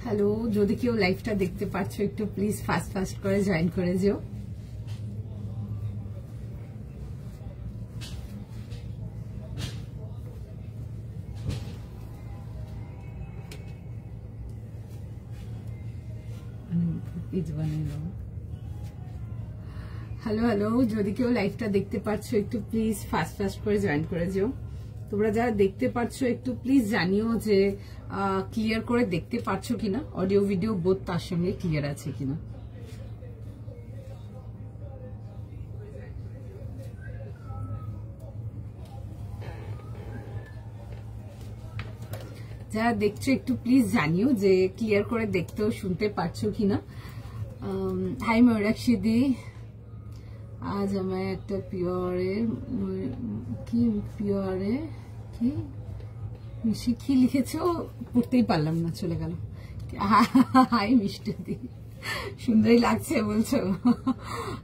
Hello, যদি কেউ লাইভটা দেখতে পাচ্ছ একটু প্লিজ ফাস্ট ফাস্ট করে জয়েন করে যেও। হ্যালো হ্যালো, যদি কেউ লাইভটা দেখতে পাচ্ছ একটু প্লিজ ফাস্ট ফাস্ট করে জয়েন করে যেও। তোমরা যারা দেখতে পাচ্ছ একটু প্লিজ জানিও যে ক্লিয়ার করে দেখতে পাচ্ছ কিনা, অডিও ভিডিও বোথ তার সঙ্গে ক্লিয়ার আছে কিনা। যারা দেখছো একটু প্লিজ জানিও যে ক্লিয়ার করে দেখতেও শুনতে পাচ্ছো কিনা। হাই ময়ূরাক্ষী দি, আজ আমায় একটা পিওরে কি মিশি কি লিখেছো পড়তেই পারলাম না, চলে গেল। হাই মিষ্টি দি, সুন্দরই লাগছে বলছো।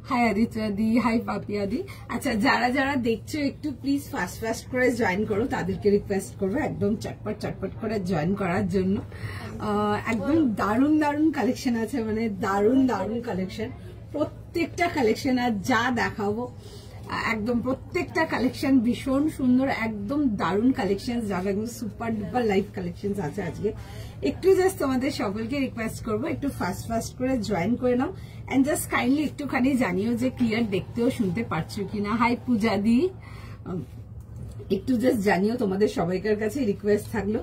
হাই আদিত্য দি, হাই পাপিয়া দি। আচ্ছা, যারা যারা দেখছো একটু প্লিজ ফাস্ট ফাস্ট করে জয়েন করো, তাদেরকে রিকোয়েস্ট করবো একদম চটপট চটপট করে জয়েন করার জন্য। একদম দারুণ দারুণ কালেকশন আছে, মানে দারুণ দারুণ কালেকশন। প্রত্যেকটা কালেকশন আর যা দেখাবো একদম প্রত্যেকটা কালেকশন ভীষণ সুন্দর, একদম দারুণ কালেকশন, যারা একদম সুপার ডুপার লাইভ কালেকশন আছে আজকে। একটু জাস্ট তোমাদের সকলকে রিকোয়েস্ট করবো একটু ফাস্ট ফাস্ট করে জয়েন করে নাও, এন্ড জাস্ট কাইন্ডলি একটুখানি জানিও যে ক্লিয়ার দেখতেও শুনতে পারছো কিনা। হাই পূজা দি, একটু জাস্ট জানিও, তোমাদের সবাইকার কাছে রিকোয়েস্ট থাকলো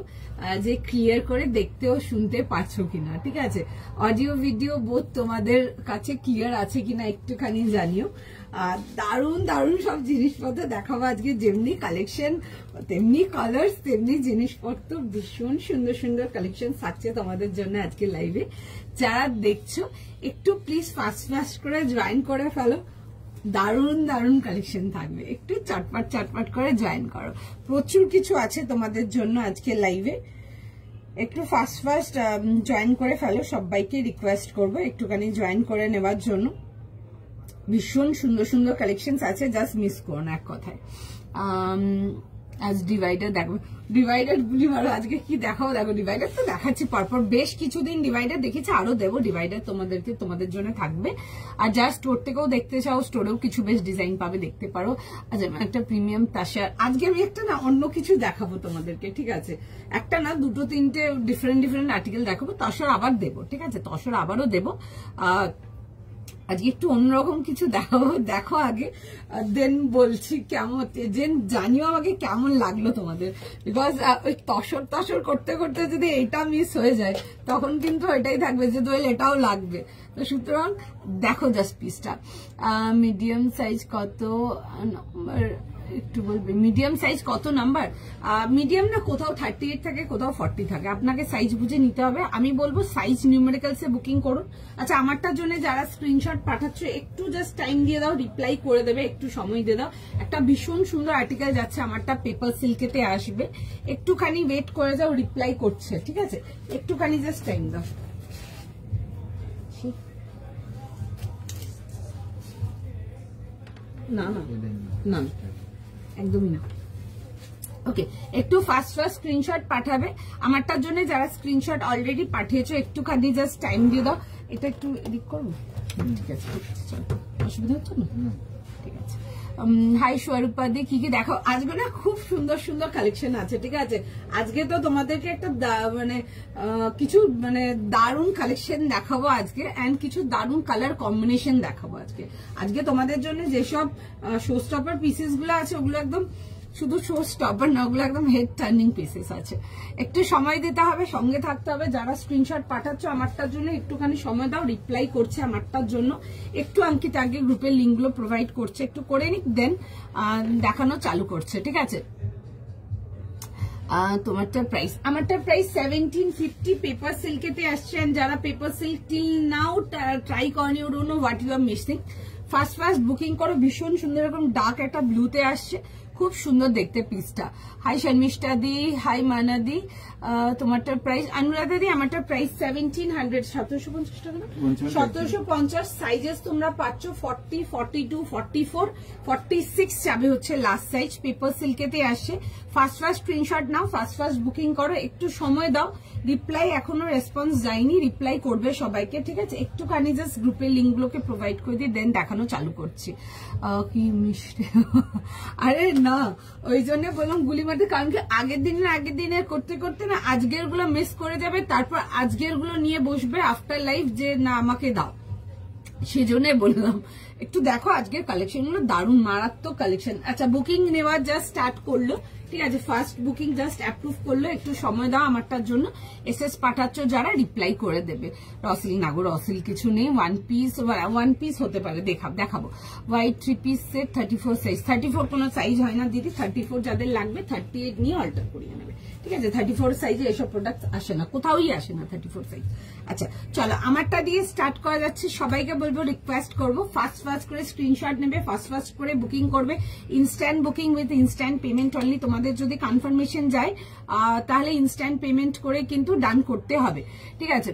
যে ক্লিয়ার করে দেখতেও শুনতে পারছো কিনা, ঠিক আছে। অডিও ভিডিও বোধ তোমাদের কাছে ক্লিয়ার আছে কিনা একটুখানি জানিও। দারুণ দারুণ সব জিনিসপত্র দেখাবো আজকে, যেমনি কালেকশন তেমনি কালার্স তেমনি জিনিসপত্র, ভীষণ সুন্দর সুন্দর কালেকশন থাকছে তোমাদের জন্য আজকে লাইভে। যারা দেখছো একটু প্লিজ ফাস্ট ফাস্ট করে জয়েন করে ফেলো, দারুণ দারুণ কালেকশন থাকবে, একটু চটপট চটপট করে জয়েন করো। প্রচুর কিছু আছে তোমাদের জন্য আজকে লাইভে, একটু ফাস্ট ফাস্ট জয়েন করে ফেলো। সবাইকে রিকোয়েস্ট করবো একটুখানি জয়েন করে নেওয়ার জন্য। ভীষণ সুন্দর সুন্দর কালেকশন আছে, জাস্ট মিস করো না এক কথায়। আজ ডিভাইডার দেখো, ডিভাইডার গুলি মারো, আজকে কি দেখাও দেখো। ডিভাইডার তো দেখাচ্ছি পরপর, বেশ কিছুদিন ডিভাইডার দেখেছি, আরো দেবো ডিভাইডার তোমাদের জন্য থাকবে। আর যারা স্টোর থেকেও দেখতে চাও, স্টোরেও কিছু বেশ ডিজাইন পাবে, দেখতে পারো। আজ একটা প্রিমিয়াম তাসার, আজকে আমি একটা না অন্য কিছু দেখাবো তোমাদেরকে, ঠিক আছে। একটা না দুটো তিনটে ডিফারেন্ট ডিফারেন্ট আর্টিকেল দেখাবো, তসর আবার দেবো, ঠিক আছে, তসর আবারও দেবো। আজকে একটু অন্যরকম কিছু দেখো আগে, দেন বলছি কেমন, জানিও আমাকে কেমন লাগলো তোমাদের। বিকজ ওই তসর করতে করতে যদি এটা মিস হয়ে যায় তখন কিন্তু এটাই থাকবে যে দোয়েল এটাও লাগবে। তো সুতরাং দেখো জাস্ট পিসটা। মিডিয়াম সাইজ কত নাম্বার একটু বলবে, মিডিয়াম সাইজ কত নাম্বার? মিডিয়াম না কোথাও 38 থাকে, কোথাও 40 থাকে, আপনাকে সাইজ বুঝে নিতে হবে। আমি বলবো সাইজ নিউমেরিক্যালসে বুকিং করুন। আচ্ছা, আমারটার জন্য যারা স্ক্রিনশট পাঠাচ্ছ একটু জাস্ট টাইম দিয়ে দাও, রিপ্লাই করে দেবে, একটু সময় দিয়ে দাও। একটা ভীষণ সুন্দর আর্টিকেল যাচ্ছে, আমারটা পেপার সিল্কেতে আসবে, একটুখানি ওয়েট করে যাও, রিপ্লাই করছে, ঠিক আছে, একটুখানি জাস্ট টাইম দাও। না না না একদমই না। ওকে, একটু ফাস্ট ফাস্ট স্ক্রিনশট পাঠাবে। আমারটার জন্য যারা স্ক্রিনশট অলরেডি পাঠিয়েছো একটুখানি জাস্ট টাইম দিয়ে দাও। এটা একটু এডিট করবো, ঠিক আছে, অসুবিধা হচ্ছে না? ঠিক আছে। হাই স্বরূপাদি, কি কি দেখো আজকে না খুব সুন্দর সুন্দর কালেকশন আছে, ঠিক আছে। আজকে তো তোমাদেরকে একটা মানে কিছু মানে দারুণ কালেকশন দেখাবো আজকে, এন্ড কিছু দারুণ কালার কম্বিনেশন দেখাবো আজকে। আজকে তোমাদের জন্য যেসব শো স্টপার পিসেস গুলো আছে ওগুলো একদম শুধু শো স্টপার না, ওগুলো একদম হেড টার্নিং পিসেস আছে। একটু সময় দিতে হবে, সঙ্গে থাকতে হবে। যারা স্ক্রিনশট পাঠাচ্ছ আমারটার জন্য একটুখানি সময় দাও, রিপ্লাই করছে আমারটার জন্য একটু। অঙ্কিত আগে গ্রুপের লিঙ্ক গুলো প্রোভাইড করছে, একটু করে নিক, দেন দেখানো চালু করছে, ঠিক আছে। তোমারটার প্রাইস, আমারটার প্রাইস 1750 পেপার সিল্কেতে আসছে। যারা paper silk till now try করেনি, you don't know what you are missing, first booking করো। ভীষণ সুন্দর এরকম ডার্ক একটা ব্লুতে আসছে, খুব সুন্দর দেখতে পিসটা। হাই শর্মিষ্ঠা দি, হাই মানাদি, তোমারটার প্রাইস অনুরাধা দি, আমারটার প্রাইস 1700, 1750 টাকা না, 1750। সাইজেস তোমরা পাচ্ছ 40, 42, 44, 46 যাবে হচ্ছে লাস্ট সাইজ। পেপার সিল্কেতে আসে। ফার্স্ট স্ক্রিনশট নাও, ফার্স্ট বুকিং করো, একটু সময় দাও। রিপ্লাই এখনো রেসপন্স যায়নি, রিপ্লাই করবে সবাইকে, ঠিক আছে। একটুখানি জাস্ট গ্রুপের লিঙ্ক গুলোকে প্রোভাইড করে দিয়ে দেন দেখানো চালু করছি। কি মিষ্টি, আরে না ওই জন্য বললাম গুলি মারতে, কারণ কি আগের দিনের করতে করতে না আজকের গুলো মিস করে যাবে, তারপর আজকের গুলো নিয়ে বসবে আফটার লাইফ যে না আমাকে দাও, সেজন্য বললাম একটু দেখো আজকের কালেকশন গুলো দারুণ মারাত্মক কালেকশন। আচ্ছা বুকিং নেওয়া জাস্ট স্টার্ট করলো, ঠিক আছে। ফার্স্ট বুকিং জাস্ট অ্যাপ্রুভ করলো, একটু সময় দাও আমারটার জন্য। এসএস পাঠাচ্ছ যারা রিপ্লাই করে দেবে। রসিল নাগো, রসিল কিছু নেই, ওয়ান পিস হতে পারে, দেখাবো। হোয়াইট 3 পিস সেট 34 সাইজ, 34 কোনো সাইজ হয় না দিদি, 34 যাদের লাগবে 38 নিয়ে অল্টার করিয়ে নেবে, ঠিক আছে। 34 সাইজে এসব প্রোডাক্ট আসে না, কোথাওই আসে না 34 সাইজ। আচ্ছা চলো আমারটা দিয়ে স্টার্ট করা যাচ্ছে। সবাইকে বলবো, রিকোয়েস্ট করবো ফার্স্ট করে স্ক্রিনশট নেবে, ফার্স্ট করে বুকিং করবে। Instant booking with instant payment only. তোমাদের যদি কনফার্মেশন যায় তাহলে ইনস্ট্যান্ট পেমেন্ট করে কিন্তু ডান করতে হবে, ঠিক আছে।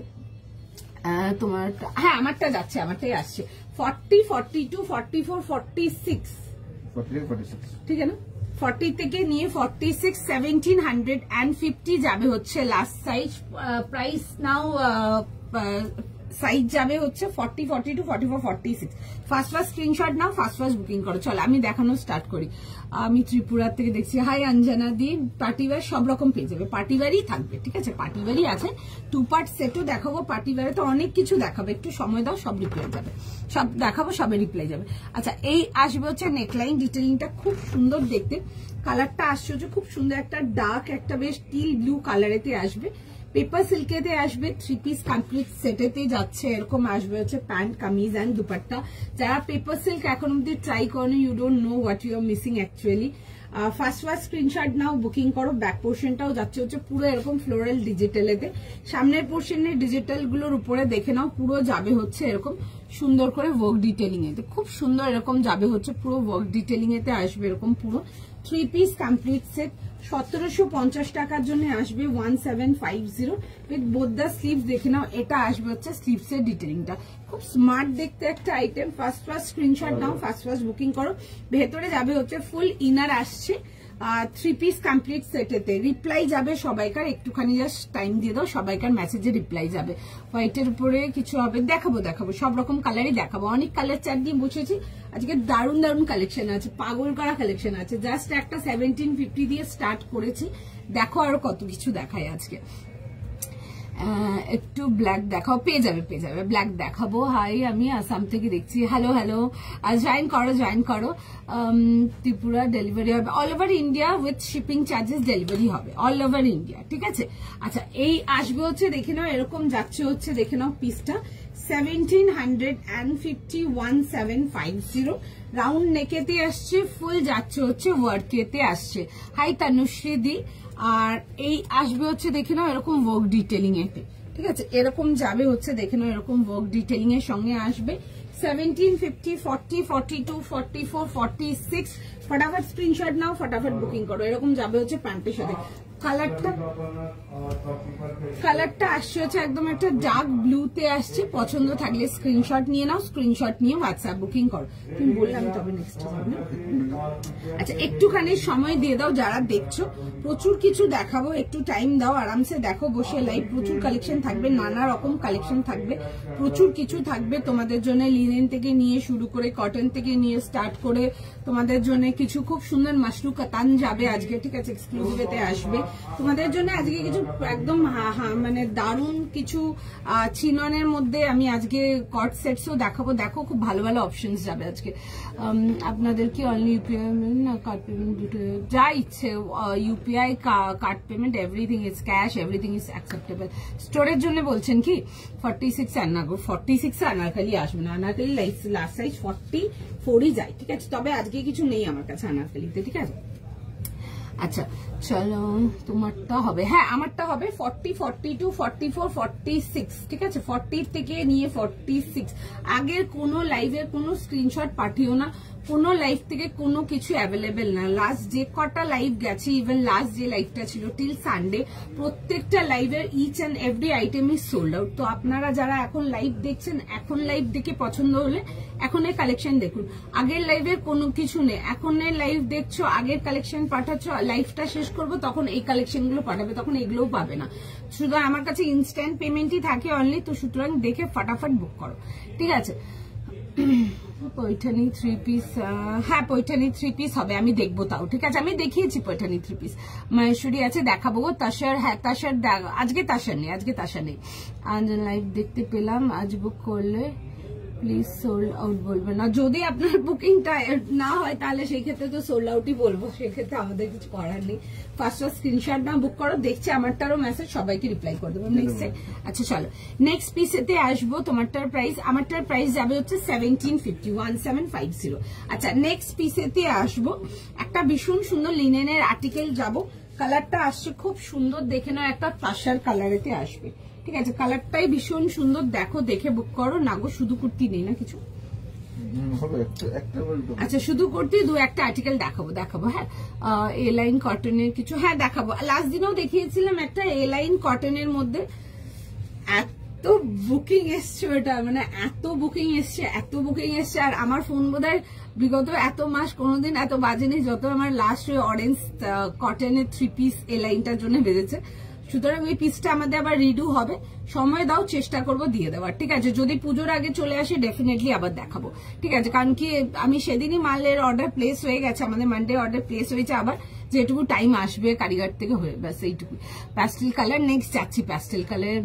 তোমার হ্যাঁ আমারটা যাচ্ছে, আমারটাই আসছে 40, 42, 44, 46, ঠিক আছে না। 40 থেকে নিয়ে 46, 1750 যাবে হচ্ছে লাস্ট সাইজ। প্রাইস নাও সাইজ যাবে হচ্ছে 40, 42, 44, 46। ফার্স্ট স্ক্রিনশট নাও, ফার্স্ট বুকিং করো। চলো আমি দেখানো স্টার্ট করি। আমি ত্রিপুরা থেকে দেখছি। হাই অঞ্জনা দি, পার্টিওয়ার সব রকম পেয়ে যাবে, পার্টিওয়ারই থাকবে, ঠিক আছে। পার্টিওয়ারই আছে, 2 পার্ট সেটও দেখাবো। পার্টিওয়ারে তো অনেক কিছু দেখাবে, একটু সময় দাও, সব রিপ্লাই যাবে, সব দেখাবো, সবে রিপ্লাই যাবে। আচ্ছা এই আসবে হচ্ছে নেকলাইন ডিটেলিংটা খুব সুন্দর দেখতে, কালারটা আসছে হচ্ছে খুব সুন্দর একটা ডার্ক একটা বেশ টিল ব্লু কালারেতে আসবে। পেপার সিল্কেতে আসবে, 3 পিস কমপ্লিট সেটেতে যাচ্ছে। এরকম আসবে হচ্ছে প্যান্ট, কামিজ এন্ড দুপাট্টা। যারা পেপার সিল্ক এখন অব্দি ট্রাই করেনি, you don't know what you are missing actually. First screenshot নাও, বুকিং করো। ব্যাক পোর্শনটাও যাচ্ছে হচ্ছে পুরো এরকম ফ্লোরাল ডিজিটালেতে। সামনের পোর্শনের ডিজিটাল গুলোর উপরে দেখে নাও, পুরো যাবে হচ্ছে এরকম সুন্দর করে ওয়ার্ক ডিটেলিং এতে, খুব সুন্দর এরকম যাবে হচ্ছে পুরো ওয়ার্ক ডিটেলিং এতে আসবে এরকম পুরো 3 পিস কমপ্লিট সেট। 1750 টাকার জন্য আসবে 1750 উইথ বোথ দা স্লিভস। দেখে নাও এটা আসবে হচ্ছে স্লিভস এর ডিটেলিংটা, খুব স্মার্ট দেখতে একটা আইটেম। ফার্স্ট স্ক্রিনশট নাও, ফার্স্ট বুকিং করো। ভেতরে যাবে হচ্ছে ফুল ইনার আসছে 3 পিস কমপ্লিট সেটেতে। রিপ্লাই যাবে সবাইকার, একটুখানি জাস্ট টাইম দিয়ে দাও, সবাইকার মেসেজে রিপ্লাই যাবে। হোয়াইটের উপরে কিছু হবে, দেখাবো সব রকম কালারই দেখাবো। অনেক কালার চার্ট দিয়ে বসেছি আজকে, দারুণ কালেকশন আছে, পাগল করা কালেকশন আছে। জাস্ট একটা 1750 দিয়ে স্টার্ট করেছি, দেখো আরো কত কিছু দেখায় আজকে। একটু ব্ল্যাক দেখাও, পেয়ে যাবে ব্ল্যাক দেখাবো। হাই আমি আসাম থেকে দেখছি, হ্যালো জয়েন করো। ত্রিপুরা ডেলিভারি হবে all over India with shipping charges, delivery হবে অল ওভার ইন্ডিয়া, ঠিক আছে। আচ্ছা এই আসবে হচ্ছে দেখে নাও, এরকম যাচ্ছে হচ্ছে দেখে নাও পিসটা 1750, 1750 রাউন্ড নেকেতে আসছে, ফুল যাচ্ছে হচ্ছে ওয়ার্কেতে আসছে। হাই তনুশ্রী দি, আর এই আসবে হচ্ছে দেখে নাও এরকম ওয়ার্ক ডিটেলিং এতে, ঠিক আছে। এরকম যাবে হচ্ছে দেখে নাও এরকম ওয়ার্ক ডিটেলিং এর সঙ্গে আসবে 1750, 40, 42, 44, 46। ফটাফট স্ক্রিনশট নাও, ফটাফট বুকিং করো। এরকম যাবে হচ্ছে প্যান্টের সাথে, কালারটা আসছে হচ্ছে একদম একটা ডার্ক ব্লুতে আসছে। পছন্দ থাকলে স্ক্রিনশট নিয়ে নাও, স্ক্রিনশট নিয়ে হোয়াটসঅ্যাপ বুকিং করো। তুমি বললাম তবে নেক্সট। আচ্ছা একটুখানি সময় দিয়ে দাও যারা দেখছো, প্রচুর কিছু দেখাবো, একটু টাইম দাও, আরামসে দেখো বসে লাইভ। প্রচুর কালেকশন থাকবে, নানা রকম কালেকশন থাকবে, প্রচুর কিছু থাকবে তোমাদের জন্য। লিনেন থেকে নিয়ে শুরু করে কটন থেকে নিয়ে স্টার্ট করে তোমাদের জন্য কিছু খুব সুন্দর মাশরু কাতান যাবে আজকে, ঠিক আছে, এক্সক্লুসিভেতে আসবে তোমাদের জন্য আজকে কিছু একদম মানে দারুণ কিছু চিননের মধ্যে আমি আজকে কট সেটসও দেখাবো। দেখো খুব ভালো ভালো অপশনস যাবে আজকে আপনাদের কি অনলি ইউপিআই না কার্ড পেমেন্ট দুটো যা ইচ্ছে, UPI card payment everything is cash, everything is acceptable. স্টোরের জন্য বলছেন কি 46 আনারকলি, 46 আনারকলি আসবে না, আনারকলি লাস্ট সাইজ 44ই যায়, ঠিক আছে। তবে আজকে কিছু নেই আমার কাছে আনারকলিতে, ঠিক আছে। আচ্ছা চলো তোমারটা হবে, হ্যাঁ আমারটা হবে 40, 42, 44, 46, ঠিক আছে। 40 থেকে নিয়ে 46। আগের কোনো লাইভের কোনো স্ক্রিনশট পাঠিও না, কোনো লাইভ থেকে কোনো কিছু অ্যাভেলেবেল না। লাস্ট যে কটা লাইভ গেছে, ইভেন লাস্ট যে লাইভটা ছিল টিল সানডে, প্রত্যেকটা লাইভের each and every item is sold out. তো আপনারা যারা এখন লাইভ দেখছেন, এখন লাইভ দেখে পছন্দ হলে এখনের কালেকশন দেখুন। আগের লাইভের কোনো কিছু নেই, এখনের লাইভ দেখছো, আগের কালেকশন পাঠাচ্ছ, লাইভটা শেষ করবো তখন এই কালেকশন গুলো পাঠাবে, তখন এগুলোও পাবে না। সুতরাং আমার কাছে ইনস্ট্যান্ট পেমেন্টই থাকে অনলি, তো সুতরাং দেখে ফাটাফাট বুক করো, ঠিক আছে। পৈঠানি 3 পিস, হ্যাঁ পৈঠানি 3 পিস হবে, আমি দেখবো তাও, ঠিক আছে। আমি দেখিয়েছি পৈঠানি 3 পিস, মহেশ্বরী আছে দেখাবো। তাসার, হ্যাঁ তাসার আজকে তাসার নেই, আজকে তাসার নেই। আজ লাইভ দেখতে পেলাম, আজ বুক করলে প্লিজ সোল্ড আউট বলবেন না। যদি আপনার বুকিংটা না হয় তাহলে সেই ক্ষেত্রে তো সোল্ড আউটই বলবো, সেক্ষেত্রে আমাদের কিছু করার নেই। ফার্স্ট স্ক্রিনশট না বুক করো, দেখছি আমারটারও মেসেজ সবাইকে রিপ্লাই করে দেবো নেক্সট। আচ্ছা চলো নেক্সট পিসেতে আসবো। তোমারটার প্রাইস, আমারটার প্রাইস যাবে হচ্ছে 1750, 1750। আচ্ছা নেক্সট পিসেতে আসবো, একটা ভীষণ সুন্দর লিনেনের আর্টিকেল যাবো। কালারটা আসছে খুব সুন্দর, দেখে নাও, একটা তাসার কালারেতে আসবে, ঠিক আছে। কালারটাই ভীষণ সুন্দর, দেখো দেখে বুক করো। না গো শুধু কুর্তি নেই না কিছু, আচ্ছা শুধু কুর্তি দু একটা আর্টিকেল দেখাবো হ্যাঁ। এ লাইন কটনের কিছু, হ্যাঁ দেখাবো। লাস্ট দিনও দেখিয়েছিলাম একটা এ লাইন কটনের মধ্যে, এত বুকিং এসছে ওটা, মানে এত বুকিং এসছে। আর আমার ফোন বোধহয় বিগত এত মাস কোনোদিন এত বাজেনি যত আমার লাস্ট ওই অরেঞ্জ কটনের 3 পিস এ লাইনটার জন্য বেজেছে। সুতরাং ওই পিসটা আমাদের আবার রিডু হবে, সময় দাও, চেষ্টা করবো দিয়ে দেওয়ার, ঠিক আছে। যদি পুজোর আগে চলে আসে ডেফিনেটলি আবার দেখাবো, ঠিক আছে। কারণ কি আমি সেদিনই মালের অর্ডার প্লেস হয়ে গেছে, আমাদের মানডে অর্ডার প্লেস হয়েছে, আবার যেটুকু টাইম আসবে কারিগর থেকে হয়ে, ব্যাস এইটুকু। প্যাস্টেল কালার নেক্সট যাচ্ছি, প্যাস্টেল কালার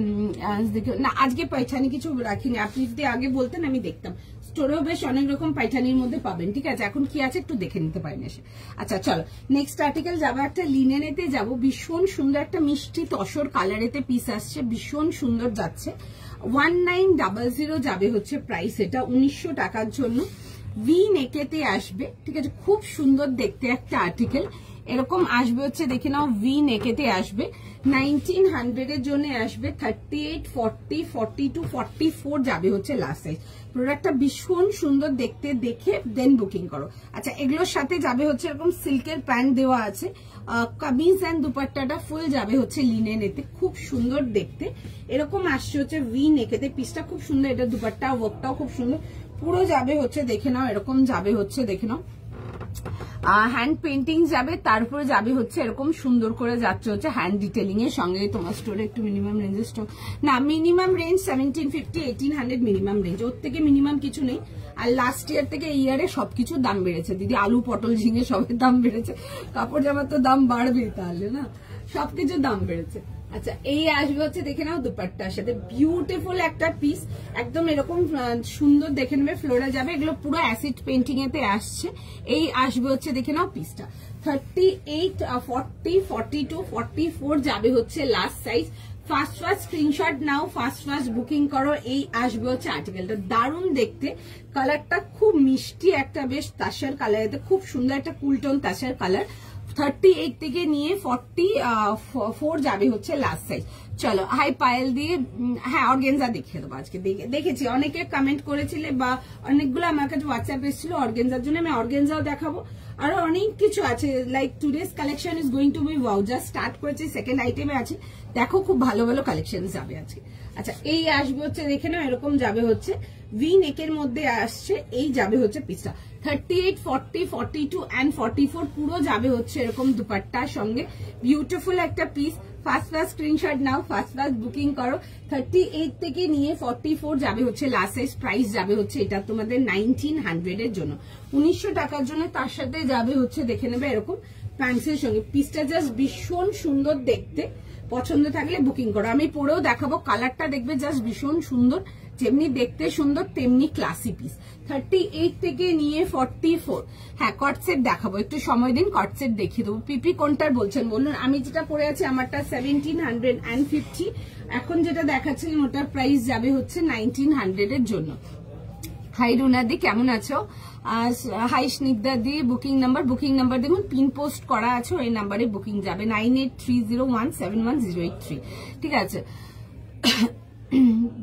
দেখো না, আজকে পাইঠানি কিছু রাখিনি, আপনি যদি আগে বলতেন আমি দেখতাম। স্টোরেও বেশ অনেক রকম পাইঠানির মধ্যে পাবেন, ঠিক আছে। এখন কি আছে একটু দেখে নিতে পারেন এসে। আচ্ছা চলো নেক্সট আর্টিকেল যাবো, একটা লিনেনেতে যাবো। ভীষণ সুন্দর একটা মিষ্টি তসর কালারেতে পিস আসছে, ভীষণ সুন্দর যাচ্ছে। 1900 যাবে হচ্ছে প্রাইস, এটা 1900 টাকার জন্য। ভি নেকেতে আসবে, ঠিক আছে, খুব সুন্দর দেখতে একটা আর্টিকেল। এরকম আসবে হচ্ছে দেখে নাও, ভি নেকেতে আসবে, 1900 এর জন্য আসবে। 38, 40, 42, 44 যাবে হচ্ছে লাস্ট সাইজ। প্রোডাক্টটা ভীষণ সুন্দর দেখতে, দেখে দেন বুকিং করো। আচ্ছা এগুলোর সাথে যাবে হচ্ছে এরকম সিল্কের প্যান্ট দেওয়া আছে, কামিজ অ্যান্ড দুপাট্টাটা ফুল যাবে হচ্ছে লিনেনেতে, খুব সুন্দর দেখতে। এরকম আসছে হচ্ছে ভি নেকেতে, পিসটা খুব সুন্দর, এটা দুপাট্টা ওয়ার্কটাও খুব সুন্দর, পুরো যাবে হচ্ছে দেখে নাও, এরকম যাবে হচ্ছে দেখে নাও, হ্যান্ড পেন্টিং যাবে, তারপরে যাবে হচ্ছে এরকম সুন্দর করে যাচ্ছে হচ্ছে হ্যান্ড ডিটেলিং এর সঙ্গে। তোমার স্টোরে একটু মিনিমাম রেঞ্জের স্টোর না, মিনিমাম রেঞ্জ 1750, 1800 মিনিমাম রেঞ্জ, ওর থেকে মিনিমাম কিছু নেই। আর লাস্ট ইয়ার থেকে এই ইয়ারে সবকিছুর দাম বেড়েছে দিদি, আলু পটল ঝিঙে সবের দাম বেড়েছে, কাপড় জামার তো দাম বাড়বে, তাহলে না সবকিছুর দাম বেড়েছে। আচ্ছা এই আসবে হচ্ছে দেখে নাও দুপাট্টার সাথে, বিউটিফুল একটা পিস, একদম এরকম সুন্দর দেখে নেবে, ফ্লোরা যাবে, এগুলো পুরো অ্যাসিড পেন্টিং এতে আসছে। এই আসবে হচ্ছে দেখে নাও পিসটা 38, 40, 42, 44 যাবে হচ্ছে লাস্ট সাইজ। ফার্স্ট স্ক্রিনশট নাও, ফার্স্ট বুকিং করো। এই আসবে হচ্ছে আর্টিকেলটা, দারুণ দেখতে, কালারটা খুব মিষ্টি একটা বেশ তাসার কালার, খুব সুন্দর একটা কুলটন তাসার কালার। 38 থেকে নিয়ে 44 যাবে হচ্ছে লাস্ট সাইজ। চলো হাই পায়েল দিয়ে, হ্যাঁ অর্গেনজা দেখিয়ে দেবো আজকে। দেখেছি অনেকে কমেন্ট করেছিলে বা অনেকগুলো আমার কাছে হোয়াটসঅ্যাপ এসেছিল অর্গেনজার জন্য, আমি অর্গেনজাও দেখাবো। আরো অনেক কিছু আছে, like today's collection is going to be wow, just start করেছে, সেকেন্ড আইটেমে আছে, দেখো খুব ভালো ভালো কালেকশন যাবে আজকে। আচ্ছা এই আসবে হচ্ছে দেখে নাও, এরকম যাবে হচ্ছে ভি নেকের মধ্যে আসছে, এই যাবে হচ্ছে পিসটা 38, 40, 42 and 44 পুরো যাবে হচ্ছে এরকম দুপাট্টার সঙ্গে। বিউটিফুল একটা পিস, ফার্স্ট স্ক্রিনশট নাও, ফার্স্ট বুকিং করো। 38 থেকে নিয়ে 44 যাবে হচ্ছে লাস্ট সাইজ, প্রাইস যাবে হচ্ছে এটা তোমাদের 1900 এর জন্য, 1900 টাকার জন্য। তার সাথে যাবে হচ্ছে দেখে নেবে এরকম প্যান্টসের সঙ্গে। পিসটা জাস্ট ভীষণ সুন্দর দেখতে, পছন্দ থাকলে বুকিং করো। আমি পরেও দেখাবো, কালারটা দেখবে জাস্ট ভীষণ সুন্দর, যেমনি দেখতে সুন্দর তেমনি ক্লাসি পিস। 38 থেকে নিয়ে 44, হ্যাঁ কট সেট দেখাবো, একটু সময় দিন কট সেট দেখিয়ে দেবো। পিপি কোনটার বলছেন বলুন? আমি যেটা পরে আছি আমারটা 1750, এখন যেটা দেখাচ্ছি ওটার প্রাইস যাবে হচ্ছে 1900 এর জন্য। হাই রুনাদি কেমন আছো? হাই স্নিগ্ধা দি, বুকিং নাম্বার দেখুন পিন পোস্ট করা আছে, এই নাম্বারে বুকিং যাবে 9830171083, ঠিক আছে।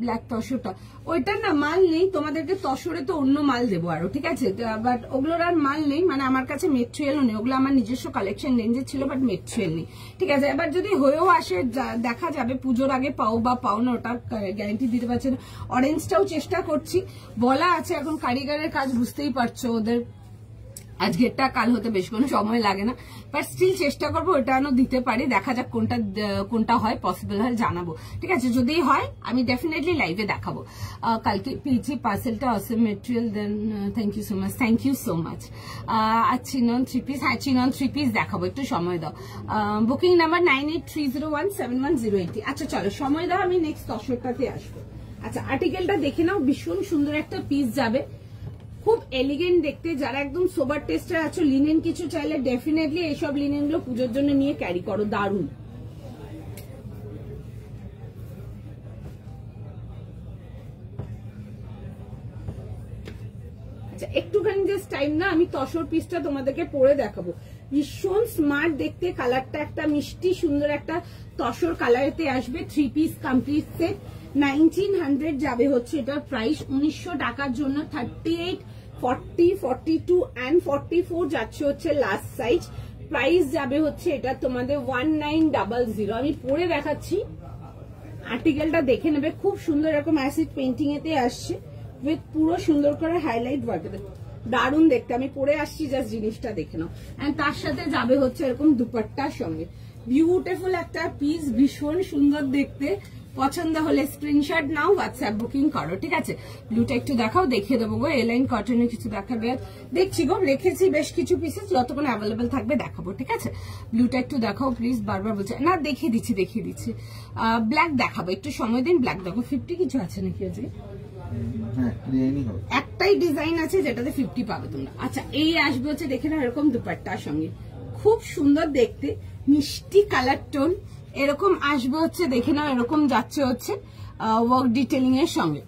ব্ল্যাক তসরটা ওইটার না মাল নেই, তোমাদেরকে তসরে তো অন্য মাল দেবো আরো, ঠিক আছে, বাট ওগুলোর আর মাল নেই, মানে আমার কাছে মেটেরিয়ালও নেই, ওগুলো আমার নিজস্ব কালেকশন রেঞ্জে ছিল বাট মেটেরিয়াল নেই, ঠিক আছে। এবার যদি হয়েও আসে দেখা যাবে, পুজোর আগে পাও বা পাও না ওটা গ্যারান্টি দিতে পারছে না। অরেঞ্জটাও চেষ্টা করছি, বলা আছে, এখন কারিগরের কাজ বুঝতেই পারছো, ওদের আজকেরটা কাল হতে বেশ কোনো সময় লাগে না, বাট স্টিল চেষ্টা করবো ওটা আনো দিতে পারি, দেখা যাক কোনটা হয়, পসিবল হয় জানাবো, ঠিক আছে। যদি হয় আমি ডেফিনেটলি লাইভে দেখাবো। কালকে পেয়েছি পার্সেলটা awesome material, then thank you so much. Chinon three piece, হ্যাঁ চিনন থ্রি পিস দেখাবো, একটু সময় দাও। Booking number 9830171080। আচ্ছা চলো সময় দাও, আমি নেক্সট তসরটাতে আসবো। আচ্ছা আর্টিকেলটা দেখে নাও, ভীষণ সুন্দর একটা পিস যাবে, খুব এলিগেন্ট দেখতে। যারা একদম সোবার টেস্টার আছো, লিনেন কিছু চাইলে ডেফিনেটলি এইসব লিনেন গুলো পুজোর জন্য নিয়ে ক্যারি করো, দারুন। আচ্ছা একটুখানি জাস্ট টাইম না, আমি তসর পিসটা তোমাদেরকে পরে দেখাবো, ভীষণ স্মার্ট দেখতে, কালারটা একটা মিষ্টি সুন্দর একটা তসর কালারেতে আসবে। 3 পিস কমপ্লিট সেট 1900 যাবে হচ্ছে এটার প্রাইস, 1900 টাকার জন্য। 38, 40, 42 and 44 যাচ্ছে হচ্ছে লাস্ট সাইজ, প্রাইস যাবে হচ্ছে এটা তোমাদের 1900। আমি পরে দেখাচ্ছি, আর্টিকেলটা দেখে নেবে, খুব সুন্দর এরকম অ্যাসিড পেন্টিং এতে আসছে উইথ পুরো সুন্দর করে হাইলাইট ওয়ার্ক, দারুন দেখতে। আমি পরে আসছি, জাস্ট জিনিসটা দেখে নাও। এন্ড তার সাথে যাবে হচ্ছে এরকম দুপাট্টার সঙ্গে, বিউটিফুল একটা পিস, ভীষণ সুন্দর দেখতে। পছন্দ হলে স্ক্রিনশট নাও, হোয়াটসঅ্যাপ বুকিং করো, ঠিক আছে। ব্লুটা একটু দেখাও, দেখিয়ে দেবো গো, এলাইন কটনের কিছু দেখাবে, দেখছি গো, রেখেছি বেশ কিছু পিসেস, যতক্ষণ অ্যাভেলেবেল থাকবে দেখাবো, ঠিক আছে। ব্লুটা একটু দেখাও প্লিজ, বারবার বলছে না, দেখিয়ে দিচ্ছি। ব্ল্যাক দেখাবো, একটু সময় দিন, ব্ল্যাক দেখো। 50 কিছু আছে নাকি আজকে? একটাই ডিজাইন আছে যেটাতে 50 পাবে তোমরা। আচ্ছা এই আসবে হচ্ছে দেখে নাও এরকম দুপাট্টার সঙ্গে, খুব সুন্দর দেখতে, মিষ্টি কালার টোন, এরকম আসবে হচ্ছে দেখে নাও, এরকম যাচ্ছে হচ্ছে ওয়ার্ক ডিটেলিং এর সঙ্গে।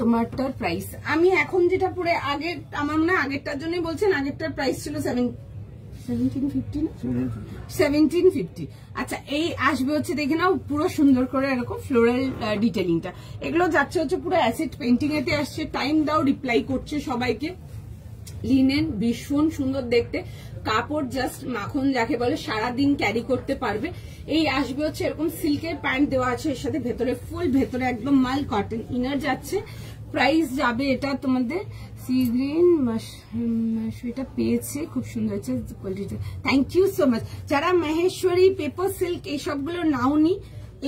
তোমারটার প্রাইস আমি এখন যেটা পরে, আগের আমার মনে হয় আগেরটার জন্যই বলছেন, আগেরটার প্রাইস ছিল 1750। আচ্ছা এই আসবে হচ্ছে দেখে নাও, পুরো সুন্দর করে এরকম ফ্লোরাল ডিটেলিংটা, এগুলো যাচ্ছে হচ্ছে পুরো অ্যাসিড পেন্টিং এতে আসছে। টাইম দাও রিপ্লাই করছে সবাইকে। লিনেন ভীষণ সুন্দর দেখতে, কাপড় জাস্ট মাখন যাকে বলে, সারাদিন ক্যারি করতে পারবে। এই আসবে হচ্ছে এরকম সিল্কের প্যান্ট দেওয়া আছে এর সাথে, ভেতরে ফুল, ভেতরে একদম মাল কটন ইনার যাচ্ছে। প্রাইস যাবে এটা তোমাদের সি গ্রিন এটা পেয়েছে, খুব সুন্দর হচ্ছে quality, thank you so much. যারা মহেশ্বরী পেপার সিল্ক এই সবগুলো নাওনি,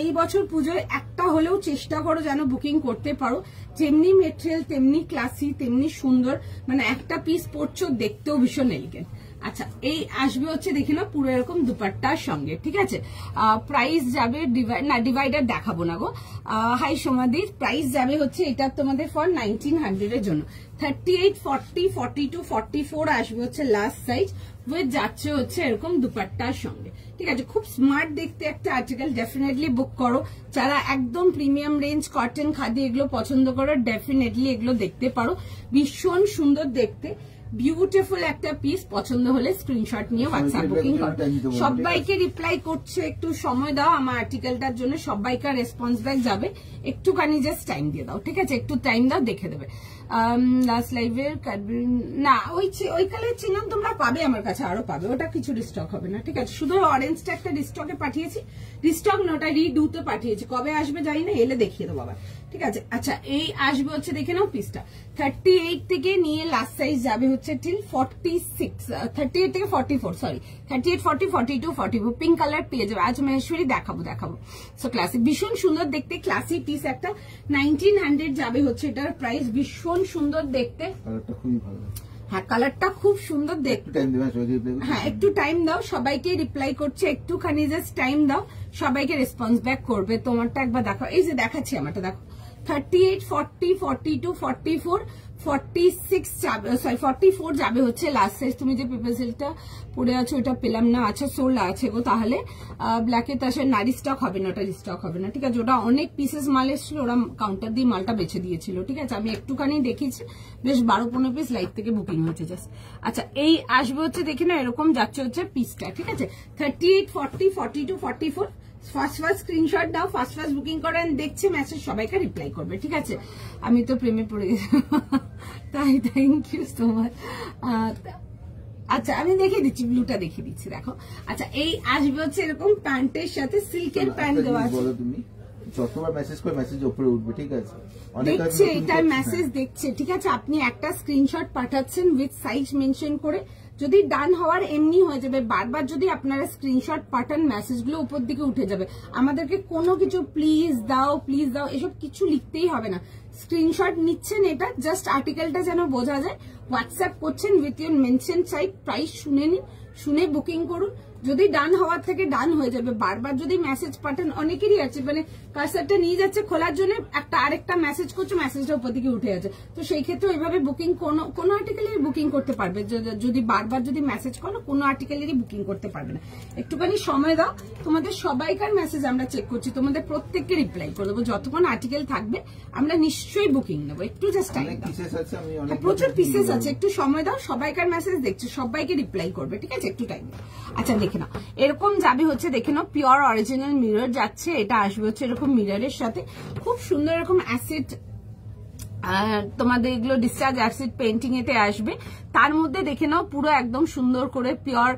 এই বছর পুজোয় একটা হলেও চেষ্টা করো যেন বুকিং করতে পারো, যেমনি মেটেরিয়াল তেমনি ক্লাসি তেমনি সুন্দর, মানে একটা পিস পরছো দেখতেও ভীষণ এলিগেন্ট। আচ্ছা এই আসবে হচ্ছে দেখে নাও পুরো এরকম দুপাট্টার সঙ্গে, ঠিক আছে। প্রাইস যাবে ডিভাইডার দেখাবো না গো। হাই সোমাদির, প্রাইস যাবে হচ্ছে এটা তোমাদের ফর 1900 এর জন্য। 38, 40, 42, 44 আসবে হচ্ছে লাস্ট সাইজ, উইথ যাচ্ছে হচ্ছে এরকম দুপাট্টার সঙ্গে, ঠিক আছে। খুব স্মার্ট দেখতে একটা আর্টিকেল, ডেফিনেটলি বুক করো। যারা একদম প্রিমিয়াম রেঞ্জ কটন খাদি এগুলো পছন্দ করো, ডেফিনেটলি এগুলো দেখতে পারো, ভীষণ সুন্দর দেখতে। বিউটিফুল একটা পিস, পছন্দ হলে স্ক্রিনশট নিয়ে হোয়াটসঅ্যাপ বুকিং করো। সবাইকে রিপ্লাই করছে, একটু সময় দাও আমার আর্টিকেলটার জন্য, সবাইকার রেসপন্স ব্যাক যাবে, একটুখানি জাস্ট টাইম দিয়ে দাও, ঠিক আছে? একটু টাইম দাও, দেখে দেবে। লাস্ট লাইভের না ওই কালার ছিলাম, তোমরা পাবে আমার কাছে, আরো পাবে, ওটা কিছু রিস্টক হবে না, ঠিক আছে? শুধু অরেঞ্জটা একটা রিস্টকে পাঠিয়েছি, রিস্টক না ওটা রিডুতে পাঠিয়েছি, কবে আসবে জানি না, এলে দেখিয়ে দেবো আবার, ঠিক আছে? আচ্ছা এই আসবে হচ্ছে, দেখে নাও পিসটা 38 থেকে নিয়ে লাস্ট সাইজ যাবে হচ্ছে টিল 46, 38 থেকে 44, সরি 38, 40, 42, 44 পিঙ্ক কালার পেয়ে যাবে। আজ মহেশ্বরী দেখাবো। সো ক্লাসিক, ভীষণ সুন্দর দেখতে, ক্লাসিক পিস একটা, 1900 যাবে হচ্ছে এটার প্রাইস, ভীষণ সুন্দর দেখতে, খুবই ভালো। হ্যাঁ কালারটা খুব সুন্দর দেখতে, হ্যাঁ একটু টাইম দাও, সবাইকে রিপ্লাই করছে, একটুখানি জাস্ট টাইম দাও, সবাইকে রেসপন্স ব্যাক করবে। তোমারটা একবার দেখো, এই যে দেখাচ্ছি আমারটা দেখো, 38, 40, 42, 44, 46 যাবে, সরি 44 যাবে হচ্ছে লাস্ট সাইজ। তুমি যে পেপার সিল্কটা পরে আছো ওটা পেলাম না, আচ্ছা সোল্ড আছে গো, তাহলে ব্ল্যাকের তার সাথে নারী স্টক হবে না, ওটা স্টক হবে না, ঠিক আছে? ওটা অনেক পিসেস মাল এসেছিল, ওরা কাউন্টার দিয়ে মালটা বেছে দিয়েছিল, ঠিক আছে? আমি একটুখানি দেখিয়েছি, বেশ 12-15 পিস লাইভ থেকে বুকিং হয়েছে জাস্ট। আচ্ছা এই আসবে হচ্ছে, দেখি না এরকম যাচ্ছে হচ্ছে পিসটা, ঠিক আছে? 38, 40, 42, 44 ফার্স্ট স্ক্রিনশট দাও, ফার্স্ট বুকিং করেন, দেখছে মেসেজ, সবাইকে রিপ্লাই করবে, ঠিক আছে? আমি তো প্রেমে পড়ে গেছি তাই, থ্যাংক ইউ সো মাচ। আচ্ছা আমি দেখিয়ে দিচ্ছি, ব্লুটা দেখিয়ে দিচ্ছি, দেখো। আচ্ছা এই আসবে হচ্ছে এরকম প্যান্টের সাথে, সিল্কের প্যান্ট দেওয়া আছে, যতবার মেসেজ করে মেসেজ উপরে উঠবে, ঠিক আছে? দেখছে এটার মেসেজ দেখছে, ঠিক আছে? আপনি একটা স্ক্রিনশট পাঠাচ্ছেন উইথ সাইজ মেনশন করে, যদি ডান হওয়ার এমনি হয়ে যাবে, বারবার যদি আপনারা স্ক্রিনশট পাঠান মেসেজগুলো উপর দিকে উঠে যাবে। আমাদেরকে কোনো কিছু প্লিজ দাও এসব কিছু লিখতেই হবে না, স্ক্রিনশট নিচ্ছেন, এটা জাস্ট আর্টিকেলটা যেন বোঝা যায়, হোয়াটসঅ্যাপ করছেন with your mention site, price শুনে নিন, শুনে বুকিং করুন। যদি ডান হওয়ার থেকে ডান হয়ে যাবে, বারবার যদি মেসেজ পাঠান, অনেকেরই আছে মানে কার্সারটা নিয়ে যাচ্ছে খোলার জন্য, একটা আরেকটা মেসেজ করছে, মেসেজটা উপর দিকে উঠে যাচ্ছে, তো সেই ক্ষেত্রে ওইভাবে বুকিং কোনো আর্টিকেলেরই বুকিং করতে পারবে, যদি বারবার যদি মেসেজ করো কোনো আর্টিকেলেরই বুকিং করতে পারবে না। একটুখানি সময় দাও, তোমাদের সবাইকার মেসেজ আমরা চেক করছি, তোমাদের প্রত্যেককে রিপ্লাই করে দেবো, যতক্ষণ আর্টিকেল থাকবে আমরা নিশ্চয়ই বুকিং নেবো, একটু জাস্ট টাইম দাও, প্রচুর পিসেস আছে, একটু সময় দাও, সবাইকার মেসেজ দেখছে, সবাইকে রিপ্লাই করবে, ঠিক আছে? একটু টাইম দাও। আচ্ছা দেখে নাও, এরকম যাবে হচ্ছে, দেখে নাও পিওর অরিজিনাল মিরর যাচ্ছে, এটা আসবে হচ্ছে এরকম মিররের সাথে, খুব সুন্দর এরকম অ্যাসিড, তোমাদের এগুলো ডিসচার্জ অ্যাসিড পেন্টিং এতে আসবে, তার মধ্যে দেখে নাও পুরো একদম সুন্দর করে পিওর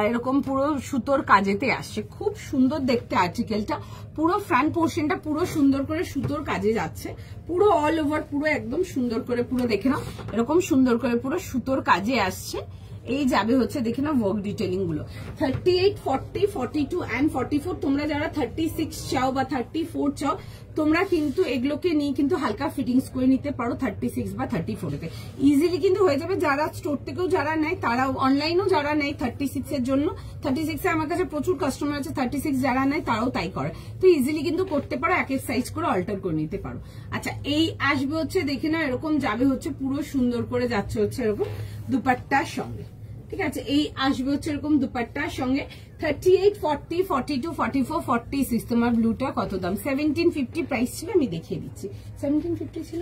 এরকম পুরো সুতোর কাজেতে আসছে, খুব সুন্দর দেখতে আর্টিকেলটা, পুরো ফ্রন্ট পোর্শনটা পুরো সুন্দর করে সুতোর কাজে যাচ্ছে, পুরো অল ওভার পুরো একদম সুন্দর করে, পুরো দেখে নাও এরকম সুন্দর করে পুরো সুতোর কাজে আসছে। এই যাবে হচ্ছে, দেখে না ওয়ার্ক ডিটেলিং গুলো 38, 40, 42 এন্ড 44, তোমরা যারা 36 চাও বা 34 চাও, তোমরা কিন্তু এগুলোকে নিয়ে কিন্তু হালকা ফিটিংস করে নিতে পারো 36 বা 34 তে, ইজিলি কিন্তু হয়ে যাবে। যারা স্টোর থেকেও যারা নেয়, তারা অনলাইনেও যারা নেয় 36 এর জন্য, 36 এ আমার কাছে প্রচুর কাস্টমার আছে, 36 যারা নেয় তারাও তাই করে, তো ইজিলি কিন্তু করতে পারো, এক এক সাইজ করে অল্টার করে নিতে পারো। আচ্ছা এই আসবে হচ্ছে, দেখে না এরকম যাবে হচ্ছে, পুরো সুন্দর করে যাচ্ছে হচ্ছে এরকম দুপাট্টার সঙ্গে, ঠিক আছে? এই আসবে হচ্ছে এরকম দুপাট্টার সঙ্গে 38, 40, 42, 44, 46। তোমার ব্লুটা কত দাম? 1750 প্রাইস ছিল, আমি দেখিয়ে দিচ্ছি। 1750 ছিল,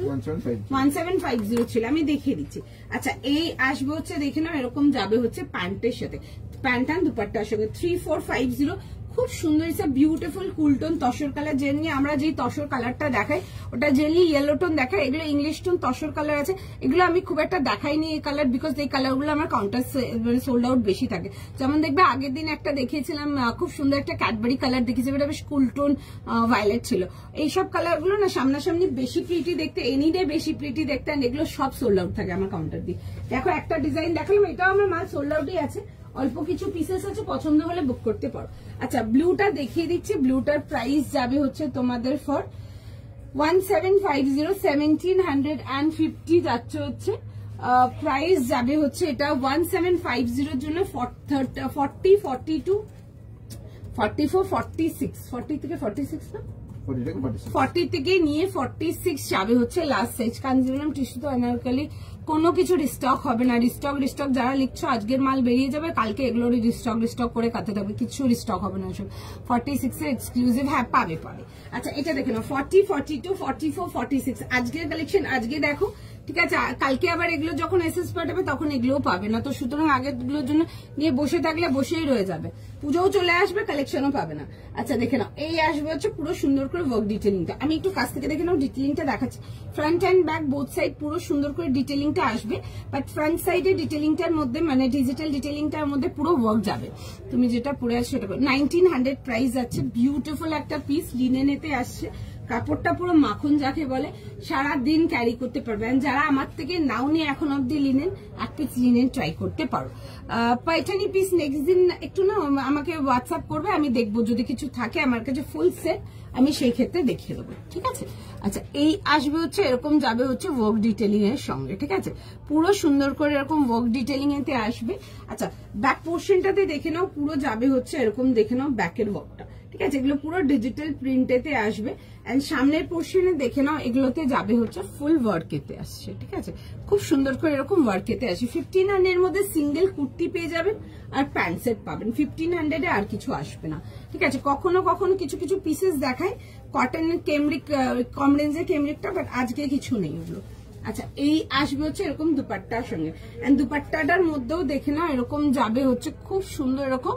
1750 ছিল, আমি দেখিয়ে দিচ্ছি। আচ্ছা এই আসবে হচ্ছে, দেখে নাও এরকম যাবে হচ্ছে প্যান্টের সাথে, প্যান্ট আর দুপাট্টার সঙ্গে 3450, খুব সুন্দর, it's a beautiful cool tone tussar colour. Generally আমরা যেই তসর কালারটা দেখাই ওটা জেনারেলি ইয়েলো টোন দেখায়, এগুলো ইংলিশ টোন তসর কালার আছে, এগুলো আমি খুব একটা দেখাইনি এই কালার, বিকজ এই কালারগুলো আমার কাউন্টার সোল্ড আউট বেশি থাকে। যেমন দেখবে আগের দিন একটা দেখিয়েছিলাম, খুব সুন্দর একটা ক্যাডবেরি কালার দেখিয়েছি, এটা বেশ কুল টোন ভায়োলেট ছিল। এইসব কালারগুলো না সামনাসামনি বেশি প্রিটি দেখতে, এনি ডে বেশি প্রিটি দেখতে, এগুলো সব সোল্ড আউট থাকে আমার কাউন্টার দিয়ে। দেখো একটা ডিজাইন দেখালাম, এটাও আমার মাল সোল্ড আউটই আছে, অল্প কিছু পিসেস আছে, পছন্দ হলে বুক করতে পারো। আচ্ছা ব্লুটা দেখিয়ে দিচ্ছি, ব্লুটার প্রাইস যাবে হচ্ছে তোমাদের ফর 1750, 1750 যাচ্ছে হচ্ছে প্রাইস যাবে হচ্ছে, এটা 1750 এর জন্য 40, 42, 44, 46, 40 থেকে 46 না, 40 থেকে নিয়ে 46 যাবে হচ্ছে লাস্ট সাইজ। কাঞ্জিলাম টিস্যু তো অনারকলি কোনো কিছু রিস্টক হবে না, রিস্টক যারা লিখছো আজকের মাল বেরিয়ে যাবে, কালকে এগুলোর রিস্টক করে কাটতে থাকবে, কিছু রিস্টক হবে না। 46 এর এক্সক্লুসিভ, হ্যাঁ পাবে। আচ্ছা এটা দেখে নাও 40, 42, 44, 46 আজকের কালেকশন। আজকে দেখো ঠিক আছে, কালকে আবার এগুলো যখন এসএস পাঠাবে তখন এগুলোও পাবে না, তো সুতরাং আগেরগুলোর জন্য নিয়ে বসে থাকলে বসেই রয়ে যাবে, পুজোও চলে আসবে, কালেকশনও পাবে না। আচ্ছা দেখে নাও, এই আসবে হচ্ছে পুরো সুন্দর করে ওয়ার্ক ডিটেলিংটা। আমি একটু কাছ থেকে দেখে নাও, ডিটেলিংটা দেখাচ্ছি। Front and back both side পুরো সুন্দর করে ডিটেলিংটা আসবে, বাট ফ্রন্ট সাইডে ডিটেলিংটার মধ্যে মানে ডিজিটাল ডিটেলিংটার মধ্যে পুরো ওয়ার্ক যাবে। তুমি যেটা পরে আসছো সেটা 1900 প্রাইস যাচ্ছে। বিউটিফুল একটা পিস, লিনেনেতে আসছে, কাপড়টা পুরো মাখন যাকে বলে, সারা দিন ক্যারি করতে পারবে। যারা আমার থেকে নাও নিয়ে এখন অব্দি লিনেন, এক পিস লিনেন ট্রাই করতে পারো। পাইঠানি পিস নেক্সট দিন একটু না আমাকে হোয়াটসঅ্যাপ করবে, আমি দেখবো যদি কিছু থাকে আমার কাছে ফুল সেট আমি সেই ক্ষেত্রে দেখিয়ে দেবো, ঠিক আছে। আচ্ছা এই আসবে হচ্ছে এরকম যাবে হচ্ছে ওয়ার্ক ডিটেলিং এর সঙ্গে, ঠিক আছে, পুরো সুন্দর করে এরকম ওয়ার্ক ডিটেলিং এতে আসবে। আচ্ছা ব্যাক পোর্শনটাতে দেখে নাও, পুরো যাবে হচ্ছে এরকম দেখে নাও ব্যাকের ওয়ার্কটা, ঠিক আছে, এগুলো পুরো ডিজিটাল প্রিন্টেতে আসবে। এন্ড সামনের পোর্শনে দেখে নাও এগুলোতে যাবে হচ্ছে ফুল ওয়ার্কেতে আসছে, ঠিক আছে, খুব সুন্দর করে এরকম ওয়ার্কেতে আসে। 1500 এর মধ্যে সিঙ্গেল কুর্তি পেয়ে যাবেন আর প্যান্ট সেট পাবেন, 1500 এ আর কিছু আসবে না, ঠিক আছে। কখনো কখনো কিছু কিছু পিসেস দেখায় কটনের কেমরিক, কম রেঞ্জের কেমরিকটা, বাট আজকে কিছু নেই ওগুলো। আচ্ছা এই আসবে হচ্ছে এরকম দুপাট্টার সঙ্গে, এন্ড দুপাট্টাটার মধ্যেও দেখে নাও এরকম যাবে হচ্ছে খুব সুন্দর এরকম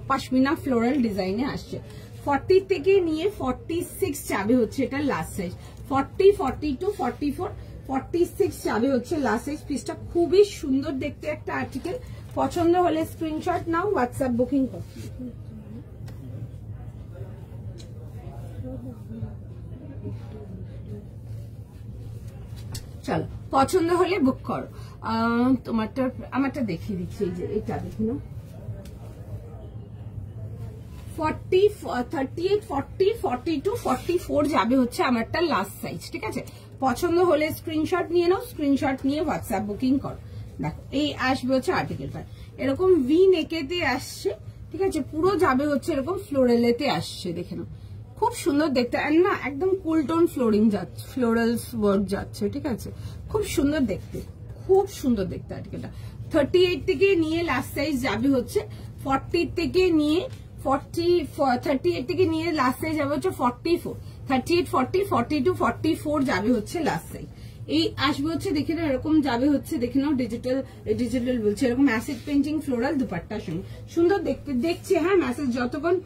পশমিনা ফ্লোরাল ডিজাইনে আসছে। 40 থেকে নিয়ে 46 যাবে হচ্ছে এটা লাস্ট সাইজ, 40, 42, 44, 46 যাবে হচ্ছে লাস্ট সাইজ। পিসটা খুবই সুন্দর দেখতে একটা আর্টিকেল, পছন্দ হলে স্ক্রিনশট নাও, হোয়াটসঅ্যাপ বুকিং করো। চলো পছন্দ হলে বুক করো। তোমারটা আমারটা দেখিয়ে দিচ্ছি, এই যে এটা দেখি না, 40, 38, 40, 42, 44 যাবে হচ্ছে আমারটা লাস্ট সাইজ, ঠিক আছে। পছন্দ হলে স্ক্রিনশট নিয়ে নাও, স্ক্রিনশট নিয়ে হোয়াটসঅ্যাপ বুকিং করো। দেখো এই আসবে হচ্ছে আর্টিকেলটা এরকম ভি নেকেতে আসছে, ঠিক আছে, পুরো যাবে হচ্ছে এরকম ফ্লোরালেতে আসছে, দেখে নাও খুব সুন্দর দেখতে, আর না একদম কুল টোন ফ্লোরিং যাচ্ছে, ফ্লোরাল ওয়ার্ক যাচ্ছে, ঠিক আছে, খুব সুন্দর দেখতে, খুব সুন্দর দেখতে আর্টিকেলটা। 38 থেকে নিয়ে লাস্ট সাইজ যাবে হচ্ছে 40 থেকে নিয়ে 38 থেকে নিয়ে লাস্ট সাইজ যাবে হচ্ছে 44, 38, 40, 42, 44 যাবে হচ্ছে লাস্ট সাইজ। এই আসবে হচ্ছে দেখে নাও এরকম যাবে হচ্ছে দেখে নাও ডিজিটাল বলছে এরকম অ্যাসিড পেন্টিং ফ্লোরাল দুপাট্টার সঙ্গে, সুন্দর দেখতে। দেখছি হ্যাঁ, মেসেজ যতক্ষণ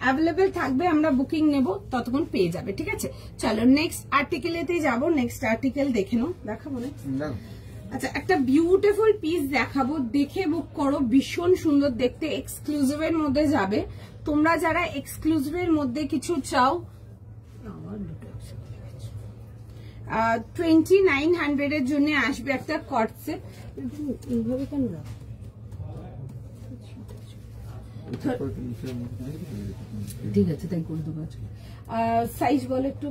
অ্যাভেলেবেল থাকবে আমরা বুকিং নেব ততক্ষণ পেয়ে যাবে, ঠিক আছে। চলো নেক্সট আর্টিকেলেতে যাবো, নেক্সট আর্টিকেল দেখে নাও, দেখাবো না। আচ্ছা একটা বিউটিফুল পিস দেখাবো, দেখে বুক করো, ভীষণ সুন্দর দেখতে, এক্সক্লুসিভ এর মধ্যে যাবে। তোমরা যারা এক্সক্লুসিভ এর মধ্যে কিছু চাও, 2900 এর জন্য আসবে একটা কট সেট। এইভাবে কেন ঠিক আছে তাই করে দেবো। সাইজ বলো একটু।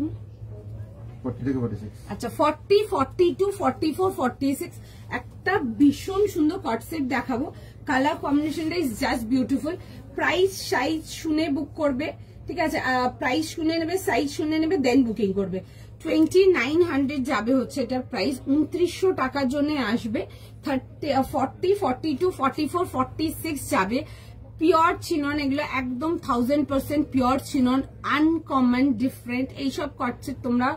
40 থেকে 46। আচ্ছা 40, 42, 44, 46 একটা ভীষণ সুন্দর কট সেট দেখাবো, কালার কম্বিনেশনটা is just beautiful. Price size শুনে বুক করবে, ঠিক আছে, প্রাইস শুনে নেবে, সাইজ শুনে নেবে, দেন বুকিং করবে। 2900 যাবে হচ্ছে এটার প্রাইস, 2900 টাকার জন্য আসবে। 40, 42, 44, 46 যাবে। পিওর চিনন, এগুলো একদম 1000% পিওর চিনন, আনকমন ডিফারেন্ট। এইসব কটসেট তোমরা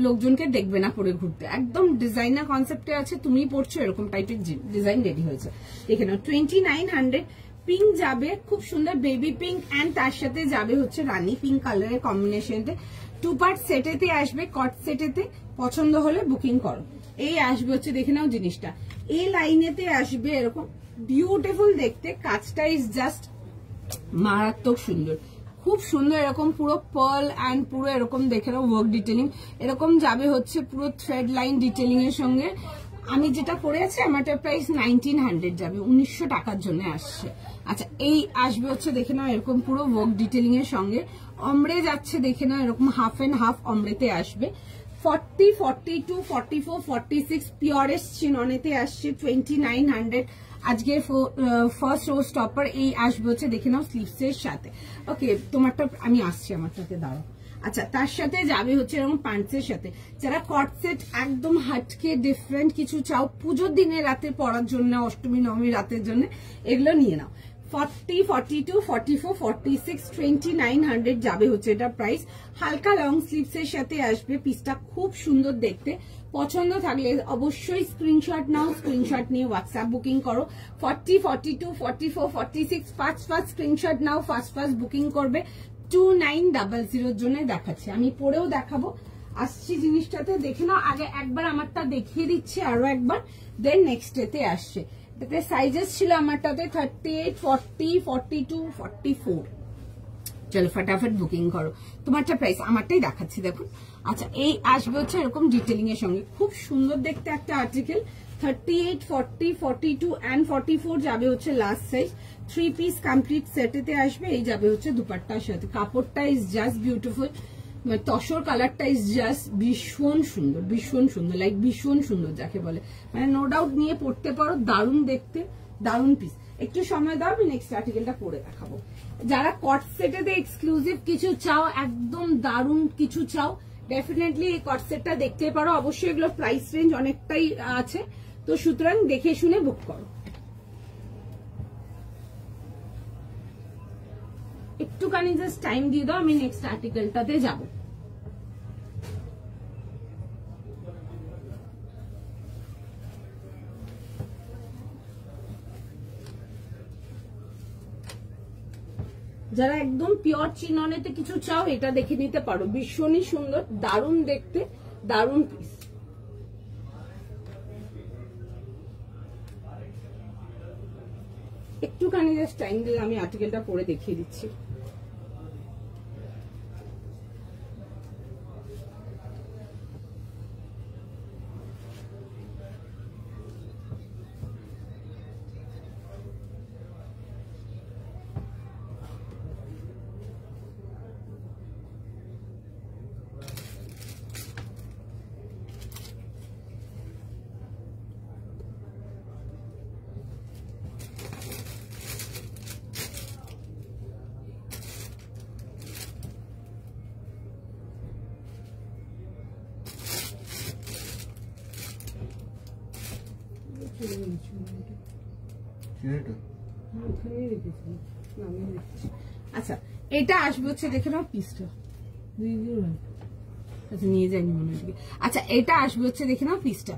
লোকজনকে দেখবে না পরে ঘুরতে, একদম ডিজাইনার কনসেপ্টে আছে, তুমি পড়ছো এরকম টাইপের ডিজাইন রেডি হয়েছে, দেখে নাও। 2900 পিঙ্ক যাবে, খুব সুন্দর বেবি পিঙ্ক, এন্ড তার সাথে যাবে হচ্ছে রানী পিঙ্ক কালারের কম্বিনেশনতে। 2 পার্ট সেটেতে আসবে, কট সেটেতে, পছন্দ হলে বুকিং করো। এই আসবে হচ্ছে দেখে নাও জিনিসটা, এই লাইনেতে আসবে এরকম বিউটিফুল দেখতে, কাজটা ইজ জাস্ট মারাত্মক সুন্দর, খুব সুন্দর, এরকম পুরো পার্ল এন্ড পুরো এরকম দেখে নাও ওয়ার্ক ডিটেলিং, এরকম যাবে হচ্ছে পুরো থ্রেড লাইন ডিটেলিং এর সঙ্গে। আমি যেটা করে আছি আমারটা প্রাইস 1900 যাবে, 1900 টাকার জন্য আসছে। আচ্ছা এই আসবে হচ্ছে দেখে নাও এরকম পুরো ওয়ার্ক ডিটেলিং এর সঙ্গে, অমরে যাচ্ছে দেখে নাও এরকম হাফ এন্ড হাফ অমরেতে আসবে। 40, 42, 44, 46 পিওরেস্ট চিননেতে আসছে, 2900 আজকে ফার্স্ট রো স্টপার। এই আসবে হচ্ছে দেখে নাও স্লিভস এর সাথে। ওকে তোমারটা আমি আসছি, আমারটাতে দাঁড়াও। আচ্ছা তার সাথে যাবে হচ্ছে এরকম প্যান্টসের সাথে। যারা কট সেট একদম হাটকে ডিফারেন্ট কিছু চাও পুজোর দিনে রাতে পরার জন্য, অষ্টমী নবমী রাতের জন্য, এগুলো নিয়ে নাও। 40, 42, 44, 46, 2900 যাবে হচ্ছে এটা প্রাইস। হালকা লং স্লিভস এর সাথে আসবে, পিসটা খুব সুন্দর দেখতে। পছন্দ থাকলে অবশ্যই স্ক্রিনশট নাও, স্ক্রিনশট নিয়ে হোয়াটসঅ্যাপ বুকিং করো। 40, 42, 44, 46 ফার্স্ট স্ক্রিনশট নাও, ফার্স্ট বুকিং করবে। 2900 জন্য দেখাচ্ছি, আমি পরেও দেখাবো। আসছি জিনিসটাতে, দেখে নাও আগে একবার, আমারটা দেখিয়ে দিচ্ছি আরো একবার, দেন নেক্সট এতে আসছে। এতে সাইজেস ছিল আমারটাতে 38, 40, 42, 44। চলো ফটাফট বুকিং করো। তোমারটা প্রাইস, আমারটাই দেখাচ্ছি দেখুন। আচ্ছা, এই আসবে হচ্ছে এরকম ডিটেলিং এর সঙ্গে, খুব সুন্দর দেখতে একটা আর্টিকেল। 38, 40, 42 and 44 যাবে হচ্ছে লাস্ট সাইজ। 3 পিস কমপ্লিট সেটেতে আসবে। এই যাবে হচ্ছে দুপাট্টার সাথে। কাপড়টা ইজ জাস্ট বিউটিফুল, তসর কালারটা ইজ জাস্ট ভীষণ সুন্দর, ভীষণ সুন্দর, লাইক ভীষণ সুন্দর যাকে বলে, মানে নো ডাউট নিয়ে পড়তে পারো, দারুণ দেখতে, দারুণ পিস। একটু সময় দাও, আমি নেক্সট আর্টিকেলটা পরে দেখাবো। যারা কট সেটেতে এক্সক্লুসিভ কিছু চাও, একদম দারুণ কিছু চাও, ডেফিনেটলি এই কট সেটটা দেখতে পারো। অবশ্যই এগুলো প্রাইস রেঞ্জ অনেকটাই আছে, তো সুতরাং দেখে শুনে বুক করো। একটুখানি জাস্ট টাইম দিয়ে দাও, আমি নেক্সট আর্টিকেলটাতে যাব। যারা একদম পিওর চিননেতে কিছু চাও, এটা দেখে নিতে পারো, ভীষণই সুন্দর, দারুণ দেখতে, দারুণ পিস। একটুখানি জাস্ট টাইম দিয়ে আমি আর্টিকেলটা পরে দেখিয়ে দিচ্ছি। আচ্ছা, এটা আসবে হচ্ছে, দেখে নাও পিসটা, আচ্ছা নিয়ে যাইনি মনে হয়। আচ্ছা, এটা আসবে হচ্ছে, দেখে নাও পিসটা।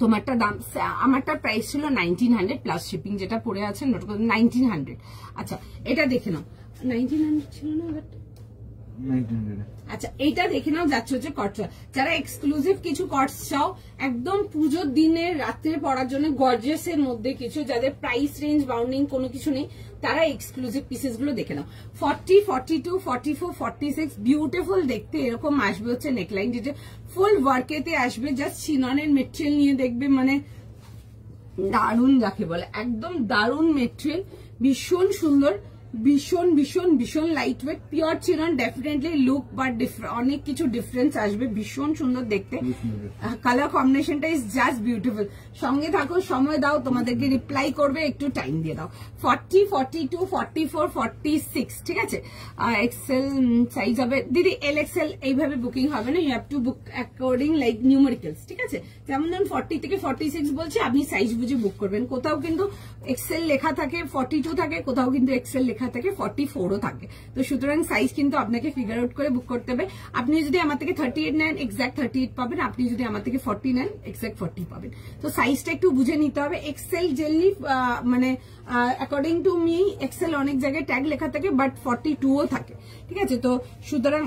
তোমারটা দাম, আমারটার প্রাইস ছিল 1900 প্লাস শিপিং, যেটা পড়ে আছে 1900। আচ্ছা, এটা দেখে নাও, 1900 ছিল না, 1900। আচ্ছা, এইটা দেখে নাও, যাচ্ছে হচ্ছে কটস। যারা এক্সক্লুসিভ কিছু কটস চাও, একদম পুজোর দিনে রাত্রে পরার জন্য গর্জিয়াস এর মধ্যে কিছু, যাদের প্রাইস রেঞ্জ বাউন্ডিং কোনো কিছু নেই, তারা এক্সক্লুসিভ পিসেস গুলো দেখে নাও। 40, 42, 44, 46 বিউটিফুল দেখতে এরকম আসবে হচ্ছে নেকলাইন, যেটা ফুল ওয়ার্কেতে আসবে। জাস্ট চিননের মেটেরিয়াল নিয়ে দেখবে, মানে দারুণ যাকে বলে, একদম দারুণ মেটেরিয়াল, ভীষণ সুন্দর, ভীষণ ভীষণ ভীষণ light weight, pure chinon. Definitely look বা অনেক কিছু ডিফারেন্স আসবে, ভীষণ সুন্দর দেখতে। কালার কম্বিনেশনটা ইজ জাস্ট বিউটিফুল। সঙ্গে থাকো, সময় দাও, তোমাদেরকে রিপ্লাই করবে, একটু টাইম দিয়ে দাও। 40, 42, 44, 46, ঠিক আছে। এক্সেল সাইজ হবে দিদি, এল এক্সেল এইভাবে বুকিং হবে না, you have to book according like numericals, ঠিক আছে। যেমন ধরুন 40 থেকে 46 বলছে, আপনি সাইজ বুঝে বুক করবেন। কোথাও কিন্তু এক্সেল লেখা থাকে 42 থাকে, কোথাও কিন্তু এক্সেল লেখা থাকে 44ও থাকে, তো সুতরাং সাইজ কিন্তু আপনাকে ফিগার আউট করে বুক করতে হবে। আপনি যদি আমার থেকে 38 নেন, এক্সাক্ট 38 পাবেন। আপনি যদি আমার থেকে 40 নেন, এক্সাক্ট 40 পাবেন। তো সাইজটা একটু বুঝে নিতে হবে। এক্সেল জেনলি মানে অ্যাকর্ডিং টু মি, এক্সেল অনেক জায়গায় ট্যাগ লেখা থাকে, বাট 42ও থাকে, ঠিক আছে। তো সুতরাং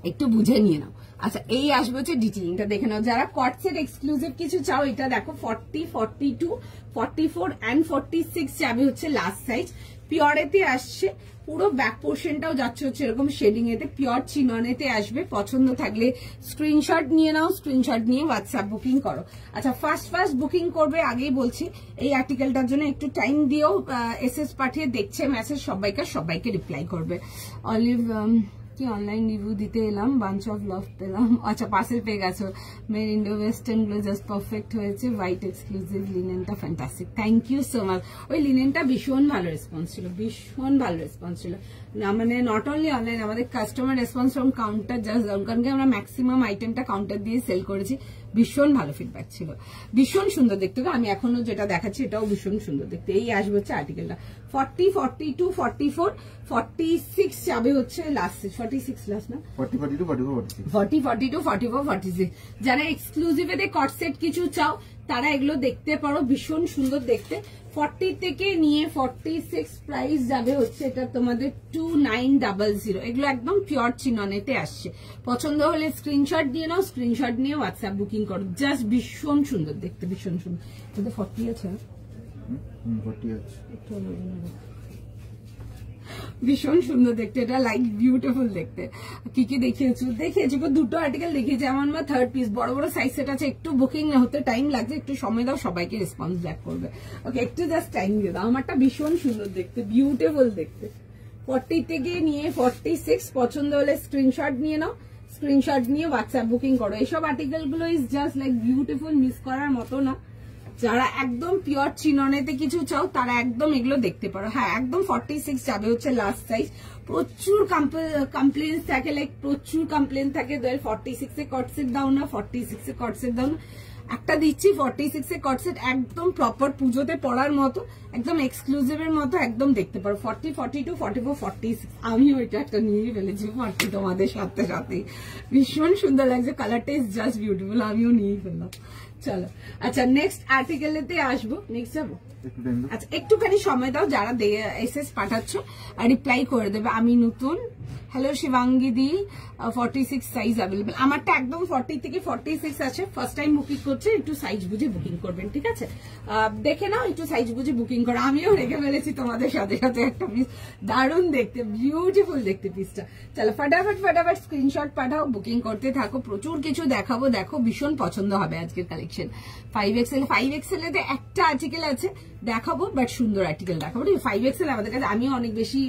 একটু বুঝে নিয়ে নাও। আচ্ছা, এই আসবে হচ্ছে ডিটেইলিংটা দেখে নাও। যারা কটসের এক্সক্লুসিভ কিছু চাও, এটা দেখো 40, 42, 44 and 46 যাবে হচ্ছে লাস্ট সাইজ। পিওরেতে আসছে, পুরো ব্যাক পোর্শনটাও যাচ্ছে হচ্ছে এরকম শেডিং এতে, পিওর চিননেতে আসবে। পছন্দ থাকলে স্ক্রিনশট নিয়ে নাও, স্ক্রিনশট নিয়ে হোয়াটসঅ্যাপ বুকিং করো। আচ্ছা, ফার্স্ট বুকিং করবে, আগেই বলছি এই আর্টিকেলটার জন্য একটু টাইম দিয়েও এসএস পাঠিয়ে দেখছে মেসেজ, সবাইকে রিপ্লাই করবে। অলিভ কি অনলাইন রিভিউ দিতে এলাম, বাঞ্চ অফ লাভ পেলাম। আচ্ছা, পার্সেল পেয়ে গেছো। মেয়ের ইন্ডো ওয়েস্টার্ন গুলো জাস্ট পারফেক্ট হয়েছে, হোয়াইট এক্সক্লুসিভ, লিনেনটা fantastic, thank you so much. ওই লিনেনটা ভীষণ ভালো রেসপন্স ছিল, ভীষণ ভালো রেসপন্স ছিল না, মানে নট অনলি অনলাইন, আমাদের customer response from counter just, কারণ কি আমরা ম্যাক্সিমাম আইটেমটা কাউন্টার দিয়ে সেল করেছি, ভীষণ ভালো ফিডব্যাক ছিল, ভীষণ সুন্দর দেখতে। আমি এখনো যেটা দেখাচ্ছি এটাও ভীষণ সুন্দর দেখতে। এই আসবে হচ্ছে আর্টিকেলটা 40, 42, 44, 46 যাবে হচ্ছে লাস্ট, 46 লাস্ট না, 40, 42, 44, 40, 42, 44, 46। যারা এক্সক্লুসিভ এতে কট সেট কিছু চাও তারা এগুলো দেখতে পারো, ভীষণ সুন্দর দেখতে। 40 থেকে নিয়ে 46 প্রাইস যাবে হচ্ছে এটা তোমাদের 2900। এগুলো একদম পিওর চিননেতে আসছে। পছন্দ হলে স্ক্রিনশট দিয়ে নাও, স্ক্রিনশট নিয়ে হোয়াটসঅ্যাপ বুকিং করো। জাস্ট ভীষণ সুন্দর দেখতে, ভীষণ সুন্দর। এটা 40 আছে, 40 আছে, ভীষণ সুন্দর দেখতে, এটা লাইক বিউটিফুল দেখতে। কি কি দেখিয়েছি দুটো আর্টিকেল দেখিয়েছি। আমার মা 3rd পিস বড় বড় সাইজ সেট আছে, একটু বুকিং হতে টাইম লাগছে, একটু সময় দাও, সবাইকে রেসপন্স ব্যাক করবে। ওকে, একটু জাস্ট টাইম দিয়ে দাও। আমারটা ভীষণ সুন্দর দেখতে, বিউটিফুল দেখতে। 40 থেকে নিয়ে 46 পছন্দ হলে স্ক্রিনশট নিয়ে নাও, স্ক্রিনশট নিয়ে হোয়াটসঅ্যাপ বুকিং করো। এইসব আর্টিকেল গুলো is just like beautiful, miss করার মতো না। যারা একদম পিওর চিননেতে কিছু চাও তারা একদম এগুলো দেখতে পারো। হ্যাঁ, একদম 46 যাবে হচ্ছে লাস্ট সাইজ। প্রচুর কমপ্লেন থাকে, লাইক প্রচুর কমপ্লেন থাকে 46 এ কট সেট দাও না, 46 এ কট সেট দাও না। একটা দিচ্ছি 46 এ কট সেট, একদম প্রপার পুজোতে পড়ার মতো, একদম এক্সক্লুসিভ এর মতো, একদম দেখতে পারো। 40, 42, 44, 46 আমিও এটা একটা নিয়ে ফেলেছি 40 তোমাদের সাথে সাথে। ভীষণ সুন্দর লাগছে, কালারটা ইজ জাস্ট বিউটিফুল, আমিও নিয়ে ফেললাম। চলো, আচ্ছা নেক্সট আর্টিকেলেতে আসবো। নেক্সট যাবো, আচ্ছা একটুখানি সময় দাও। যারা এসএস পাঠাচ্ছ রিপ্লাই করে দেবে। আমি নতুন, হ্যালো শিবাঙ্গি দি, 46 সাইজ অ্যাভেলেবেল। আমারটা একদম 40 থেকে 46 আছে। ফার্স্ট টাইম বুকিং করছে, একটু সাইজ বুঝে বুকিং করবেন, ঠিক আছে? দেখে নাও, একটু সাইজ বুঝে বুকিং করো। আমিও রেখে ফেলেছি তোমাদের সাথে সাথে একটা পিস, দারুণ দেখতে, বিউটিফুল দেখতে পিসটা। চলো ফটাফট স্ক্রিনশট পাঠাও, বুকিং করতে থাকো। প্রচুর কিছু দেখাবো, দেখো ভীষণ পছন্দ হবে আজকের কালেকশন। 5XL এতে একটা আর্টিকেল আছে দেখাবো, বাট সুন্দর আর্টিকেল দেখাবো। 5XL আমাদের কাছে, আমিও অনেক বেশি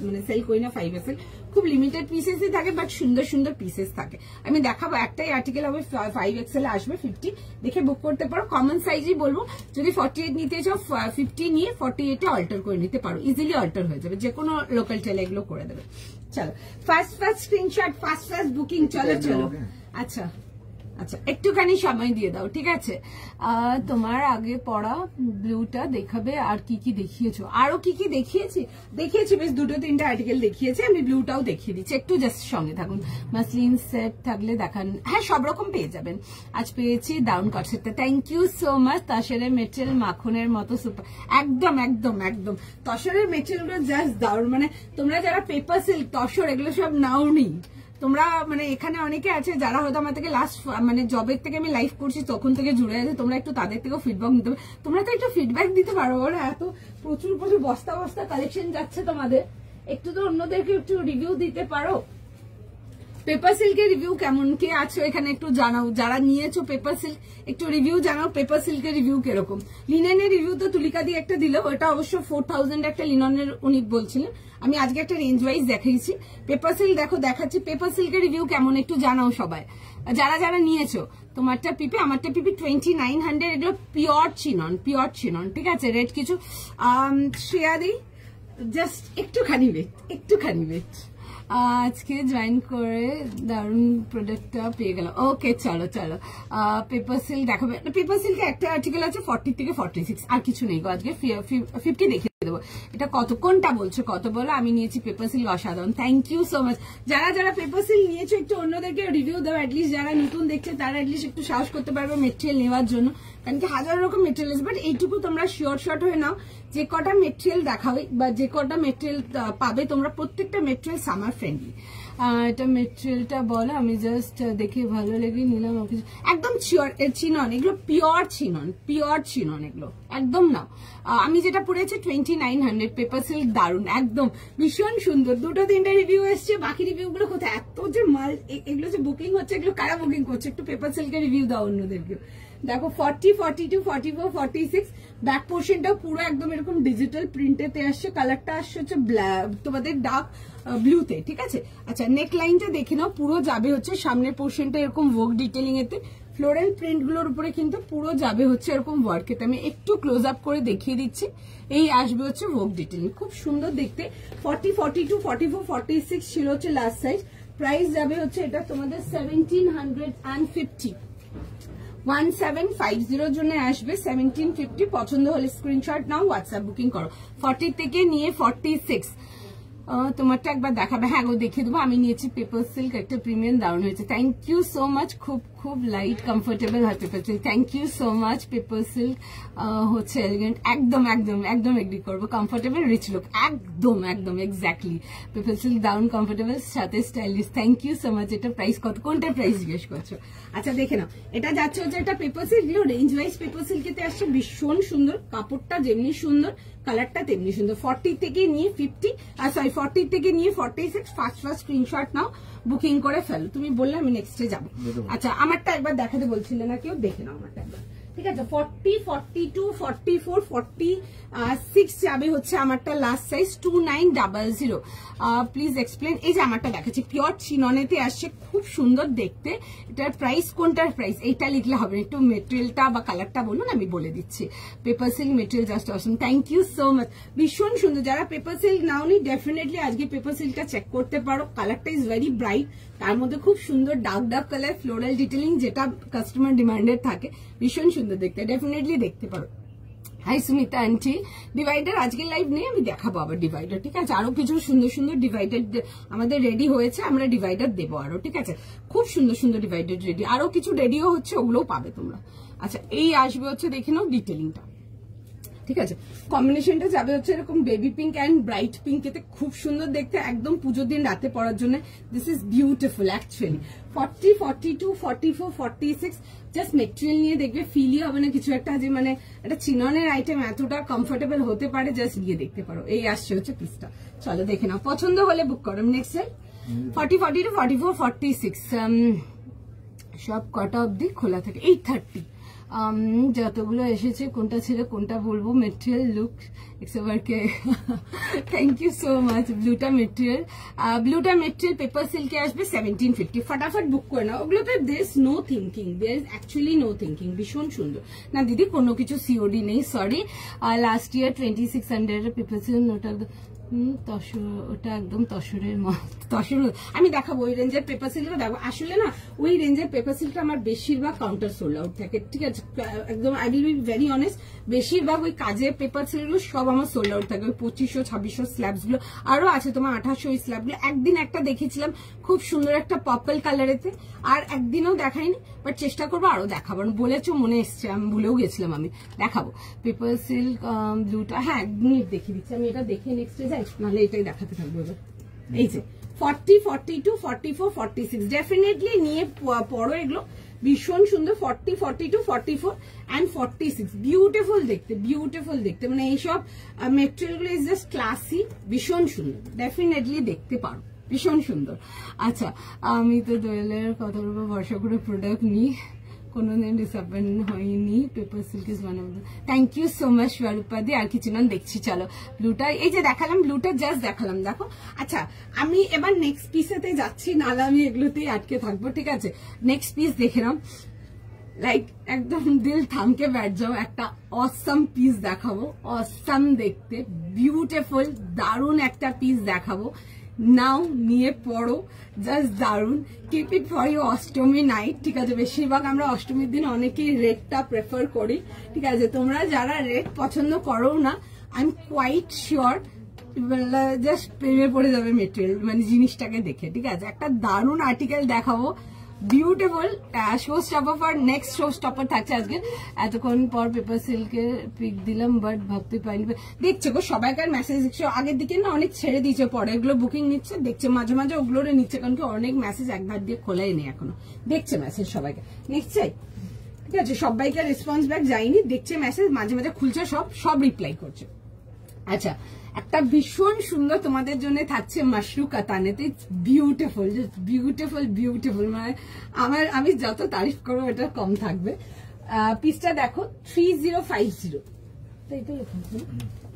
মানে সেল করি না 5XL, খুব লিমিটেড পিসেসই থাকে, বাট সুন্দর সুন্দর পিসেস থাকে। আমি দেখাবো, একটাই আর্টিকেল হবে 5XL আসবে 50, দেখে বুক করতে পারো। কমন সাইজই বলবো, যদি 48 নিতে চাও 50 নিয়ে 48 এ অল্টার করে নিতে পারো, ইজিলি অল্টার হয়ে যাবে, যে কোনো লোকাল টেলে এগুলো করে দেবে। চলো ফার্স্ট স্ক্রিনশট, ফার্স্ট বুকিং। চলো আচ্ছা একটুখানি সময় দিয়ে দাও, ঠিক আছে? তোমার আগে পড়া ব্লুটা দেখাবে, আর কি কি দেখিয়েছো? আরো কি কি দেখিয়েছি বেশ 2-3টা আর্টিকেল দেখিয়েছি, আমি ব্লুটাও দেখিয়ে দিচ্ছি, একটু জাস্ট সঙ্গে থাকুন। মাসলিন সেট থাকলে দেখান, হ্যাঁ সব রকম পেয়ে যাবেন। আজ পেয়েছি দাউন কট সেটটা, থ্যাংক ইউ সো মাচ। তসরের মেটেরিয়াল মাখনের মতো সুপার, একদম তসরের মেটেরিয়াল গুলো জাস্ট দারুন। মানে তোমরা যারা পেপার সিল্ক, তসর এগুলো সব নাও নি তোমরা, মানে এখানে অনেকে আছে যারা হয়তো আমার থেকে লাস্ট মানে জবের থেকে আমি লাইভ করছি তখন থেকে জুড়ে আছে, তোমরা একটু তাদের থেকেও ফিডব্যাক নিতে পারো। তোমরা তো একটু ফিডব্যাক দিতে পারো, বলো এত প্রচুর বস্তা কালেকশন যাচ্ছে তোমাদের, একটু তো অন্যদেরকে একটু রিভিউ দিতে পারো। পেপার সিল্কের রিভিউ কেমন, কে আছো এখানে একটু জানাও। যারা নিয়েছো পেপার সিল্ক একটু রিভিউ জানাও, পেপার সিল্কের রিভিউ কিরকম। লিনেনের রিভিউ তো তুলিকা দিয়ে একটা দিল, ওটা অবশ্য 4000 একটা লিনেনের উনি বলছিলেন। আমি আজকে একটা রেঞ্জ ওয়াইজ দেখাইছি। পেপার সিল্ক দেখাচ্ছি, পেপার সিল্কের রিভিউ কেমন একটু জানাও সবাই, যারা নিয়েছো। তোমারটা পিপি, আমারটা পিপি 2900। এগুলো পিওর চিনন, ঠিক আছে? রেট কিছু শ্রেয়াদি জাস্ট একটুখানি ওয়েট। আজকে জয়েন করে দারুণ প্রোডাক্টটা পেয়ে গেলাম। ওকে চলো পেপার সিল্ক দেখাবে। পেপার সিল্কে একটা আর্টিকেল আছে 40 থেকে 46, আর কিছু নেই গো। আজকে 50 দেখিয়ে দেবো। এটা কোনটা বলছো, কত বলো? আমি নিয়েছি পেপার সিল্ক, অসাধারণ, থ্যাংক ইউ সো মাচ। যারা পেপার সিল্ক নিয়েছো একটু অন্যদেরকে রিভিউ দাও, অ্যাটলিস্ট যারা নতুন দেখছে তারা অ্যাটলিস্ট একটু সাহস করতে পারবে মেটেরিয়াল নেওয়ার জন্য, কারণ কি হাজার রকম মেটেরিয়াল আছে। বাট এইটুকু তোমরা শিওর হয়ে নাও, যে কটা মেটেরিয়াল দেখাবে বা যে কটা মেটেরিয়াল পাবে তোমরা, প্রত্যেকটা মেটেরিয়াল সামার ফ্রেন্ডলি। এটা মেটেরিয়ালটা বলো, আমি জাস্ট দেখে ভালো লেগে নিলাম। একদম চিনন, এগুলো পিওর চিনন, এগুলো একদম না। আমি যেটা পড়েছি 2900 পেপার সিল্ক, দারুন, একদম ভীষণ সুন্দর। 2-3টা রিভিউ এসছে, বাকি রিভিউ গুলো কোথায়? এত যে মাল, এগুলো যে বুকিং হচ্ছে, এগুলো কারা বুকিং করছে? একটু পেপার সিল্কের রিভিউ দাও অন্যদেরকে। দেখো 40, 42, 44, 46 ব্যাক পোর্শনটাও পুরো একদম এরকম ডিজিটাল প্রিন্টেতে আসছে। কালারটা আসছে হচ্ছে তোমাদের ডার্ক ব্লুতে, ঠিক আছে? আচ্ছা নেক লাইনটা দেখে নাও, পুরো যাবে হচ্ছে সামনের পোর্শনটা এরকম ওয়ার্ক ডিটেলিং এতে, ফ্লোরাল প্রিন্ট গুলোর উপরে কিন্তু পুরো যাবে হচ্ছে এরকম ওয়ার্কেতে। আমি একটু ক্লোজ আপ করে দেখিয়ে দিচ্ছি। এই আসবে হচ্ছে ওয়ার্ক ডিটেলিং, খুব সুন্দর দেখতে। 40, 42, 44, 46 ছিল হচ্ছে লাস্ট সাইজ। প্রাইস যাবে হচ্ছে এটা তোমাদের 1750। 1750 জন্য আসবে 1750। পছন্দ হলে স্ক্রিনশট নাও, হোয়াটসঅ্যাপ বুকিং করো। 40 থেকে নিয়ে 46 তোমারটা একবার দেখাবে। হ্যাঁ গো দেখিয়ে দেবো। আমি নিয়েছি পেপার সিল্ক, একটা প্রিমিয়াম দারুণ হয়েছে। Thank you so much. খুব খুব লাইট কমফোর্টেবল হয় paper silk. Thank you so much. Paper silk হচ্ছে এলিগেন্ট, একদম একদম একদম এগ্রি করবো। কমফোর্টেবল, রিচ লুক, একদম একদম এক্স্যাক্টলি। পেপার সিল্ক দারুণ কমফোর্টেবল, সাথে stylish. Thank you so much. এটা প্রাইস কত, কোনটার প্রাইস জিজ্ঞেস করছো? আচ্ছা দেখে নাও, এটা যাচ্ছে হচ্ছে এটা paper silk, range wise paper সিল্কেতে আসছে, ভীষণ সুন্দর। কাপড়টা যেমনি সুন্দর, কালারটা তেমনি সুন্দর। 40 থেকে নিয়ে 50, সরি 40 থেকে নিয়ে 46 ফার্স্ট স্ক্রিনশট নাও, বুকিং করে ফেলো। তুমি বললে আমি নেক্সটে যাবো। আচ্ছা আমারটা একবার দেখাতে বলছিলে না কেউ, দেখে নাও আমারটা একবার। ঠিক আছে, 40, 42, 44, 46 যাবে হচ্ছে আমারটা লাস্ট সাইজ 2900। Please explain. এই যে আমারটা দেখাচ্ছি, পিওর চিননেতে আসছে, খুব সুন্দর দেখতে। এটার প্রাইস, কোনটার প্রাইস এইটা লিখলে হবে, একটু মেটেরিয়ালটা বা কালারটা বলুন, আমি বলে দিচ্ছি। Paper silk material just awesome. Thank you so much, ভীষণ সুন্দর। যারা পেপার সিল্ক নাওনি ডেফিনেটলি আজকে পেপার সিল্কটা চেক করতে পারো। কালারটা ইজ ভেরি ব্রাইট, তার মধ্যে খুব সুন্দর ডার্ক কালার, ফ্লোরাল ডিটেলিং, যেটা কাস্টমার ডিমান্ডেড থাকে, ভীষণ সুন্দর দেখতে, ডেফিনেটলি দেখতে পারো। হাই সুমিতা আন্টি, ডিভাইডার আজকে লাইভ নেই, আমি দেখাবো আবার ডিভাইডার। ঠিক আছে, আরো কিছু সুন্দর সুন্দর ডিভাইডার আমাদের রেডি হয়েছে, আমরা ডিভাইডার দেবো আরো। ঠিক আছে, খুব সুন্দর সুন্দর ডিভাইডার রেডি, আরো কিছু রেডিও হচ্ছে, ওগুলোও পাবে তোমরা। আচ্ছা এই আসবে হচ্ছে, দেখে নাও ডিটেলিংটা। ঠিক আছে, কম্বিনেশনটা যাবে হচ্ছে এরকম baby pink and bright pink, এতে খুব সুন্দর দেখতে, একদম পুজোর দিন রাতে পরার জন্য this is beautiful actually. 40, 42, 44, 46 just material নিয়ে দেখবে, ফিলই হবে না কিছু একটা, যে মানে একটা চিননের আইটেম এতটা কমফোর্টেবল হতে পারে, জাস্ট গিয়ে দেখতে পারো। এই আসছে হচ্ছে পিসটা, চলো দেখে নাও, পছন্দ হলে বুক করো। নেক্সট সাইড 40, 42, 44, 46 সব কটা অব্দি খোলা থাকে। 830 যতগুলো এসেছে, কোনটা ছিল কোনটা বলবো। মেটেরিয়াল লুক এক্সেবারকে থ্যাংক ইউ সো মাচ। ব্লুটা মেটেরিয়াল পেপার সিল্কে আসবে 1750। ফটাফট বুক করে নাও, ওগুলোতে there is no thinking, there is actually no thinking, ভীষণ সুন্দর। না দিদি কোনো কিছু সিওডি নেই, sorry. Last year 2600 paper silk, ওটা একদম তসরের তসর। আমি দেখাবো ওই রেঞ্জের পেপার সিল্কটা, দেখো আসলে না ওই রেঞ্জের পেপার সিল্কটা আমার বেশিরভাগ কাউন্টার সোল্ড আউট থাকে। ঠিক আছে, একদম I will be very honest, বেশিরভাগ ওই কাজের পেপার সিল্কগুলো সব আমার সোল্ড আউট থাকে। ওই 2500, 2600 স্ল্যাবস গুলো আরো আছে তোমার 2800 ওই স্ল্যাব গুলো। একদিন একটা দেখেছিলাম খুব সুন্দর একটা পার্পল কালারেতে, আর একদিনও দেখাইনি, বাট চেষ্টা করবো আরো দেখাবো। বলেছো মনে এসছে, আমি ভুলেও গেছিলাম, আমি দেখাবো পেপার সিল্ক ব্লুটা। হ্যাঁ দেখিয়ে দিচ্ছি আমি, এটা দেখে নেক্সটে যাই, নাহলে এটাই দেখাতে থাকবো এবার। এই যে 40, 42, 44, 46 ডেফিনেটলি নিয়ে পড়ো, এগুলো ভীষণ সুন্দর। 40, 42, 44 অ্যান্ড 46 বিউটিফুল দেখতে, বিউটিফুল দেখতে, মানে এইসব মেটেরিয়াল গুলো ইজ জাস্ট ক্লাসি, ভীষণ সুন্দর, ডেফিনেটলি দেখতে পারো, ভীষণ সুন্দর। আচ্ছা আমি তো দোয়েলের কথার উপর ভরসা করে প্রোডাক্ট নিই, কোনোদিন ডিসঅ্যাপয়েন্ট হয়নি। Paper silk is one of the. Thank you so much স্বরূপাদি। আর কিছু না দেখছি, চলো ব্লুটা, এই যে দেখালাম ব্লুটা, জাস্ট দেখালাম, দেখো। আচ্ছা আমি এবার নেক্সট পিসেতে যাচ্ছি, নাহলে আমি এগুলোতেই আটকে থাকবো। ঠিক আছে, নেক্সট পিস দেখে নাও, লাইক একদম দিল থামকে ব্যাট যাও, একটা অসাম পিস দেখাবো, অসাম দেখতে, বিউটিফুল দারুণ একটা পিস দেখাবো। নাও নিয়ে পড়ো, জাস্ট দারুন। Keep it for you Ashtami night. ঠিক আছে, বেশিরভাগ আমরা অষ্টমীর দিন অনেকেই রেডটা প্রেফার করি। ঠিক আছে, তোমরা যারা রেড পছন্দ করো না, I am quite sure just প্রেমে পড়ে যাবে মেটেরিয়াল, মানে জিনিসটাকে দেখে। ঠিক আছে, একটা দারুণ আর্টিকেল দেখাবো, beautiful. Show stopper for next show stopper থাকছে আজকে। এতক্ষণ পর পেপার সিল্কের পিক দিলাম, বাট ভাবতে পারিনি। দেখছে গো সবাইকার মেসেজ দেখছো, আগের দিকে না অনেক ছেড়ে দিয়েছে, পরে এগুলো বুকিং নিচ্ছে, দেখছে মাঝে মাঝে ওগুলোরে নিচ্ছে, কারণ কি অনেক মেসেজ একবার দিয়ে খোলাই নেই এখনো, দেখছে মেসেজ সবাইকে। নেক্সট চাই, ঠিক আছে, সবাইকার রেসপন্স ব্যাক যায়নি, দেখছে মেসেজ, মাঝে মাঝে খুলছে, সব রিপ্লাই করছে। আচ্ছা একটা ভীষণ সুন্দর তোমাদের জন্য থাকছে মাশরু কাতানেতে, বিউটিফুল, জাস্ট বিউটিফুল বিউটিফুল, মানে আমি যত তারিফ করবো এটা কম থাকবে। পিসটা দেখো 3050, তাই তো লেখা আছে।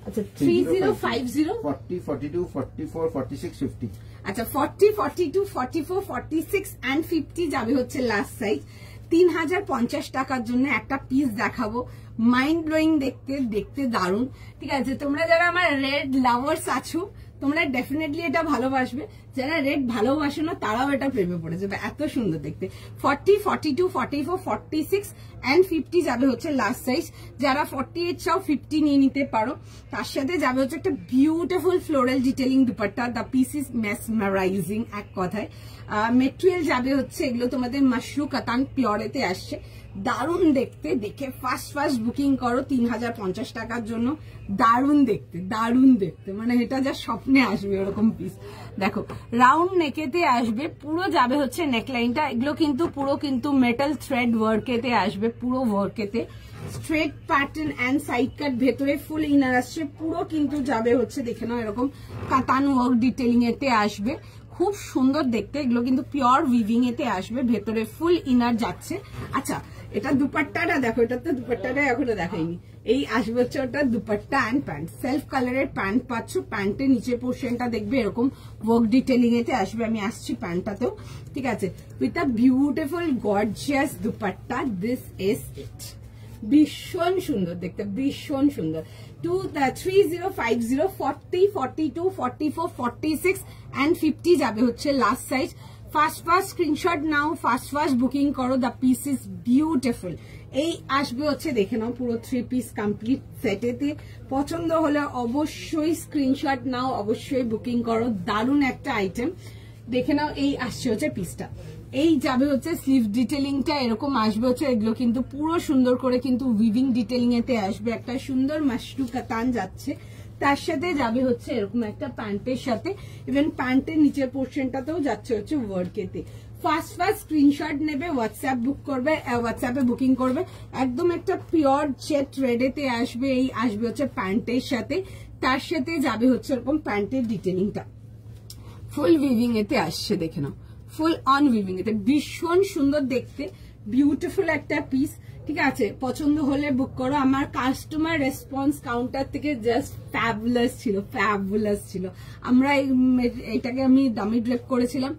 আচ্ছা 3050, 40, 42, 44, 46, 50। আচ্ছা 40, 42, 44, 46 অ্যান্ড 50 যাবে হচ্ছে লাস্ট সাইজ। 3050 টাকার জন্য একটা পিস দেখাবো, মাইন্ড ব্লোয়িং দেখতে, দেখতে দারুণ। ঠিক আছে, তোমরা যারা আমার রেড লাভার্স আছো তোমরা ডেফিনেটলি এটা ভালোবাসবে, যারা রেড ভালোবাসে না তারাও এটা প্রেমে পড়ে যাবে, এত সুন্দর দেখতে। 40, 42, 44, 46 and 50 যাবে হচ্ছে লাস্ট সাইজ। যারা 48 চাও 50 নিয়ে নিতে পারো। তার সাথে যাবে হচ্ছে একটা beautiful floral detailing dupatta, the piece is mesmerising এক কথায়। মেটেরিয়াল যাবে হচ্ছে এগুলো তোমাদের মাশরু কাতান পিওরেতে আসছে, দারুণ দেখতে। দেখে ফার্স্ট বুকিং করো 3050 টাকার জন্য। দারুণ দেখতে, দারুণ দেখতে, মানে এটা যা স্বপ্নে আসবে ওরকম পিস। দেখো রাউন্ড নেকেতে আসবে, পুরো যাবে হচ্ছে নেকলাইনটা, এগুলো কিন্তু পুরো কিন্তু মেটাল থ্রেড ওয়ার্কেতে আসবে, পুরো ওয়ার্কেতে। Straight pattern and side cut, ভেতরে ফুল ইনার আসছে, পুরো কিন্তু যাবে হচ্ছে দেখে নাও এরকম কাতান ওয়ার্ক ডিটেলিং এতে আসবে, খুব সুন্দর দেখতে। এগুলো কিন্তু পিওর উইভিং এতে আসবে, ভেতরে ফুল ইনার যাচ্ছে। আচ্ছা এটা দুপাট্টাটা দেখো, এটা তো দুপাট্টাটা এখনো দেখাইনি। এই আসবে হচ্ছে ওটা দুপাট্টা অ্যান্ড প্যান্ট, সেলফ কালারের প্যান্ট পাচ্ছ। প্যান্টের নিচের পোর্শনটা দেখবে এরকম ওয়ার্ক ডিটেলিং এতে আসবে, আমি আসছি প্যান্টটাতেও, ঠিক আছে, with a beautiful gorgeous dupatta. This is it, ভীষণ সুন্দর দেখতে, ভীষণ সুন্দর। 3050, 40, 42, 44, 46 and 50 যাবে হচ্ছে লাস্ট সাইজ। ফার্স্ট স্ক্রিনশট নাও, ফার্স্ট বুকিং করো, দ্য পিস ইজ বিউটিফুল। এই আসবে হচ্ছে দেখে নাও পুরো 3 পিস কমপ্লিট সেটেতে। পছন্দ হলে অবশ্যই স্ক্রিনশট নাও, অবশ্যই বুকিং করো, দারুণ একটা আইটেম। দেখে নাও এই আসছে হচ্ছে পিসটা। এই যাবে হচ্ছে স্লিভ ডিটেলিংটা এরকম আসবে হচ্ছে, এগুলো কিন্তু পুরো সুন্দর করে কিন্তু উইভিং ডিটেলিং এতে আসবে, একটা সুন্দর মাশরু কাতান যাচ্ছে। তার সাথে যাবে হচ্ছে এরকম একটা প্যান্টের সাথে, ইভেন প্যান্টের নিচের পোর্শনটাতেও যাচ্ছে হচ্ছে ওয়ার্কেতে। ফার্স্ট স্ক্রিনশট নেবে, হোয়াটসঅ্যাপ বুক করবে, হোয়াটসঅ্যাপে বুকিং করবে। একদম একটা পিওর জেট রেডেতে আসবে, এই আসবে হচ্ছে প্যান্টের সাথে। তার সাথে যাবে হচ্ছে এরকম প্যান্টের ডিটেলিংটা ফুল উইভিং এতে আসছে, দেখে নাও ফুল অন উইভিং এতে, ভীষণ সুন্দর দেখতে, বিউটিফুল একটা পিস, ঠিক আছে। পছন্দ হলে বুক করো। আমার কাস্টমার রেসপন্স কাউন্টার থেকে জাস্ট ফ্যাবুলাস ছিল, ফ্যাবুলাস ছিল। আমরা এটাকে আমি ডামি ড্রেপ করেছিলাম,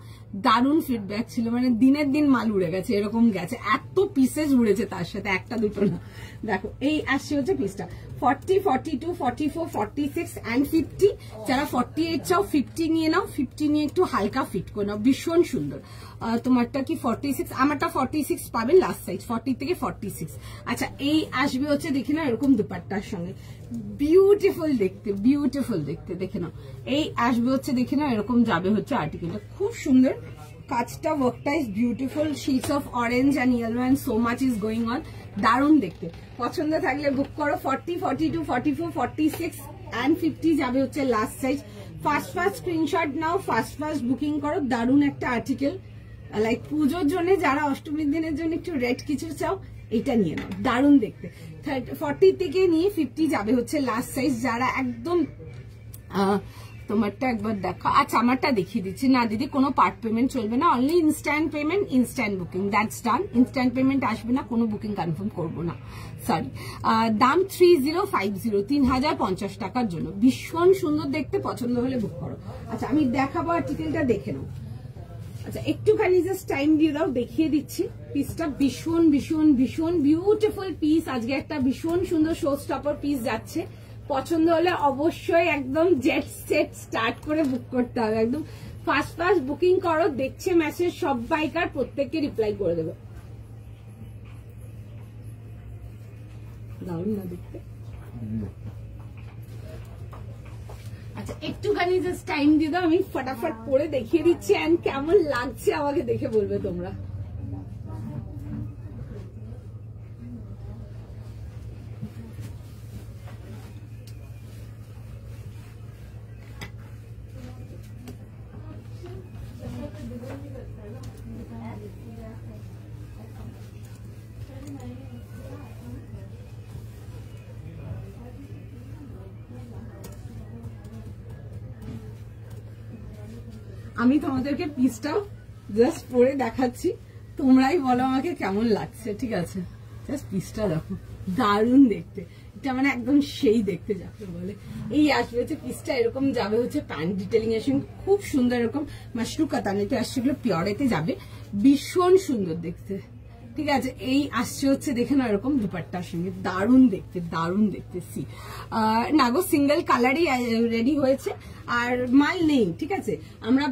দারুণ ফিডব্যাক ছিল, মানে দিনের দিন মাল উড়ে গেছে, এরকম গেছে, এত পিসেস উড়েছে তার সাথে, একটা দুটো না। দেখো এই আসছে হচ্ছে পিসটা 40, 42, 44, 46 and 50। যারা 48 চাও 50 নিয়ে নাও, 50 নিয়ে একটু হালকা ফিট করে নাও, ভীষণ সুন্দর। তোমারটা কি 46? আমারটা 46 পাবেন লাস্ট সাইজ, 40 থেকে 46। আচ্ছা এই আসবে হচ্ছে দেখে নাও এরকম দুপাট্টার সঙ্গে, বিউটিফুল দেখতে, বিউটিফুল দেখতে, দেখে নাও। এই আসবে হচ্ছে দেখে নাও এরকম যাবে হচ্ছে আর্টিকেলটা, খুব সুন্দর কাজটা, ওয়ার্কটা is beautiful. Sheets of orange and yellow and so much is going on, দারুণ দেখতে। পছন্দ থাকলে বুক করো। 40, 42, 44, 46 and 50 যাবে হচ্ছে লাস্ট সাইজ। ফার্স্ট স্ক্রিনশট নাও, ফার্স্ট বুকিং করো, দারুণ একটা আর্টিকেল। লাইক পুজোর জন্য, যারা অষ্টমীর দিনের জন্য একটু রেড কিছু চাও, এটা নিয়ে নাও, দারুণ দেখতে। 40 থেকে নিয়ে 50 যাবে হচ্ছে লাস্ট সাইজ। যারা একদম তোমারটা একবার দেখো। আচ্ছা আমারটা দেখিয়ে দিচ্ছি। না দিদি কোনো পার্ট পেমেন্ট চলবে না, only instant payment, instant booking, that's done. Instant payment আসবে না, কোনো বুকিং কনফার্ম করবো না, সরি। দাম 3050, 3050 টাকার জন্য, ভীষণ সুন্দর দেখতে। পছন্দ হলে বুক করো। আচ্ছা আমি দেখাবো আর্টিকেলটা, দেখে নাও। আচ্ছা একটুখানি জাস্ট টাইম দিয়ে দাও, দেখিয়ে দিচ্ছি পিসটা। ভীষণ ভীষণ ভীষণ বিউটিফুল পিস। আজকে একটা ভীষণ সুন্দর শো স্টপার পিস যাচ্ছে। পছন্দ হলে অবশ্যই একদম জেট সেট স্টার্ট করে বুক করতে হবে, একদম ফার্স্ট বুকিং করো। দেখছে মেসেজ সব বাইকার, প্রত্যেককে রিপ্লাই করে দেবে। দারুণ না দেখতে? আচ্ছা একটুখানি জাস্ট টাইম দিয়ে দাও, আমি ফটাফট পরে দেখিয়ে দিচ্ছি, এন্ড কেমন লাগছে আমাকে দেখে বলবে তোমরা। আমি তোমাদেরকে পিসটা জাস্ট পরে দেখাচ্ছি, তোমরাই বলো আমাকে কেমন লাগছে, ঠিক আছে। জাস্ট পিসটা দেখো, দারুণ দেখতে, এটা মানে একদম সেই দেখতে যাকে বলে। এই আসবে হচ্ছে পিসটা, এরকম যাবে হচ্ছে প্যান্ট ডিটেলিং এর সঙ্গে, খুব সুন্দর এরকম মাশরু কাতানেতে আসছে, এগুলো পিওরেতে যাবে, ভীষণ সুন্দর দেখতে, ঠিক আছে। এই আসছে হচ্ছে দেখে না এরকম দুপাট্টার সঙ্গে, দারুণ দেখতে, দারুণ দেখতে। সি না গো, সিঙ্গেল কালারই রেডি হয়েছে, আর মাল নেই, ঠিক আছে। আমরা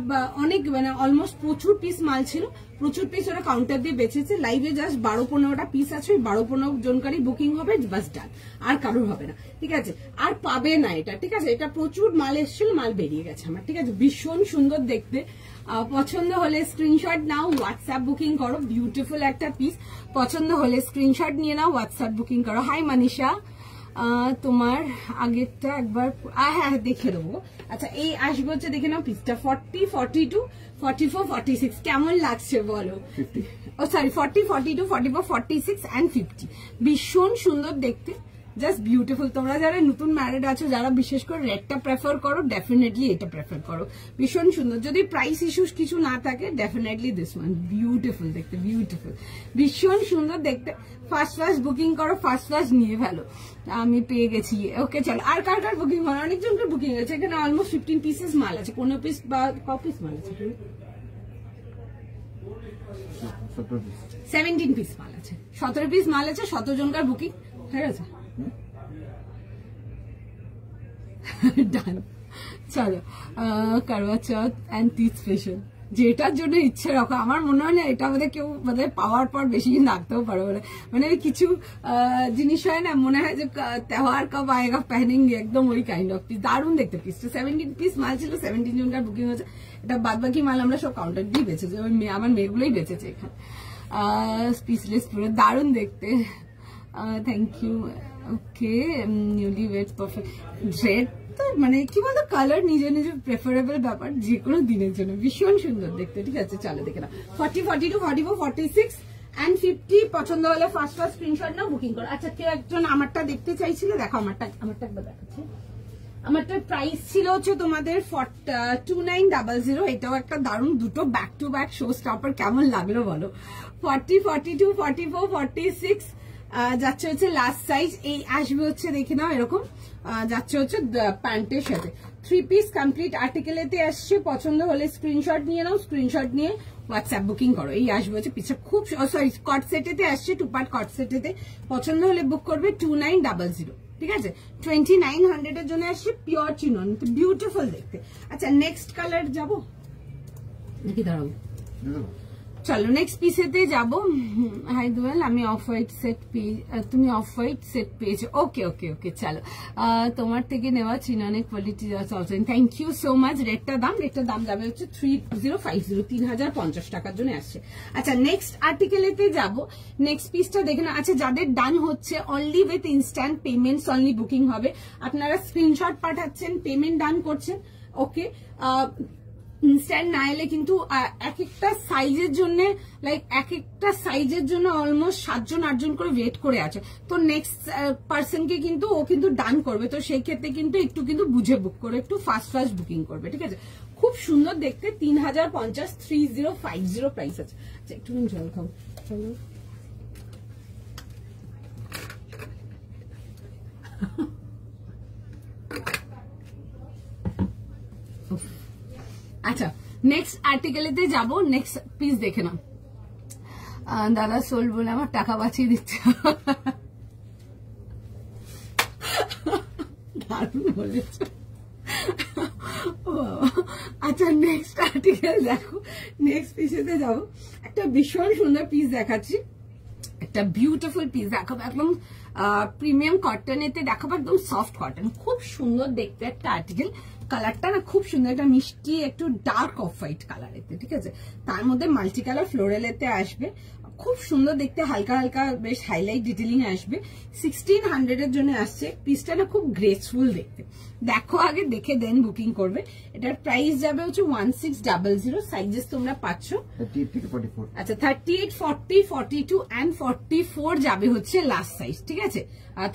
অনেক মানে অলমোস্ট প্রচুর পিস মাল ছিল, প্রচুর পিস ওরা কাউন্টার দিয়ে বেঁচেছে। লাইভে জাস্ট 12-15টা পিস আছে, ওই 12-15 জনকারই বুকিং হবে, বাস ডান, আর কারোর হবে না, ঠিক আছে। আর পাবে না এটা, ঠিক আছে। এটা প্রচুর মাল এসেছিল, মাল বেরিয়ে গেছে আমার, ঠিক আছে। ভীষণ সুন্দর দেখতে, পছন্দ হলে স্ক্রিনশট নাও, হোয়াটসঅ্যাপ বুকিং করো। বিউটিফুল একটা পিস, পছন্দ হলে স্ক্রিনশট নিয়ে নাও, হোয়াটসঅ্যাপ বুকিং করো। হাই মানিষা, তোমার আগেরটা একবার হ্যাঁ দেখে দেবো। আচ্ছা, এই আসবে হচ্ছে দেখে নাও পিসটা 40, 42, 44, 46 কেমন লাগছে বলো? ও সরি, 40, 42, 44, 46 and 50 ভীষণ সুন্দর দেখতে, জাস্ট বিউটিফুল। তোমরা যারা নতুন ম্যারিড আছো, যারা বিশেষ করে রেডটা প্রেফার করো, ডেফিনেটলি এটা প্রেফার করো, ভীষণ সুন্দর। যদি প্রাইস ইস্যুস কিছু না থাকে, ডেফিনেটলি দিস ওয়ান, বিউটিফুল দেখতে, বিউটিফুল, ভীষণ সুন্দর দেখতে। ফার্স্ট বুকিং করো, ফার্স্ট নিয়ে ফেলো। আমি পেয়ে গেছি, ওকে চলো। আর কার কার বুকিং হয়? অনেকজনকে বুকিং হয়েছে, এখানে অলমোস্ট 15 পিসেস মাল আছে। 15 পিস বা ক পিস মাল আছে? 17 পিস মাল আছে, 17 পিস মাল আছে, 17 জনকার বুকিং হয়ে গেছে। ডান, চলো। করওয়া চৌথ এন্ড তিথ স্পেশাল, যেটার জন্য ইচ্ছে রাখো। আমার মনে হয় না এটা আমাদের কেউ মানে পাওয়ার পর বেশি দিন রাখতেও পারো, মানে কিছু জিনিস হয় না, মনে হয় যে त्योहार कब आएगा पहनेंगे, একদম ওই কাইন্ড অফ পিস। দারুণ দেখতে পিসটা। 17 পিস মাল ছিল, 17 জনকার বুকিং হয়েছে। এটা বাদ বাকি মাল আমরা সব কাউন্টার দিয়ে বেঁচেছে, আমার মেয়েগুলোই বেঁচেছে এখানে। পিসলেস পুরো দারুণ দেখতে। Thank you. Okay, newly weight perfect. Dread তো মানে কি বলতো, কালার নিজের নিজের প্রেফারেবল ব্যাপার, যে কোনো দিনের জন্য ভীষণ সুন্দর দেখতে, ঠিক আছে। চলো দেখে না 40, 42, 44, 46 and 50 পছন্দ হলে ফার্স্ট স্ক্রিনশট নাও, বুকিং করো। আচ্ছা, কেউ একজন আমারটা দেখতে চাইছিল, দেখো আমারটা একবার দেখাচ্ছি। আমারটার প্রাইস ছিল হচ্ছে তোমাদের 2900। এটাও একটা দারুণ, দুটো back to back show stopper. কেমন লাগলো বলো? 40, 42, 44, 46 যাচ্ছে হচ্ছে লাস্ট সাইজ। এই আসবে হচ্ছে দেখে নাও এরকম, যাচ্ছে হচ্ছে প্যান্টের সাথে। 3 পিস কমপ্লিট আর্টিকেলেতে আসছে। পছন্দ হলে স্ক্রিনশট নিয়ে নাও, স্ক্রিনশট নিয়ে হোয়াটসঅ্যাপ বুকিং করো। এই আসবে হচ্ছে পিছনে, খুব সরি কট সেটেতে আসছে, 2 পার্ট কট সেটেতে। পছন্দ হলে বুক করবে 2900, ঠিক আছে। 2900 এর জন্য আসছে, পিওর চিনন, বিউটিফুল দেখতে। আচ্ছা, নেক্সট কালার যাবো নাকি? দাঁড়াবো, চলো নেক্সট পিসেতে যাবো। হাই দুয়েল, আমি অফ হোয়াইট সেট পেয়ে, তুমি অফ হোয়াইট সেট পেয়েছো। ওকে ওকে ওকে, চলো। তোমার থেকে নেওয়া চিননের quality, thank you so much. রেটটার দাম যাবে হচ্ছে 3050, 3050 টাকার জন্য আসছে। আচ্ছা, নেক্সট আর্টিকেলেতে যাবো। নেক্সট পিসটা দেখে না। আচ্ছা, যাদের ডান হচ্ছে, only with instant payments only booking হবে। আপনারা স্ক্রিনশট পাঠাচ্ছেন, পেমেন্ট ডান করছেন, ওকে। ইনস্ট্যান্ট না এলে কিন্তু এক একটা সাইজের জন্য অলমোস্ট 7 জন 8 জন করে ওয়েট করে আছে। তো নেক্সট পার্সনকে কিন্তু ও কিন্তু ডান করবে, তো সেই ক্ষেত্রে কিন্তু একটু কিন্তু বুঝে বুক করে একটু ফাস্ট বুকিং করবে, ঠিক আছে। খুব সুন্দর দেখতে, 3050, 3050 প্রাইস আছে। আচ্ছা, একটু জল খাবো, চলো। আচ্ছা, নেক্সট আর্টিকেলেতে যাবো। নেক্সট পিস দেখে নাও। দাদা সোল বলে আমার টাকা বাঁচিয়ে দিচ্ছে, দারুণ বলেছ। আচ্ছা, নেক্সট আর্টিকেল দেখো। নেক্সট পিসেতে যাবো। একটা ভীষণ সুন্দর পিস দেখাচ্ছি, একটা বিউটিফুল পিস দেখাবো, একদম প্রিমিয়াম কটনেতে দেখাবো, একদম সফট কটন, খুব সুন্দর দেখতে একটা আর্টিকেল। কালারটা না খুব সুন্দর, একটা মিষ্টি একটু ডার্ক অফ হোয়াইট কালার এতে, ঠিক আছে। তার মধ্যে মাল্টি কালার ফ্লোরাল এতে আসবে, খুব সুন্দর দেখতে, হালকা হালকা বেশ হাইলাইট ডিটেলিং আসবে। 1600 এর জন্য আসছে। পিসটা না খুব গ্রেসফুল দেখতে। দেখো আগে, দেখে দেন বুকিং করবে। এটার প্রাইস যাবে হচ্ছে 1600। সাইজেস তোমরা পাচ্ছ 38 থেকে 44। আচ্ছা, 38, 40, 42 and 44 যাবে হচ্ছে লাস্ট সাইজ, ঠিক আছে।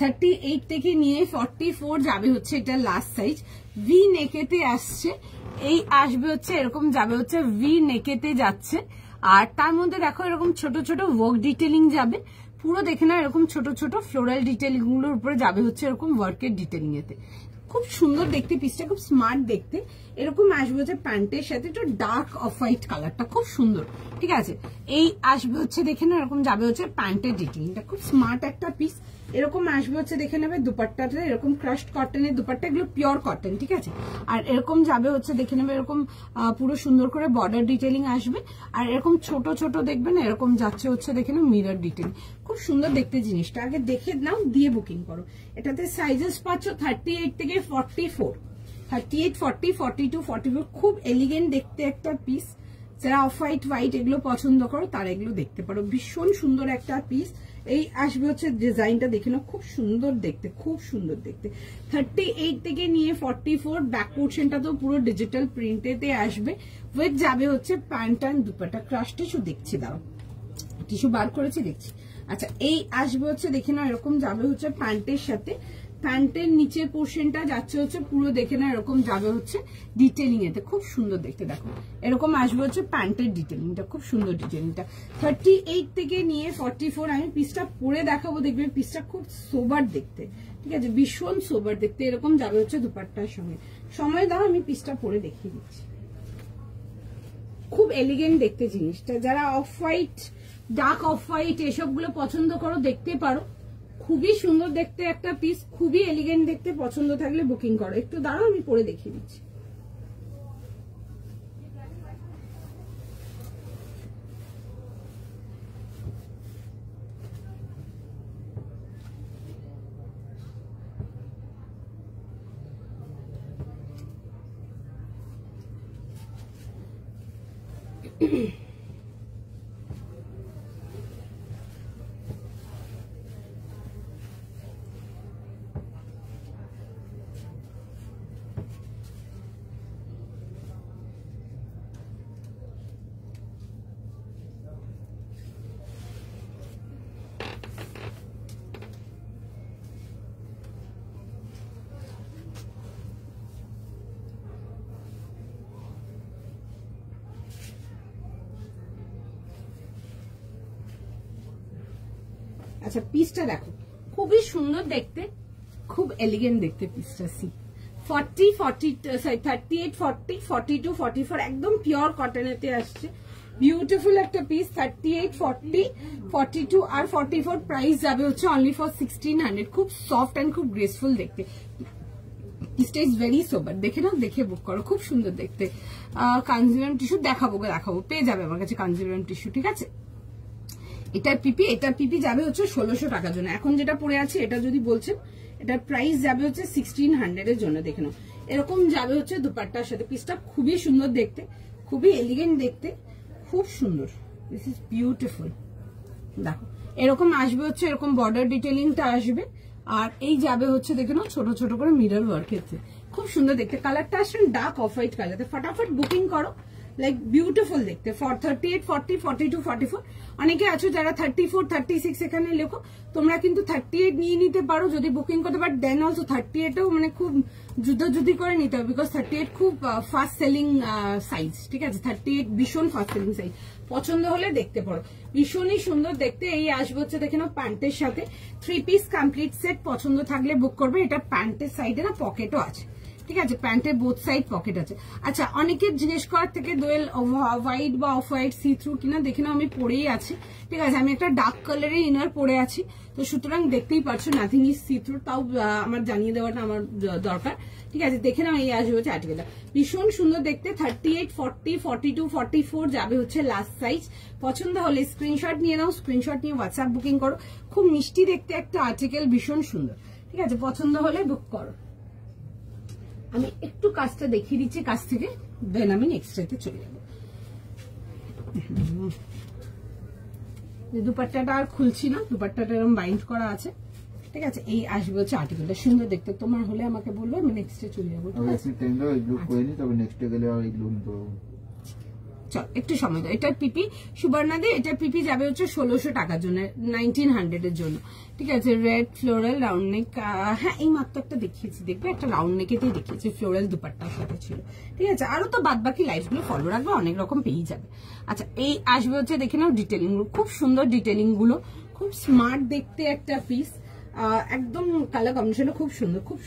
38 থেকে নিয়ে 44 যাবে হচ্ছে এটা লাস্ট সাইজ। ভি নেকেতে আসছে, এই আসবে হচ্ছে এরকম, যাবে হচ্ছে ভি নেকেতে যাচ্ছে। আর তার মধ্যে দেখো এরকম ছোট ছোট ওয়ার্ক ডিটেলিং যাবে, পুরো দেখে না এরকম ছোট ছোট ফ্লোরাল ডিটেলিং গুলোর উপরে যাবে হচ্ছে এরকম ওয়ার্কের ডিটেলিং এতে। খুব সুন্দর দেখতে পিসটা, খুব স্মার্ট দেখতে। এরকম আসবে হচ্ছে প্যান্টের সাথে একটু ডার্ক অফ হোয়াইট কালারটা, খুব সুন্দর। ঠিক আছে, এই আসবে হচ্ছে দেখে না, এরকম যাবে হচ্ছে প্যান্টের ডিটেইলিংটা, খুব স্মার্ট একটা পিস। এরকম আসবে হচ্ছে দেখে নেবে দুপাট্টাটা, এরকম ক্রাশড কটনের দুপাট্টা, এগুলো পিওর কটন। ঠিক আছে, আর এরকম যাবে হচ্ছে দেখে নেবে এরকম পুরো সুন্দর করে বর্ডার ডিটেইলিং আসবে। আর এরকম ছোট ছোট দেখবেন এরকম যাচ্ছে হচ্ছে দেখে নেবে মিরর ডিটেইলিং, খুব সুন্দর দেখতে জিনিসটা। আগে দেখে নাও, দিয়ে বুকিং করো। এটাতে সাইজেস পাচ্ছ 38 থেকে 44, 38, 40, 42, 44, খুব এলিগেন্ট দেখতে একটা পিস। যারা অফ হোয়াইট হোয়াইট এগুলো পছন্দ করো তারা এগুলো দেখতে পারো, ভীষণ সুন্দর একটা পিস। এই আসবে হচ্ছে ডিজাইনটা দেখে নাও, খুব সুন্দর দেখতে, খুব সুন্দর দেখতে। 38 থেকে নিয়ে 44, ব্যাক পোর্শনটা তো পুরো ডিজিটাল প্রিন্টেতে আসবে। উইথ যাবে হচ্ছে pant and dupatta. Crush tissue দেখছি, দাঁড়াও টিস্যু বার করেছি দেখছি। আচ্ছা, এই আসবে হচ্ছে দেখে নাও এরকম যাবে হচ্ছে প্যান্টের সাথে, প্যান্টের নিচের পোর্শনটা যাচ্ছে হচ্ছে পুরো দেখে না এরকম যাবে হচ্ছে ডিটেইলিং এতে, খুব সুন্দর দেখতে। দেখো এরকম আসবে হচ্ছে প্যান্টের ডিটেইলিংটা, খুব সুন্দর ডিটেইলিংটা। 38 থেকে নিয়ে 44, আমি পিসটা পরে দেখাবো, দেখবে পিসটা খুব সোবার দেখতে। ঠিক আছে, ভীষণ সোবার দেখতে। এরকম যাবে হচ্ছে দুপাট্টার সঙ্গে। সময় দাও, আমি পিসটা পরে দেখিয়ে দিচ্ছি। খুব এলিগেন্ট দেখতে জিনিসটা। যারা off white, dark off white এসবগুলো পছন্দ করো দেখতে পারো, খুবই সুন্দর দেখতে একটা পিস, খুবই এলিগেন্ট দেখতে। পছন্দ থাকলে বুকিং করো। একটু দাঁড়াও, আমি পরে দেখিয়ে দিচ্ছি। আচ্ছা, পিসটা দেখো, খুবই সুন্দর দেখতে, খুব এলিগেন্ট দেখতে পিসটা। সি 40, 38, 40, 42, 44, একদম পিওর কটনেতে আসছে। বিউটিফুল একটা পিস। 38, 40, 42 আর 44 প্রাইস যাবে হচ্ছে অনলি ফর 1600। খুব সফট অ্যান্ড খুব গ্রেসফুল দেখতে। পিসটা ইজ ভেরি সোবার, দেখে নাও, দেখে বুক করো, খুব সুন্দর দেখতে। কাঞ্জিভারাম টিস্যু দেখাবো, পেয়ে যাবে আমার কাছে কাঞ্জিভারাম টিস্যু। ঠিক আছে, এটার পিপি যাবে হচ্ছে 1600 টাকার জন্য। এখন যেটা পরে আছে এটা যদি বলছেন, এটার প্রাইস যাবে হচ্ছে 1600 এর জন্য। দেখে নাও, এরকম যাবে হচ্ছে দুপাট্টার সাথে। পিসটা খুবই সুন্দর দেখতে, খুবই এলিগেন্ট দেখতে, খুব সুন্দর। This is beautiful. দেখো এরকম আসবে হচ্ছে, এরকম বর্ডার ডিটেইলিংটা আসবে। আর এই যাবে হচ্ছে দেখে নাও ছোট ছোট করে মিরর ওয়ার্ক এতে, খুব সুন্দর দেখতে। কালারটা আসলে ডার্ক অফ হোয়াইট কালার। ফটাফট বুকিং করো, লাইক বিউটিফুল দেখতে। 38, 40, 42, 44 অনেকে আছো যারা 34, 36 এখানে লেখো, তোমরা কিন্তু 38 নিয়ে নিতে পারো যদি বুকিং করতে। বাট দেন অলসো 38ও মানে খুব যুদ্ধি করে নিতে হবে, বিকজ 38 খুব ফাস্ট সেলিং সাইজ। ঠিক আছে, 38 ভীষণ ফাস্ট সেলিং সাইজ। পছন্দ হলে দেখতে পারো, ভীষণই সুন্দর দেখতে। এই আসবে হচ্ছে দেখে নাও প্যান্টের সাথে 3 পিস কমপ্লিট সেট। পছন্দ থাকলে বুক করবে। এটা প্যান্টের সাইডে না পকেটও আছে। ঠিক আছে, প্যান্টের বোথ সাইড পকেট আছে। আচ্ছা, অনেকের জিজ্ঞেস করার থেকে দোয়েল হোয়াইট বা অফ হোয়াইট সি থ্রু কিনা দেখে নাও, আমি পরেই আছি। ঠিক আছে, আমি একটা ডার্ক কালারের ইনার পরে আছি, তো সুতরাং দেখতেই পারছো নাথিং ইজ সি থ্রু। তাও আমার জানিয়ে দেওয়াটা আমার দরকার। ঠিক আছে, দেখে নাও, এই আসবে হচ্ছে আর্টিকেলটা, ভীষণ সুন্দর দেখতে। 38, 40, 42, 44 যাবে হচ্ছে লাস্ট সাইজ। পছন্দ হলে স্ক্রিনশট নিয়ে নাও, স্ক্রিনশট নিয়ে হোয়াটসঅ্যাপ বুকিং করো। খুব মিষ্টি দেখতে একটা আর্টিকেল, ভীষণ সুন্দর। ঠিক আছে, পছন্দ হলে বুক করো। আমি একটু কাজটা দেখিয়ে দিচ্ছি কাছ থেকে, দেন আমি নেক্সট ডেতে চলে যাবো। দুপাট্টাটা আর খুলছি না, দুপাট্টাটা এরকম বাইন্ড করা আছে। ঠিক আছে, এই আসবে হচ্ছে আর্টিকেলটা, সুন্দর দেখতে। তোমার হলে আমাকে বলবে, আমি নেক্সট ডে চলে যাবো। চল একটু সময় দাও। এটার পিপি সুবর্ণা দে, এটার পিপি যাবে হচ্ছে 1600 টাকার জন্য, 1900 এর জন্য। ঠিক আছে, রেড ফ্লোরাল রাউন্ড নেক। হ্যাঁ, এই মাত্র একটা দেখিয়েছি, দেখবে একটা রাউন্ড নেকেতেই দেখিয়েছি, ফ্লোরাল দুপাট্টার সাথে ছিল। ঠিক আছে, আরো তো বাদ বাকি লাইফ গুলো ফলো রাখবে, অনেক রকম পেয়ে যাবে। আচ্ছা, এই আসবে হচ্ছে দেখে নাও ডিটেলিং গুলো, খুব সুন্দর ডিটেলিং গুলো, খুব স্মার্ট দেখতে একটা পিস। একদম কালার কম্বিনেশন খুব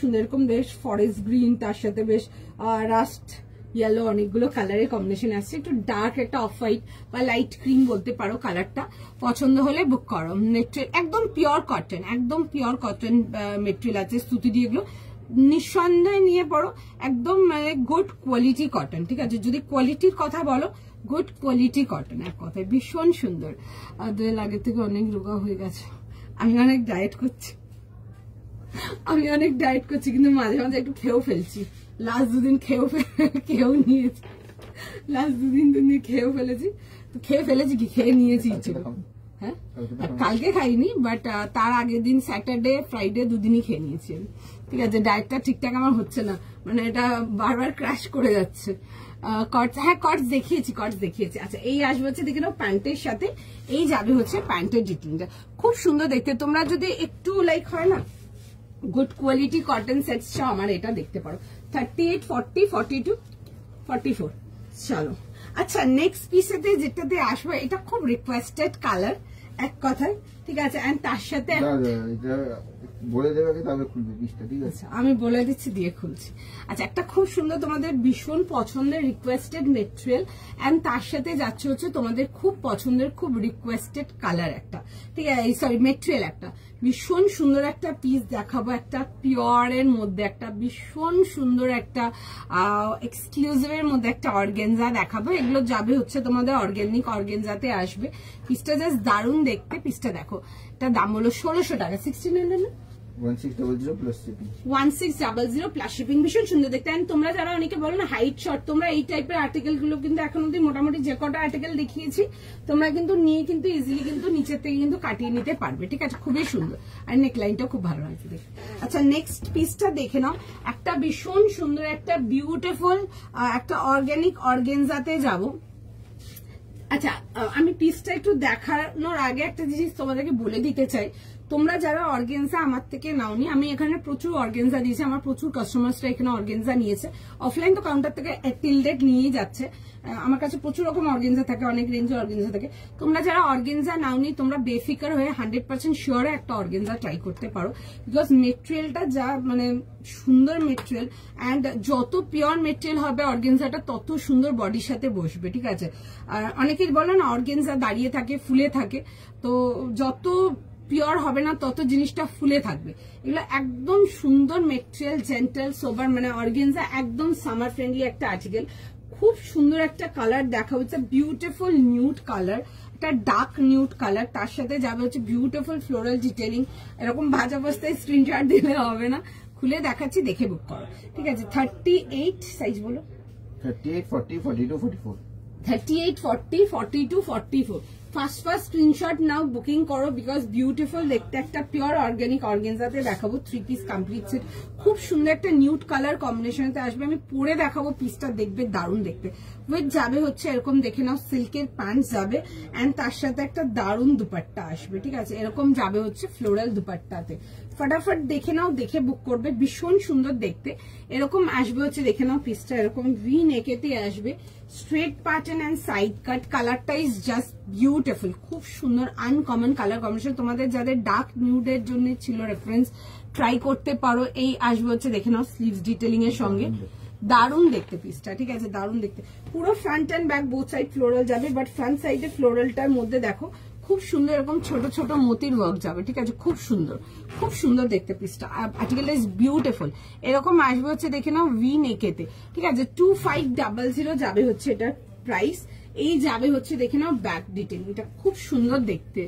সুন্দর এরকম বেশ ফরেস্ট গ্রিন, তার সাথে বেশ রাস্ট ইয়েলো, অনেকগুলো কালারের কম্বিনেশন আসছে। একটু ডার্ক একটা অফ হোয়াইট বা লাইট ক্রিম বলতে পারো কালারটা। পছন্দ হলে বুক করো। মেটেরিয়াল একদম পিওর কটন মেটেরিয়াল আছে, সুতি দিয়ে এগুলো নিঃসন্দেহে নিয়ে পড়ো। একদম মানে গুড কোয়ালিটি কটন, ঠিক আছে। যদি কোয়ালিটির কথা বলো, গুড কোয়ালিটি কটন, এক কথায় ভীষণ সুন্দর। দোয়েল আগের থেকে অনেক রোগা হয়ে গেছে। আমি অনেক ডায়েট করছি কিন্তু মাঝে মাঝে একটু খেয়েও ফেলছি। লাস্ট দুদিন খেয়েও নিয়েছি, খেয়ে নিয়েছি ইচ্ছে। হ্যাঁ, কালকে খাইনি, বাট তার আগের দিন স্যাটারডে ফ্রাইডে দুদিনই খেয়ে নিয়েছি আমি, ঠিক আছে। ডায়েটটা ঠিকঠাক আমার হচ্ছে না, মানে এটা বারবার ক্র্যাশ করে যাচ্ছে। কটস দেখিয়েছি। আচ্ছা, এই আসবে হচ্ছে দেখে নাও প্যান্টের সাথে, এই যাবে হচ্ছে প্যান্টের ডিটেইলটা। খুব সুন্দর দেখতে। তোমরা যদি একটু লাইক হয় না গুড কোয়ালিটি কটন সেটস চাও, আমার এটা দেখতে পারো। 38, 40, 42, 44। চলো, আচ্ছা নেক্সট পিসেতে যেটাতে আসবে, এটা খুব রিকোয়েস্টেড কালার এক কথায়, ঠিক আছে। এন্ড তার সাথে বলে দেবে তবে খুলবে পিসটা, ঠিক আছে। আমি বলে দিচ্ছি, দিয়ে খুলছি। আচ্ছা, একটা খুব সুন্দর তোমাদের ভীষণ পছন্দের রিকোয়েস্টেড মেটেরিয়াল, এন্ড তার সাথে যাচ্ছে হচ্ছে তোমাদের খুব পছন্দের খুব রিকোয়েস্টেড কালার একটা, ঠিক আছে, সরি মেটেরিয়াল একটা। ভীষণ সুন্দর একটা পিস দেখাবো, একটা পিওরের মধ্যে একটা ভীষণ সুন্দর একটা এক্সক্লুসিভ এর মধ্যে একটা অর্গেনজা দেখাবো। এগুলো যাবে হচ্ছে তোমাদের অর্গানিক অর্গেনজাতে আসবে। পিসটা জাস্ট দারুণ দেখতে। পিসটা দেখো, এটা দাম হলো 1600 টাকা, 1600 না, 1600 প্লাস শিপিং, 1600 প্লাস শিপিং। ভীষণ সুন্দর দেখতে। তোমরা যারা অনেকে বলো না হাইট শর্ট, তোমরা এই টাইপের আর্টিকেল গুলো কিন্তু এখন অব্দি মোটামুটি যে কটা আর্টিকেল দেখিয়েছি তোমরা কিন্তু নিয়ে কিন্তু ইজিলি কিন্তু নিচের থেকে কিন্তু কাটিয়ে নিতে পারবে, ঠিক আছে। খুবই সুন্দর, আর নেকলাইনটাও খুব ভালো লাগছে দেখতে। আচ্ছা, নেক্সট পিসটা দেখে নাও। একটা ভীষণ সুন্দর একটা বিউটিফুল একটা অর্গানিক অর্গেনজাতে যাব। আচ্ছা, আমি পিসটা একটু দেখানোর আগে একটা জিনিস তোমাদেরকে বলে দিতে চাই। তোমরা যারা অর্গেনজা আমার থেকে নাওনি, আমি এখানে প্রচুর অর্গেনজা দিয়েছি, আমার প্রচুর কাস্টমার্সরা এখানে অর্গেনজা নিয়েছে। অফলাইন তো কাউন্টার থেকে টিল ডেট নিয়েই যাচ্ছে। আমার কাছে প্রচুর রকম অর্গেনজা থাকে, অনেক রেঞ্জের অর্গেনজা থাকে। তোমরা যারা অর্গেনজা নাওনি, তোমরা বেফিকার হয়ে 100% শিওরে একটা অর্গেনজা ট্রাই করতে পারো। বিকজ মেটেরিয়ালটা যা মানে সুন্দর মেটেরিয়াল, অ্যান্ড যত পিওর মেটেরিয়াল হবে অর্গেনজাটা তত সুন্দর বডির সাথে বসবে, ঠিক আছে। আর অনেকেই বলো না অর্গেনজা দাঁড়িয়ে থাকে, ফুলে থাকে, তো যত পিওর হবে না তত জিনিসটা ফুলে থাকবে। এগুলো একদম সুন্দর মেটেরিয়াল, জেন্টাল সোবার, মানে অর্গেনজা একদম সামার ফ্রেন্ডলি একটা আর্টিকেল। খুব সুন্দর একটা কালার দেখা হচ্ছে, বিউটিফুল নিউড কালার, একটা ডার্ক নিউড কালার, তার সাথে যাবে হচ্ছে বিউটিফুল ফ্লোরাল ডিটেলিং। এরকম ভাজা অবস্থায় স্ক্রিনশট দিলে হবে না, খুলে দেখাচ্ছি, দেখে বুক করো, ঠিক আছে। 38 সাইজ বলো, 38, 40, 42, 44, 38, 40, 42, 44। ফার্স্ট স্ক্রিনশট নাও, বুকিং করো, বিকজ বিউটিফুল দেখতে একটা পিওর অর্গানিক অর্গেনজাতে দেখাবো। 3 পিস কমপ্লিট সেট, খুব সুন্দর একটা নিউড কালার কম্বিনেশনতে আসবে। আমি পরে দেখাবো, পিসটা দেখবে দারুণ দেখতে। উইথ যাবে হচ্ছে এরকম দেখে নাও সিল্কের প্যান্ট যাবে, এন্ড তার সাথে একটা দারুণ দুপাট্টা আসবে, ঠিক আছে। এরকম যাবে হচ্ছে ফ্লোরাল দুপাট্টাতে। ফটাফট দেখে নাও, দেখে বুক করবে, ভীষণ সুন্দর দেখতে। এরকম আসবে হচ্ছে দেখে নাও পিসটা এরকম ভি নেকেতে আসবে, straight pattern and side cut. কালারটা ইজ জাস্ট বিউটিফুল, খুব সুন্দর আনকমন কালার কম্বিনেশন। তোমাদের যাদের ডার্ক নিউডের জন্য ছিল রেফারেন্স, ট্রাই করতে পারো। এই আসবে হচ্ছে দেখে নাও স্লিভস ডিটেলিং এর সঙ্গে, দারুণ দেখতে পিসটা, ঠিক আছে, দারুণ দেখতে। পুরো front and back both side floral যাবে, বাট ফ্রন্ট সাইডে ফ্লোরালটার মধ্যে দেখো খুব সুন্দর এরকম ছোট ছোট মতির ওয়ার্ক যাবে, ঠিক আছে। খুব সুন্দর দেখতে পিসটা। আর্টিকেলটা ইজ বিউটিফুল। এরকম আসবে হচ্ছে দেখে নাও ভি নেকেতে, ঠিক আছে। 2500 যাবে হচ্ছে এটার প্রাইস। এই যাবে হচ্ছে দেখে নাও ব্যাক ডিটেল, এটা খুব সুন্দর দেখতে।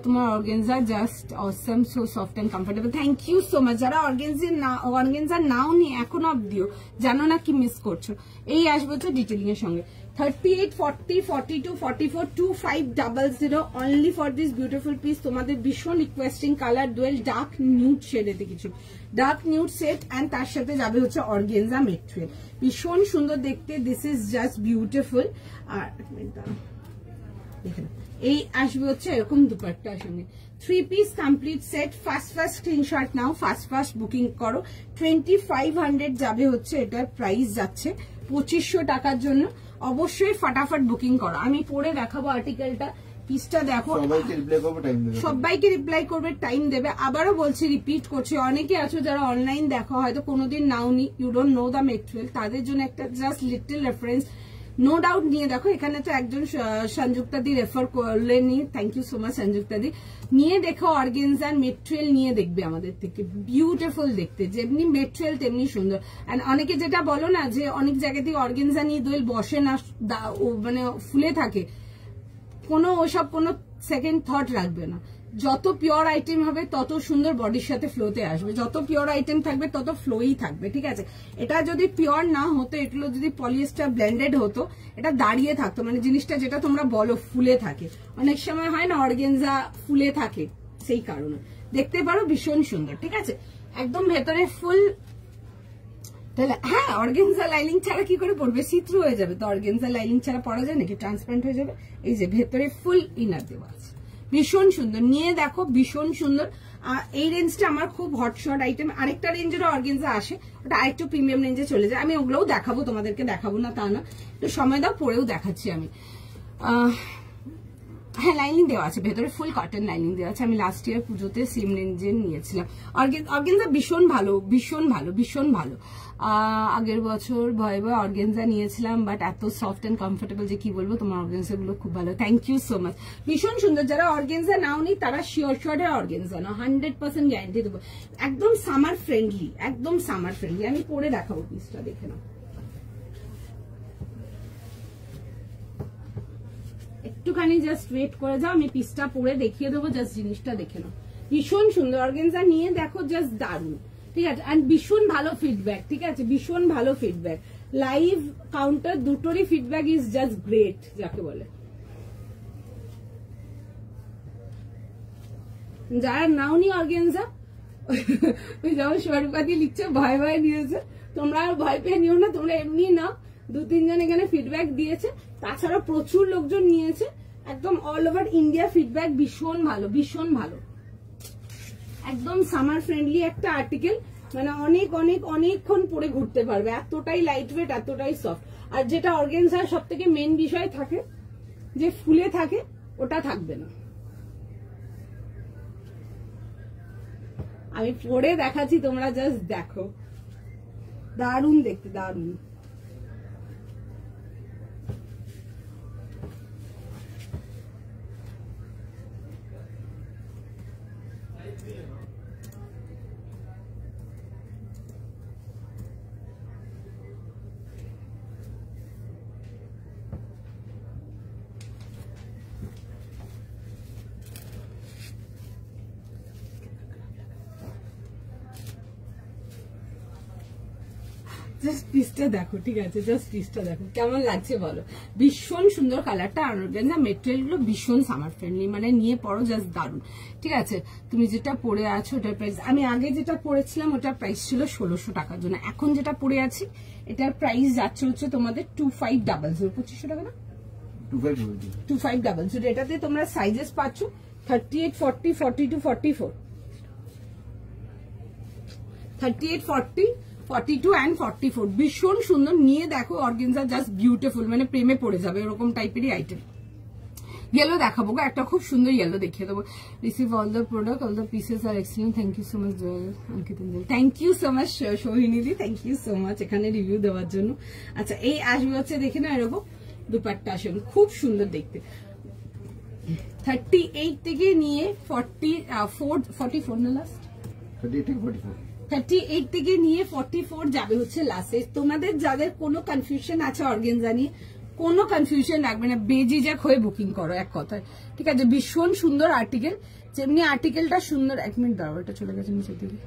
তোমার organza just awesome, so soft and comfortable. Thank you so much. যারা অর্গেনজা নাও নি এখনো অব্দিও, জানো না কি মিস করছো। এই আসবে হচ্ছে ডিটেলিং এর সঙ্গে। 38, 40, 42, 44, 2500 only for this beautiful piece. তোমাদের ভীষণ requesting colour, dual dark nude শেডেতে কিছু ডার্ক নিউড সেট, এন্ড তার সাথে যাবে হচ্ছে অর্গেনজা মেটেরিয়াল, ভীষণ সুন্দর দেখতে। This is just beautiful. আর দেখেন এই আসবে হচ্ছে এরকম দুপাট্টার সঙ্গে। 3 piece complete set. First screenshot নাও, ফার্স্ট বুকিং করো। 2500 যাবে হচ্ছে, এটার প্রাইস যাচ্ছে 2500 টাকার জন্য। অবশ্যই ফটাফট বুকিং করো। আমি পরে দেখাবো আর্টিকেলটা পিসটা দেখো, সবাইকে রিপ্লাই করবে, টাইম দেবে। আবারও বলছি, রিপিট করছি, অনেকে আছো যারা অনলাইন দেখো হয়তো কোনোদিন নাওনি, you don't know the material, তাদের জন্য একটা just little reference, no doubt নিয়ে দেখো। এখানে তো একজন সংযুক্তা দি রেফার করলেনি, thank you so much Sanjukta di. নিয়ে দেখো অর্গানজার মেটেরিয়াল নিয়ে দেখবে আমাদের থেকে, বিউটিফুল দেখতে, যেমনি মেটেরিয়াল তেমনি সুন্দর। এন্ড অনেকে যেটা বলো না যে অনেক জায়গা থেকে অর্গানজা নিয়ে দোয়েল বসে না, মানে ফুলে থাকে, কোনো ওসব কোনো সেকেন্ড থট রাখবে না। যত পিওর আইটেম হবে তত সুন্দর বডির সাথে ফ্লোতে আসবে, যত পিওর আইটেম থাকবে তত ফ্লোই থাকবে, ঠিক আছে। এটা যদি পিওর না হতো, এগুলো যদি পলিয়েস্টার ব্লেন্ডেড হতো, এটা দাঁড়িয়ে থাকতো, মানে জিনিসটা যেটা তোমরা বলো ফুলে থাকে, অনেক সময় হয় না অর্গানজা ফুলে থাকে, সেই কারণে দেখতে পারো ভীষণ সুন্দর, ঠিক আছে। একদম ভেতরে ফুল, তাহলে হ্যাঁ অর্গানজা লাইনিং ছাড়া কি করে পড়বে, সিথ্রু হয়ে যাবে, তো অর্গানজা লাইনিং ছাড়া পড়া যায় নাকি, ট্রান্সপারেন্ট হয়ে যাবে। এই যে ভেতরে ফুল ইনার দেওয়া আছে, ভীষণ সুন্দর, নিয়ে দেখো ভীষণ সুন্দর। এই রেঞ্জটা আমার খুব হটশট আইটেম। আরেকটা রেঞ্জেরও অর্গানজা আসে, ওটা আরেকটু প্রিমিয়াম রেঞ্জে চলে যায়, আমি ওগুলোও দেখাবো, তোমাদেরকে দেখাবো না তা না, একটু সময় দাও, পরেও দেখাচ্ছি আমি। হ্যাঁ লাইনিং দেওয়া আছে, ভেতরে ফুল কটন লাইনিং দেওয়া আছে। আমি লাস্ট ইয়ার পুজোতে সেম রেঞ্জে নিয়েছিলাম। অর্গানজা ভীষণ ভালো, ভীষণ ভালো, ভীষণ ভালো। আগের বছর ভয়ে ভয়ে অর্গানজা নিয়েছিলাম, বাট এত সফট এন্ড কমফোর্টেবল যে কি বলবো, তোমার অর্গানজা গুলো খুব ভালো, থ্যাংক ইউ সো মাচ, ভীষণ সুন্দর। যারা অর্গানজা নাওনি তারা শিওর শিওরের অর্গানজা নাও, 100% গ্যারান্টি দেবো, একদম সামার ফ্রেন্ডলি, একদম সামার ফ্রেন্ডলি। আমি পরে দেখাবো, পিসটা দেখে নাও, একটুখানি জাস্ট ওয়েট করে যাও, আমি পিসটা পরে দেখিয়ে দেবো, জাস্ট জিনিসটা দেখে নাও, ভীষণ সুন্দর। অর্গানজা নিয়ে দেখো, জাস্ট দারুণ, ঠিক আছে। এন্ড ভীষণ ভালো ফিডব্যাক, ঠিক আছে, ভীষণ ভালো ফিডব্যাক, লাইভ কাউন্টার দুটোরই ফিডব্যাক ইজ জাস্ট গ্রেট যাকে বলে। যারা নাওনি অর্গানজা, ওই যেমন স্বরূপাদি লিখছে ভয় ভয় নিয়েছে, তোমরা আর ভয় পেয়ে নিও না, তোমরা এমনি নাও। 2-3 জন এখানে ফিডব্যাক দিয়েছে, তাছাড়া প্রচুর লোকজন নিয়েছে, একদম অল ওভার ইন্ডিয়া ফিডব্যাক ভীষণ ভালো, ভীষণ ভালো, একদম সামার ফ্রেন্ডলি একটা আর্টিকেল, মানে অনেক অনেক অনেকক্ষণ পরে ঘুরতে পারবে, এতটাই লাইট ওয়েট, এতটাই সফট। আর যেটা অর্গানজার সব থেকে মেন বিষয় থাকে যে ফুলে থাকে, ওটা থাকবে না। আমি পরে দেখাচ্ছি, তোমরা জাস্ট দেখো, দারুণ দেখতে, দারুণ। জাস্ট পিসটা দেখো, ঠিক আছে, জাস্ট পিসটা দেখো কেমন লাগছে বলো, ভীষণ সুন্দর কালারটা। আর অর্গানজা মেটেরিয়াল গুলো ভীষণ সামার ফ্রেন্ডলি, মানে নিয়ে পড়ো জাস্ট দারুন, ঠিক আছে। তুমি যেটা পরে আছো ওটার প্রাইস, আমি আগে যেটা পরেছিলাম ওটার প্রাইস ছিল 1600 টাকার জন্য, এখন যেটা পরে আছি এটার প্রাইস যাচ্ছে হচ্ছে তোমাদের 2500, 2500 টাকা না, 2500। এটাতে তোমরা সাইজেস পাচ্ছ 38, 40, 42, 44, 38, 40, 42 and 44, ভীষণ সুন্দর। নিয়ে দেখো অর্গানজা জাস্ট বিউটিফুল, মানে প্রেমে পড়ে যাবে এরকম টাইপেরই আইটেম। ইয়েলো দেখাবো, একটা খুব সুন্দর ইয়েলো দেখিয়ে দেবো। Receive all the product, all the pieces আর exchange, thank you so much Ankitanjali, thank you so much সোহিনীদি, থ্যাংক ইউ সো মাচ এখানে রিভিউ দেওয়ার জন্য। আচ্ছা এই আসবে হচ্ছে দেখে না এরকম দুপাট্টা আসবে, খুব সুন্দর দেখতে। 38 থেকে নিয়ে 44 না লাস্ট, 38 থেকে নিয়ে 44 যাবে হচ্ছে লাস্টে। তোমাদের যাদের কোনো কনফিউশন আছে অর্গানজা নিয়ে, কোনো কনফিউশন রাখবে না, বেজিজাক হয়ে বুকিং করো এক কথায়, ঠিক আছে। ভীষণ সুন্দর আর্টিকেল, যেমনি আর্টিকেলটা সুন্দর, 1 মিনিট দাঁড়াও, এটা চলে গেছে নিচের দিকে,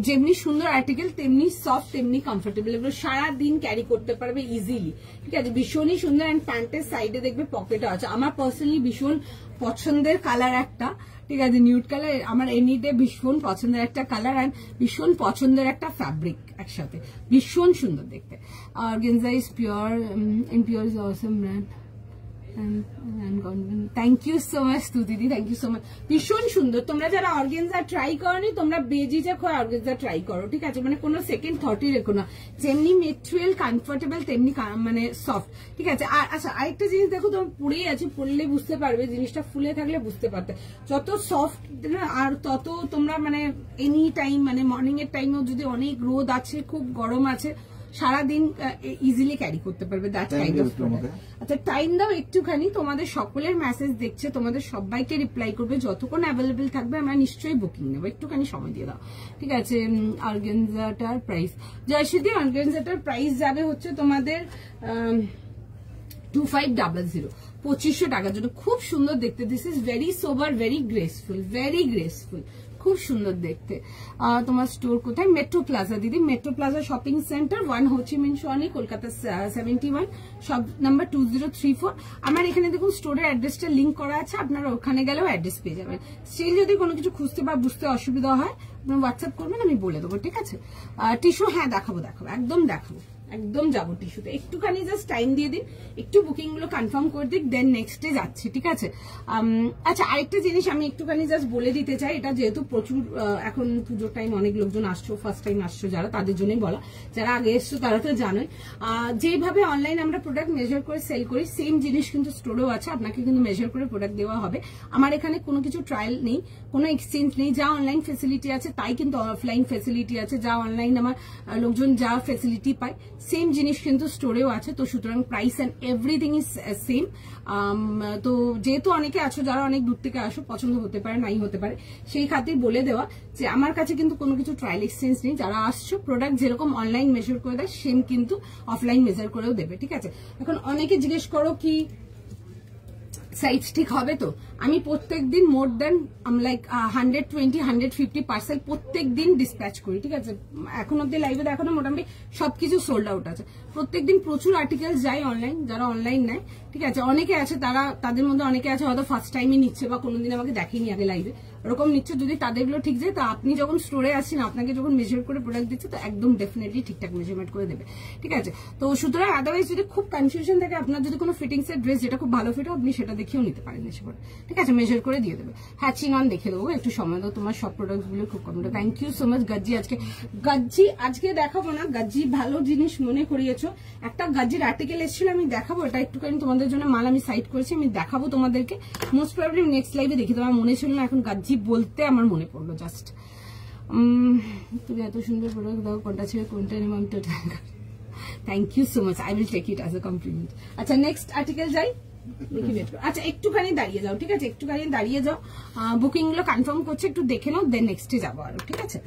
যেমনি সুন্দর আর্টিকেল তেমনি সফট, তেমনি কমফোর্টেবল, এগুলো সারাদিন ক্যারি করতে পারবে ইজিলি, ঠিক আছে। ভীষণই সুন্দর। অ্যান্ড প্যান্টের সাইডে দেখবে পকেটও আছে, আমার পার্সোনালি ভীষণ পছন্দের কালার একটা, ঠিক আছে, নিউড কালার আমার এমনিতে ভীষণ পছন্দের একটা কালার, অ্যান্ড ভীষণ পছন্দের একটা ফ্যাব্রিক একসাথে, ভীষণ সুন্দর দেখতে। Organza is pure, in pure is awesome brand, thank you so much দিদি, থ্যাংক ইউ সো মাচ। ভীষণ সুন্দর। তোমরা যারা অর্গানজা ট্রাই করনি তোমরা বেজিজাক হয়ে অর্গানজা ট্রাই করো, ঠিক আছে? মানে কোনো সেকেন্ড থটই রেখো না, যেমনি মেটেরিয়াল কমফোর্টেবল তেমনি মানে সফট, ঠিক আছে? আর আচ্ছা আরেকটা জিনিস দেখো, তোমার পরেই আছে, পরলে বুঝতে পারবে জিনিসটা, ফুলে থাকলে বুঝতে পারতে যত সফট আর তত তোমরা মানে এনি টাইম, মানে মর্নিং এর টাইমেও যদি অনেক রোদ আছে, খুব গরম আছে, সারাদিন ইজিলি ক্যারি করতে পারবে। That kind of product. আচ্ছা টাইম দাও একটুখানি, তোমাদের সকলের মেসেজ দেখছে, তোমাদের সবাইকে রিপ্লাই করবে, যতক্ষণ অ্যাভেলেবেল থাকবে আমরা নিশ্চয়ই বুকিং নেবো, একটুখানি সময় দিয়ে দাও, ঠিক আছে? অর্গানজাটার প্রাইস, জয়শ্রী, অর্গানজাটার প্রাইস যাবে হচ্ছে তোমাদের 2500, 2500 টাকার জন্য। খুব সুন্দর দেখতে, this is very sober, very graceful, very graceful, খুব সুন্দর দেখতে। তোমার স্টোর কোথায়? মেট্রো প্লাজা দিদি, Metro Plaza shopping centre, 1 Ho চি মিন সনি, কলকাতা 71, সব নাম্বার 2034। আমার এখানে দেখুন স্টোরের অ্যাড্রেসটা লিঙ্ক করা আছে, আপনারা ওখানে গেলেও অ্যাড্রেস পেয়ে যাবেন। স্টিল যদি কোনো কিছু খুঁজতে বা বুঝতে অসুবিধা হয় আপনারা হোয়াটসঅ্যাপ করবেন, আমি বলে দেবো, ঠিক আছে? টিস্যু, হ্যাঁ দেখাবো, একদম দেখাবো, একদম যাবো টিস্যুতে। একটুখানি জাস্ট টাইম দিয়ে দিন, একটু বুকিং গুলো কনফার্ম করে দিক, দেন নেক্সট ডে যাচ্ছে, ঠিক আছে? আচ্ছা আরেকটা জিনিস আমি একটুখানি জাস্ট বলে দিতে চাই, এটা যেহেতু প্রচুর এখন পুজোর টাইম অনেক লোকজন আসছো, ফার্স্ট টাইম আসছো যারা, তাদের জন্যই বলা, যারা আগে এসছো তারা তো জানোই। যেভাবে অনলাইন আমরা প্রোডাক্ট মেজার করে সেল করি, সেম জিনিস কিন্তু স্টোরেও আছে, আপনাকে কিন্তু মেজার করে প্রোডাক্ট দেওয়া হবে। আমার এখানে কোনো কিছু ট্রায়াল নেই, কোনো এক্সচেঞ্জ নেই, যা অনলাইন ফেসিলিটি আছে তাই কিন্তু অফলাইন ফেসিলিটি আছে, যা অনলাইন আমার লোকজন যা ফেসিলিটি পায় সেম জিনিস কিন্তু স্টোরেও আছে। তো সুতরাং price and everything is same. তো যেহেতু অনেকে আছো যারা অনেক দূর থেকে আসো, পছন্দ হতে পারে নাই হতে পারে, সেই খাতির বলে দেওয়া যে আমার কাছে কিন্তু কোনো কিছু ট্রায়াল এক্সচেঞ্জ নেই। যারা আসছো প্রোডাক্ট যেরকম অনলাইন মেজার করে দেয় সেম কিন্তু অফলাইন মেজার করেও দেবে, ঠিক আছে? এখন অনেকে জিজ্ঞেস করো কি সাইজ ঠিক হবে? তো আমি প্রত্যেক দিন মোর দেন লাইক 120 150 পার্সেল প্রত্যেক দিন ডিসপ্যাচ করি, ঠিক আছে? এখন অব্দি লাইভে দেখানো মোটামুটি সবকিছু সোল্ড আউট আছে। প্রত্যেকদিন প্রচুর আর্টিকেলস যায় অনলাইন, যারা অনলাইন নেয়, ঠিক আছে? অনেকে আছে তাদের মধ্যে অনেকে আছে হয়তো ফার্স্ট টাইমই নিচ্ছে বা কোনোদিন আমাকে দেখেনি আগে লাইভে, ওরকম নিচ্ছে। যদি তাদেরগুলো ঠিক যায়, তো আপনি যখন স্টোরে আসছেন, আপনাকে যখন মেজার করে প্রোডাক্ট দিচ্ছে, তো একদম ডেফিনেটলি ঠিকঠাক মেজারমেন্ট করে দেবে, ঠিক আছে? তো সুতরাং আদারওয়াইজ যদি খুব কনফিউশন থাকে, আপনার যদি কোনো ফিটিংস এর ড্রেস যেটা খুব ভালো ফিট, আপনি সেটা দেখেও নিতে পারেন এসে পরে, ঠিক আছে? মেজার করে দিয়ে দেবে। হ্যাচিং অন দেখে দেবো, একটু সময় দাও, তোমার সব প্রোডাক্ট গুলো খুব কম। Thank you so much Gajji. আজকে দেখাবো না, গাজ্জি ভালো জিনিস মনে করিয়েছো। একটা গাজ্জির আর্টিকেল এসেছিল, আমি দেখাবো, এটা একটুখানি তোমাদের জন্য মাল আমি সাইড করেছি, আমি দেখাবো তোমাদেরকে। মোস্ট প্রবাবলি নেক্সট লাইভে দেখি, তোমার মনে ছিল না, এখন গাজ্জি বলতে আমার মনে পড়লো জাস্ট। তুমি এত সুন্দর প্রোডাক্ট দাও, কোনটা ছেড়ে কোনটা নেব আমি তো। Thank you so much, I will take it as a compliment. আচ্ছা নেক্সট আর্টিকেল যাই, আচ্ছা একটুখানি দাঁড়িয়ে যাও, ঠিক আছে? একটুখানি দাঁড়িয়ে যাও, বুকিং গুলো কনফার্ম করছে, একটু দেখে নাও, দেন নেক্সটে যাবো আরো, ঠিক আছে?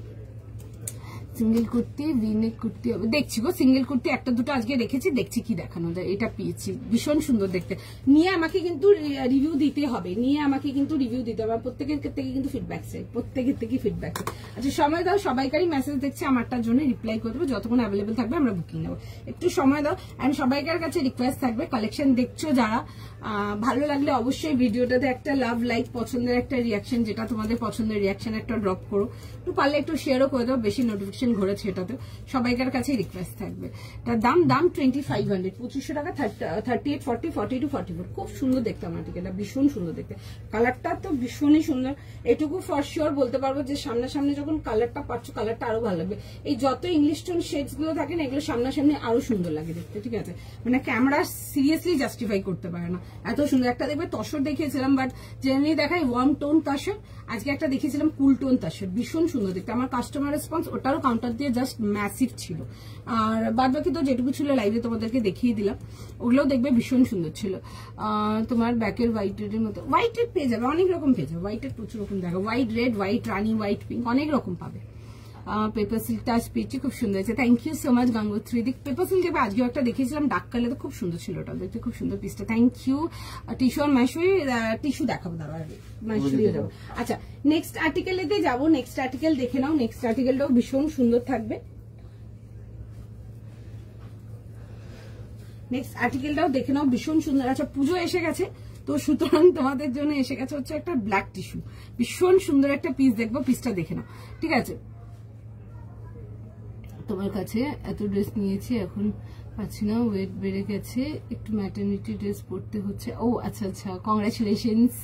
সিঙ্গেল কুর্তি, ভিনেক কুর্তি হবে, দেখছি গো। সিঙ্গেল কুর্তি একটা দুটো আজকে রেখেছি, দেখছি কি দেখানো যায়। এটা পেয়েছি, ভীষণ সুন্দর দেখতে। নিয়ে আমাকে কিন্তু রিভিউ দিতে হবে, প্রত্যেকের থেকে কিন্তু ফিডব্যাক চাই, প্রত্যেকের থেকে ফিডব্যাক চাই। আচ্ছা সময় দাও, সবাইকারই মেসেজ দেখছি, আমারটার জন্য রিপ্লাই করে দেবো, যতক্ষণ অ্যাভেলেবেল থাকবে আমরা বুকিং নেবো। একটু সময় দাও। অ্যান্ড সবাইকার কাছে রিকোয়েস্ট থাকবে, কালেকশন দেখছো যারা, ভালো লাগলে অবশ্যই ভিডিওটাতে একটা লাভ, লাইক, পছন্দের একটা রিয়াকশন, যেটা তোমাদের পছন্দের রিয়াকশন একটা ড্রপ করো, একটু পারলে একটু শেয়ারও করে দাও, বেশি নোটিফিকেশন ঘুরেছে এটাতে, সবাইকার কাছে রিকোয়েস্ট থাকবে। তার দাম 2500, 2500 টাকা, 38, 40, 40 to 44। খুব সুন্দর দেখতে আমার ঠিক, এটা ভীষণ সুন্দর দেখতে, কালারটা তো ভীষণই সুন্দর। এটুকু ফর শিওর বলতে পারবো যে সামনাসামনি যখন কালারটা পাচ্ছ, কালারটা আরো ভালো লাগবে। এই যত ইংলিশ টোন শেডস গুলো থাকে না, এগুলো সামনাসামনি আরো সুন্দর লাগে দেখতে, ঠিক আছে? মানে ক্যামেরা সিরিয়াসলি জাস্টিফাই করতে পারে না, এত সুন্দর। একটা দেখবে তসর দেখিয়েছিলাম, বাট জেনারেলি দেখাই ওয়ার্ম টোন তসর, আজকে একটা দেখিয়েছিলাম কুল টোন তসর, ভীষণ সুন্দর দেখতে। আমার কাস্টমার রেসপন্স ওটারও কাউন্টার দিয়ে জাস্ট ম্যাসিভ ছিল। আর বাদ বাকি তো যেটুকু ছিল লাইভে তোমাদেরকে দেখিয়ে দিলাম, ওগুলোও দেখবে ভীষণ সুন্দর ছিল। তোমার ব্যাকের হোয়াইটের মতো, হোয়াইটের পেয়ে যাবে, অনেক রকম পেয়ে যাবে, হোয়াইটের প্রচুর রকম দেখো, হোয়াইট রেড, হোয়াইট রানি, হোয়াইট পিঙ্ক, অনেক রকম পাবে। পেপার সিল্কটা আজ পেয়েছি, খুব সুন্দর আছে। Thank you so much Gangotri দিক। পেপার সিল্ক যেটা আজকে একটা দেখেছিলাম ডাক কালারে, খুব সুন্দর ছিল, ওটা দেখতে খুব সুন্দর পিসটা। Thank you. টিস্যু আর মাইশরি, টিস্যু দেখাবো দাঁড়া আগে, মাইশরি যাবো। আচ্ছা নেক্সট আর্টিকেলেতে যাবো, নেক্সট আর্টিকেল দেখে নাও, নেক্সট আর্টিকেলটাও ভীষণ সুন্দর থাকবে। নেক্সট আর্টিকেলটাও দেখে নাও, ভীষণ সুন্দর। আচ্ছা পুজো এসে গেছে, তো সুতরাং তোমাদের জন্য এসে গেছে হচ্ছে একটা ব্ল্যাক টিস্যু, ভীষণ সুন্দর একটা পিস দেখবো, পিসটা দেখে নাও, ঠিক আছে? তোমার কাছে এত ড্রেস নিয়েছি, এখন পাচ্ছি না, ওয়েট বেড়ে গেছে, একটু ম্যাটারনিটি ড্রেস পরতে হচ্ছে। ও আচ্ছা আচ্ছা, কংগ্রাচুলেশনস,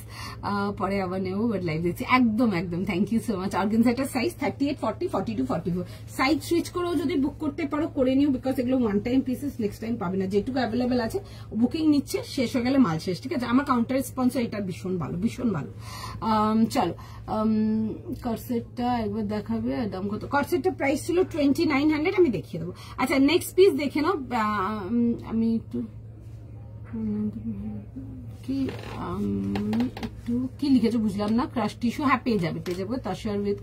পরে আবার নেবো, বাট লাইভ দেখছি। একদম একদম, থ্যাংক ইউ সো মাচ। অর্গানজাটার সাইজ 38, 40, 42, 44। সাইজ সুইচ করেও যদি বুক করতে পারো করে নিও, বিকজ এগুলো one time pieces, next time পাবে না। যেটুকু অ্যাভেলেবেল আছে বুকিং নিচ্ছে, শেষ হয়ে গেলে মাল শেষ, ঠিক আছে। আমার কাউন্টার রেসপন্স এটা ভীষণ ভালো, ভীষণ ভালো। চলো, কর্সেটটা একবার দেখাবে, দাম কত? কর্সেটটা প্রাইস ছিল 2900, আমি দেখিয়ে দেবো। আচ্ছা, নেক্সট পিস দেখে নাও। আমি একটু কি লিখেছো বুঝলাম না। ক্রাশ টিস্যু, হ্যাঁ পেয়ে যাবে, পেয়ে যাবে। তসর উইথ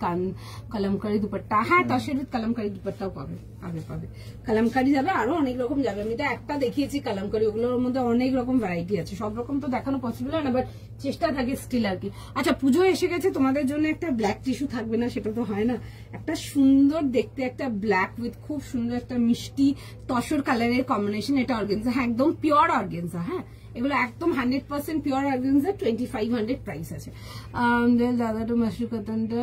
কলমকারি দুপাট্টা, হ্যাঁ তসর উইথ কলমকারি দুপাট্টাও পাবে, পাবে পাবে। কলমকারি যাবে, আরো অনেক রকম যাবে। আমি তো একটা দেখিয়েছি কলমকারি, ওগুলোর মধ্যে অনেক রকম ভ্যারাইটি আছে। সব রকম তো দেখানো পসিবল হয় না, বাট চেষ্টা থাকে স্টিল আর কি। আচ্ছা, পুজো এসে গেছে, তোমাদের জন্য একটা ব্ল্যাক টিস্যু থাকবে না, সেটা তো হয় না। একটা সুন্দর দেখতে একটা ব্ল্যাক উইথ খুব সুন্দর একটা মিষ্টি তসর কালারের কম্বিনেশন। এটা অর্গানজা, হ্যাঁ একদম পিওর অর্গানজা, হ্যাঁ এগুলো একদম 100% পিওর অর্গানজা। 2500 প্রাইস আছে। দাদাটা মাশরুম কাতানটা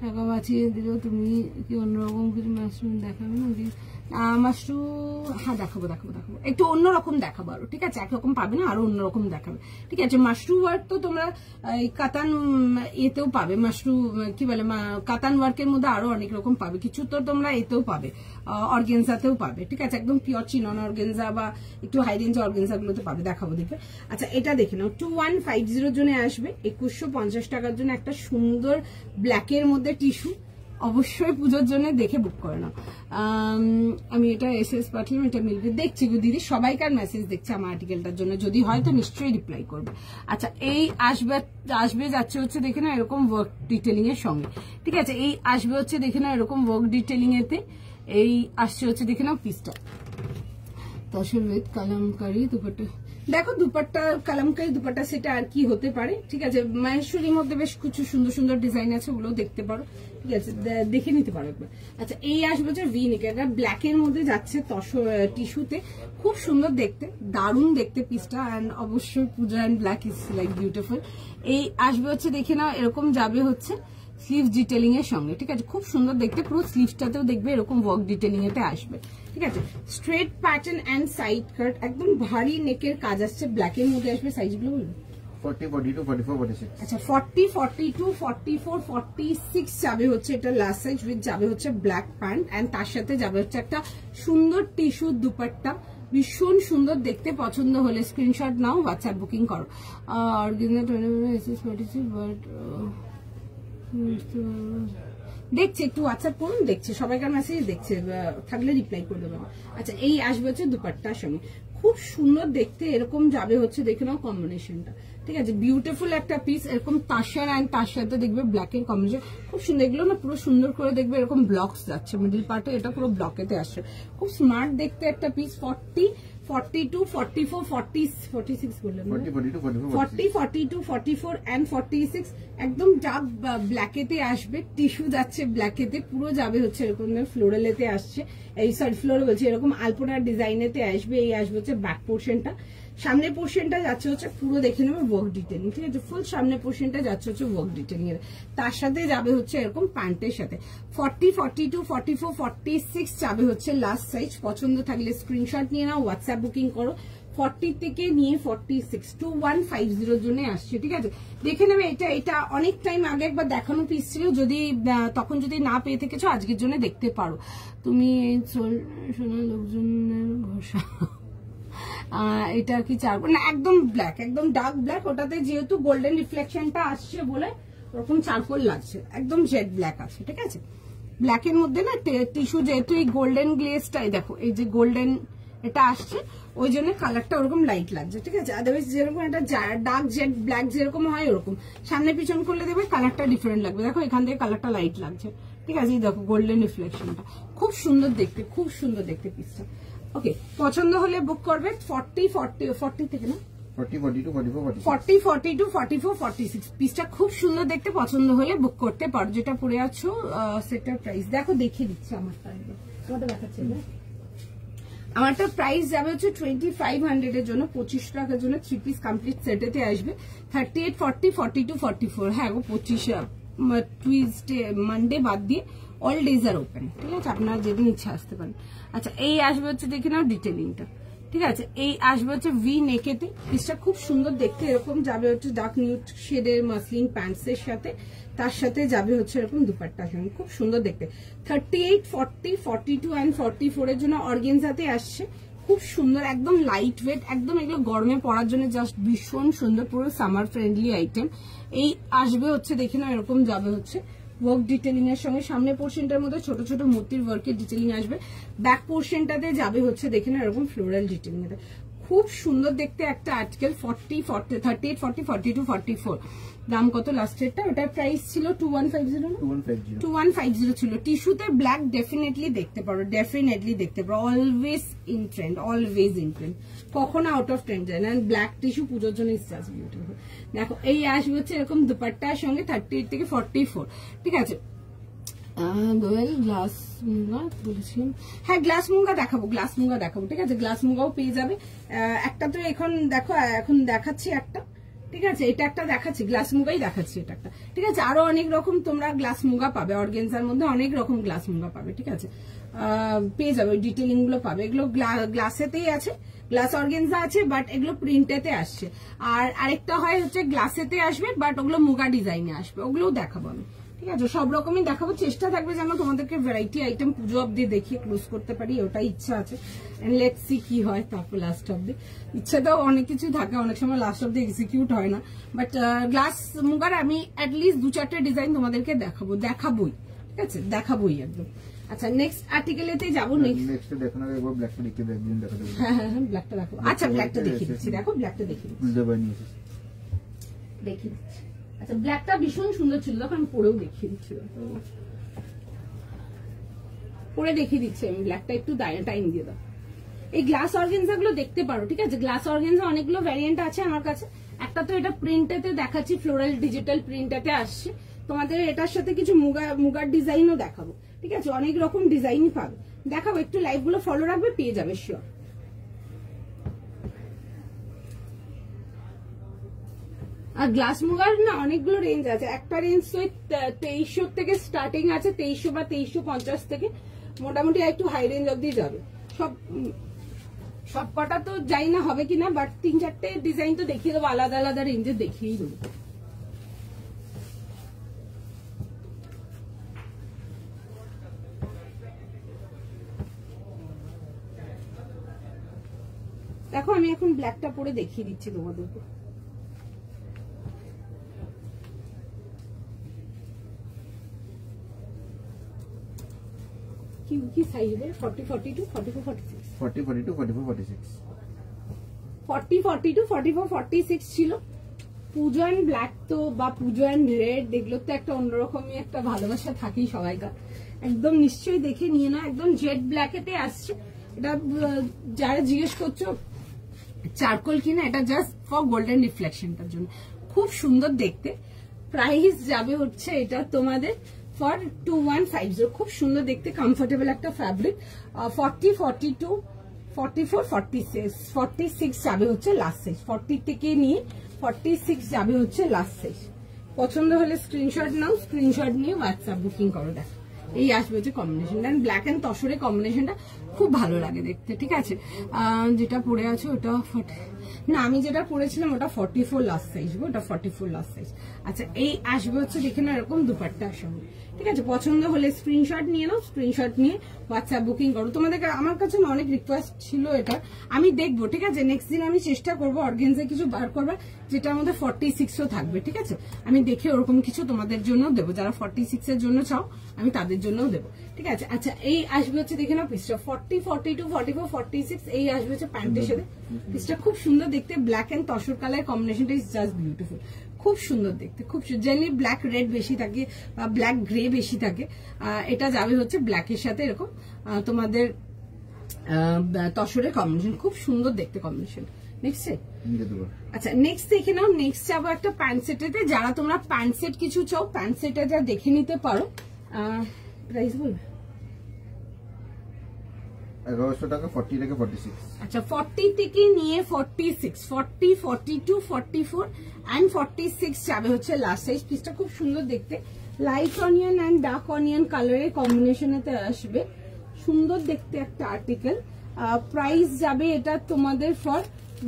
টাকা বাঁচিয়ে দিল, তুমি কি অন্যরকম কিছু মাশরুম দেখাবে নাকি? মাশরুম, হ্যাঁ দেখাবো দেখাবো দেখাবো, একটু অন্যরকম দেখাবো আরো, ঠিক আছে। একরকম পাবে না, আরো অন্যরকম দেখাবে, ঠিক আছে। মাশরুম ওয়ার্ক তো তোমরা কাতান এতেও পাবে, মাশরুম কি বলে কাতান ওয়ার্কের মধ্যে আরো অনেক রকম পাবে। কিছু তো তোমরা এতেও পাবে, অর্গেনজাতেও পাবে, ঠিক আছে। একদম পিওর চিনন অর্গেনজা বা একটু হাই রেঞ্জ অর্গেনজা গুলোতে পাবে, দেখাবো দেখবে। আচ্ছা, এটা দেখে নাও, 2150 জন্য আসবে 2150 টাকার জন্য একটা সুন্দর ব্ল্যাকের মধ্যে টিস্যু। অবশ্যই পুজোর জন্য দেখে বুক করে নাও। আমি এটা এসএস পাঠালাম, এটা মিলবে, দেখছি গো দিদি, সবাইকার মেসেজ দেখছি আমার আর্টিকেলটার জন্য, যদি হয় তো নিশ্চয়ই রিপ্লাই করবে। আচ্ছা, এই আসবে যাচ্ছে হচ্ছে দেখে না এরকম ওয়ার্ক ডিটেলিং এর সঙ্গে, ঠিক আছে। এই আসবে হচ্ছে দেখে না এরকম ওয়ার্ক ডিটেলিং এতে, এই আসছে হচ্ছে দেখে নাও পিসটা তসর উইথ কালামকারি দুপাট্টা। দেখো দুপাট্টা কালামকারি দুপাট্টা সেটা আর কি হতে পারে, ঠিক আছে। মাহেশ্বরীর মধ্যে বেশ কিছু সুন্দর সুন্দর ডিজাইন আছে, ওগুলো দেখতে পারো, ঠিক আছে, দেখে নিতে পারো একবার। আচ্ছা, এই আসবে হচ্ছে ভি নেক, এটা ব্ল্যাকের মধ্যে যাচ্ছে তসর টিস্যুতে, খুব সুন্দর দেখতে, দারুণ দেখতে পিসটা। অ্যান্ড অবশ্যই Puja and black is like beautiful. এই আসবে হচ্ছে দেখে নাও এরকম যাবে হচ্ছে স্লিভস ডিটেলিং এর সঙ্গে, ঠিক আছে। খুব সুন্দর দেখতে, পুরো স্লিভসটাতেও দেখবে এরকম ওয়ার্ক ডিটেলিং এতে আসবে, ঠিক আছে। Straight pattern and side cut, একদম ভারী নেকের কাজ আসছে, ব্ল্যাকের মধ্যে আসবে। সাইজগুলো বলুন। 40, 42, 44, 46। আচ্ছা, 40, 42, 44, 46 যাবে হচ্ছে এটা লাস্ট সাইজ, উইথ যাবে হচ্ছে ব্ল্যাক প্যান্ট, এন্ড তার সাথে যাবে হচ্ছে একটা সুন্দর টিস্যু দুপাট্টা, ভীষণ সুন্দর দেখতে। পছন্দ হলে স্ক্রিনশট নাও, হোয়াটসঅ্যাপ বুকিং করো। দেখছে একটু হোয়াটসঅ্যাপ করুন, দেখছে সবাইকার মেসেজ দেখছে, থাকলে রিপ্লাই করে দেবো। আচ্ছা, এই আসবে হচ্ছে দুপাট্টার সঙ্গে, খুব সুন্দর দেখতে, এরকম যাবে হচ্ছে দেখে নাও কম্বিনেশনটা, ঠিক আছে। বিউটিফুল একটা পিস, এরকম তাসার অ্যান্ড তার সাথে দেখবে ব্ল্যাকের কম্বিনেশন, খুব সুন্দর। এগুলো না পুরো সুন্দর করে দেখবে এরকম ব্লকস যাচ্ছে মিডিল পার্টে, এটা পুরো ব্লকেতে আসছে, খুব স্মার্ট দেখতে একটা পিস। 40, 42, 44, 46 বললেন, 40, 42, 44 and 46 একদম ডার্ক ব্ল্যাকেতে আসবে, টিস্যু যাচ্ছে ব্ল্যাকেতে, পুরো যাবে হচ্ছে এরকম ফ্লোরালেতে আসছে, এই সরি ফ্লোরে বলছে এরকম আলপনার ডিজাইনেতে আসবে। এই আসবে হচ্ছে ব্যাক পোর্শনটা, সামনের পোর্শনটা যাচ্ছে হচ্ছে পুরো দেখে নেবে ওয়ার্ক ডিটেলিং, ঠিক আছে। ফুল সামনের পোর্শনটা যাচ্ছে হচ্ছে ওয়ার্ক ডিটেলিং এর, তার সাথে যাবে হচ্ছে এরকম প্যান্টের সাথে। 40, 42, 44, 46 যাবে হচ্ছে লাস্ট সাইজ। পছন্দ থাকলে স্ক্রিনশট নিয়ে নাও, হোয়াটসঅ্যাপ বুকিং করো। 40 থেকে নিয়ে 46, 2150 জন্য আসছে, ঠিক আছে। দেখে নেবে, এটা অনেক টাইম আগে একবার দেখানো পিস ছিল, যদি তখন যদি না পেয়ে থেকেছো আজকের জন্য দেখতে পারো তুমি। শোনা লোকজনের ভরসা, এটা কি চারকোল না, একদম ব্ল্যাক, একদম ডার্ক ব্ল্যাক, ওটাতে যেহেতু গোল্ডেন রিফ্লেকশনটা আসছে বলে ওরকম চারকোল লাগছে, একদম জেড ব্ল্যাক আছে, ঠিক আছে। ব্ল্যাকের মধ্যে না টিস্যু যেহেতু এই গোল্ডেন গ্লেজটাই দেখো, এই যে গোল্ডেন এটা আসছে, ওই জন্য কালারটা ওরকম লাইট লাগছে, ঠিক আছে। আদারওয়াইজ যেরকম একটা ডার্ক জেড ব্ল্যাক যেরকম হয় ওরকম সামনে পিছন করলে দেখবে কালারটা ডিফারেন্ট লাগবে। দেখো এখান থেকে কালারটা লাইট লাগছে, ঠিক আছে। এই দেখো গোল্ডেন রিফ্লেকশনটা, খুব সুন্দর দেখতে, খুব সুন্দর দেখতে পিসটা। ওকে, পছন্দ হলে বুক করবে। 40 থেকে না 40, 42, 44, 46। 40, 42, 44, 46 পিসটা খুব সুন্দর দেখতে, পছন্দ হলে বুক করতে পারো। যেটা পরে আছো সেটার প্রাইস দেখো, দেখিয়ে দিচ্ছি আমারটা, তোমাদের দেখাচ্ছে না। আমারটা প্রাইস যাবে হচ্ছে 2500 এর জন্য, 25 টাকার জন্য 3 পিস কমপ্লিট সেটেতে আসবে। 38, 40, 42, 44, হ্যাঁ গো 25 টুইসডে মানডে বাদ দিয়ে অল ডেজ আর ওপেন, ঠিক আছে, আপনার যেদিন ইচ্ছা আসতে পারেন। আচ্ছা এই আসবে হচ্ছে দেখে নাও ডিটেলিংটা, ঠিক আছে, এই আসবে হচ্ছে ভি নেকেতে, পিসটা খুব সুন্দর দেখতে, এরকম যাবে হচ্ছে ডার্ক নিউড শেডের মাসলিন প্যান্টস এর সাথে, তার সাথে যাবে হচ্ছে এরকম দুপাট্টার সঙ্গে, খুব সুন্দর দেখতে। 38, 40, 42 অ্যান্ড 44 এর জন্য অর্গেনজাতে আসছে, খুব সুন্দর, একদম লাইট ওয়েট, একদম এগুলো গরমে পরার জন্য জাস্ট ভীষণ সুন্দর, পুরো সামার ফ্রেন্ডলি আইটেম। এই আসবে হচ্ছে দেখে না এরকম যাবে হচ্ছে ওয়ার্ক ডিটেলিং এর সঙ্গে, সামনে পোর্শনটার মধ্যে ছোট ছোট মূর্তির ওয়ার্কের ডিটেলিং আসবে, ব্যাক পোর্শনটাতে যাবে হচ্ছে দেখে না এরকম ফ্লোরাল ডিটেলিং। খুব সুন্দর দেখতে একটা আর্টিকেল। 40, 40, 38, 40, 42, 44 দাম কত লাস্টেরটা? ওটার প্রাইস ছিল 2150 না, 2150 ছিল। টিস্যুতে ব্ল্যাক ডেফিনেটলি দেখতে পারো, ডেফিনেটলি দেখতে পারো, always in trend, always in trend, কখনো আউট অফ ট্রেন্ড যায় না। ব্ল্যাক টিস্যু পুজোর জন্য ইজ জাস্ট বিউটিফুল। দেখো এই আসবে হচ্ছে এরকম দুপাট্টার সঙ্গে 38 থেকে 44, ঠিক আছে। গ্লাস মুগা বলেছিলাম, হ্যাঁ গ্লাস মুগা দেখাবো, গ্লাস মুগা দেখাবো, ঠিক আছে, গ্লাস মুগাও পেয়ে যাবে। একটা তো এখন দেখো, এখন দেখাচ্ছি একটা, ঠিক আছে, এটা একটা দেখাচ্ছি, গ্লাস মুগাই দেখাচ্ছি এটা একটা, ঠিক আছে। আরো অনেক রকম তোমরা গ্লাস মুগা পাবে, অর্গেনজার মধ্যে অনেক রকম গ্লাস মুগা পাবে, ঠিক আছে, পেয়ে যাবে, ওই ডিটেলিং গুলো পাবে। এগুলো গ্লাসেতেই আছে, গ্লাস অর্গেনজা আছে, বাট এগুলো প্রিন্টেতে আসছে। আর আরেকটা হয় হচ্ছে গ্লাসেতে আসবে, বাট ওগুলো মুগা ডিজাইনে আসবে, ওগুলোও দেখাবো আমি, ঠিক আছে, সব রকমই দেখাবো। চেষ্টা থাকবে যেন তোমাদেরকে ভ্যারাইটি আইটেম পুজো অব্দি দেখিয়ে ক্লোজ করতে পারি, ওটাই ইচ্ছা আছে। লেটস সি কি হয়, তারপর লাস্ট অব্দি ইচ্ছা তো অনেক কিছু থাকে, অনেক সময় লাস্ট অব্দি এক্সিকিউট হয় না, বাট গ্লাস মুগার আমি অ্যাটলিস্ট 2-4টে ডিজাইন তোমাদেরকে দেখাবোই, ঠিক আছে, দেখাবোই একদম। আচ্ছা নেক্সট আর্টিকেলেতে যাবো, নেক্সট দেখো না, একবার ব্ল্যাকটা দেখিয়ে দাও, একদিন দেখাতে বলবো। হ্যাঁ ব্ল্যাকটা দেখাবো। আচ্ছা ব্ল্যাকটা দেখিয়ে দিচ্ছি, দেখো ব্ল্যাকটা দেখিয়ে দিচ্ছি, দেখিয়ে দিচ্ছি। আচ্ছা ব্ল্যাকটা ভীষণ সুন্দর ছিল, তখন আমি পরেও দেখিয়ে দিচ্ছিল, পরে দেখিয়ে দিচ্ছি আমি, ব্ল্যাকটা একটু টাইম দিয়ে দাও। এই গ্লাস অর্গেনজা গুলো দেখতে পারো, ঠিক আছে, গ্লাস অর্গেনজা অনেকগুলো ভ্যারিয়েন্ট আছে আমার কাছে। একটা তো এটা প্রিন্টেতে দেখাচ্ছি, ফ্লোরাল ডিজিটাল প্রিন্টেতে আসছে, তোমাদের এটার সাথে কিছু মুগার ডিজাইনও দেখাবো, ঠিক আছে, অনেক রকম ডিজাইনই পাবে, দেখাবো। একটু লাইভ গুলো ফলো রাখবে, পেয়ে যাবে শিওর। আর গ্লাস মুগার না অনেকগুলো রেঞ্জ আছে, একটা রেঞ্জ তো 2300 থেকে স্টার্টিং আছে, 2300 বা 2350 থেকে মোটামুটি একটু হাই রেঞ্জ অব্দি যাবে। সব কটা তো যাই না হবে কিনা, বাট 3-4টে ডিজাইন তো দেখিয়ে দেবো, আলাদা আলাদা রেঞ্জে দেখিয়েই দেবো। দেখো আমি এখন ব্ল্যাকটা পরে দেখিয়ে দিচ্ছি তোমাদেরকে। কি সাইজ হবে? 40, 42, 44, 46, 40, 42, 44, 46, 40, 42, 44, 46 ছিল। পুজো অ্যান্ড ব্ল্যাক তো, বা পুজো অ্যান্ড রেড, এগুলো তো একটা অন্যরকমই একটা ভালোবাসা থাকেই সবাইকার, একদম নিশ্চয়ই দেখে নিয়ে না, একদম জেড ব্ল্যাকেতে আসছে। এটা যারা জিজ্ঞেস করছো চারকোল কিনা, এটা জাস্ট ফর গোল্ডেন রিফ্লেকশনটার জন্য, খুব সুন্দর দেখতে। প্রাইস যাবে হচ্ছে এটা তোমাদের ফর 2150, খুব সুন্দর দেখতে, কমফোর্টেবল একটা ফ্যাব্রিক। 40, 42, 44, 46 যাবে হচ্ছে লাস্ট সাইজ, 40 থেকে নিয়ে 46 যাবে হচ্ছে লাস্ট সাইজ। পছন্দ হলে স্ক্রিনশট নাও, স্ক্রিনশট নিয়ে হোয়াটসঅ্যাপ বুকিং করো। দেখো এই আসবে হচ্ছে কম্বিনেশন, ব্ল্যাক এন্ড তসরের কম্বিনেশনটা খুব ভালো লাগে দেখতে, ঠিক আছে। যেটা পরে আছে ওটা না, আমি যেটা পরেছিলাম ওটা 44 লাস্ট সাইজ, ওটা 44 লাস্ট সাইজ। আচ্ছা এই আসবে হচ্ছে দেখে না এরকম দুপাট্টার সঙ্গে, ঠিক আছে। পছন্দ হলে স্ক্রিনশট নিয়ে নাও, স্ক্রিনশট নিয়ে হোয়াটসঅ্যাপ বুকিং করো। তোমাদেরকে আমার কাছে অনেক রিকোয়েস্ট ছিল এটা, আমি দেখবো, ঠিক আছে, নেক্সট দিন আমি চেষ্টা করবো অর্গেনজে কিছু বার করবার যেটার মধ্যে 46ও থাকবে, ঠিক আছে। আমি দেখে ওরকম কিছু তোমাদের জন্য দেবো, যারা 46 এর জন্য চাও আমি তাদের জন্যও দেবো, ঠিক আছে। আচ্ছা এই আসবে হচ্ছে দেখে নাও পিসটা 40, 42, 44, 46, এই আসবে হচ্ছে প্যান্টের সাথে। পিসটা খুব সুন্দর দেখতে, ব্ল্যাক এন্ড তসর কালার কম্বিনেশনটা ইজ জাস্ট বিউটিফুল, খুব সুন্দর দেখতে, খুব জেনারেলি ব্ল্যাক রেড বেশি থাকে বা ব্ল্যাক গ্রে বেশি থাকে, এটা যাবে হচ্ছে ব্ল্যাকের সাথে এরকম তোমাদের তসরের কম্বিনেশন, খুব সুন্দর দেখতে কম্বিনেশন। নেক্সট আচ্ছা নেক্সট দেখে নাও, নেক্সট যাবো একটা প্যান্ট সেটেতে। যারা তোমরা প্যান্ট সেট কিছু চাও, প্যান্ট সেট এটা দেখে নিতে পারো। প্রাইস বলবে 1100 টাকা, 40 থেকে 46। আচ্ছা 40 থেকে নিয়ে 46, 40, 42, 44 and 46 যাবে হচ্ছে লাস্ট সাইজ। পিসটা খুব সুন্দর দেখতে, light onion and dark onion কালারের কম্বিনেশনেতে আসবে, সুন্দর দেখতে একটা আর্টিকেল। প্রাইস যাবে এটা তোমাদের ফর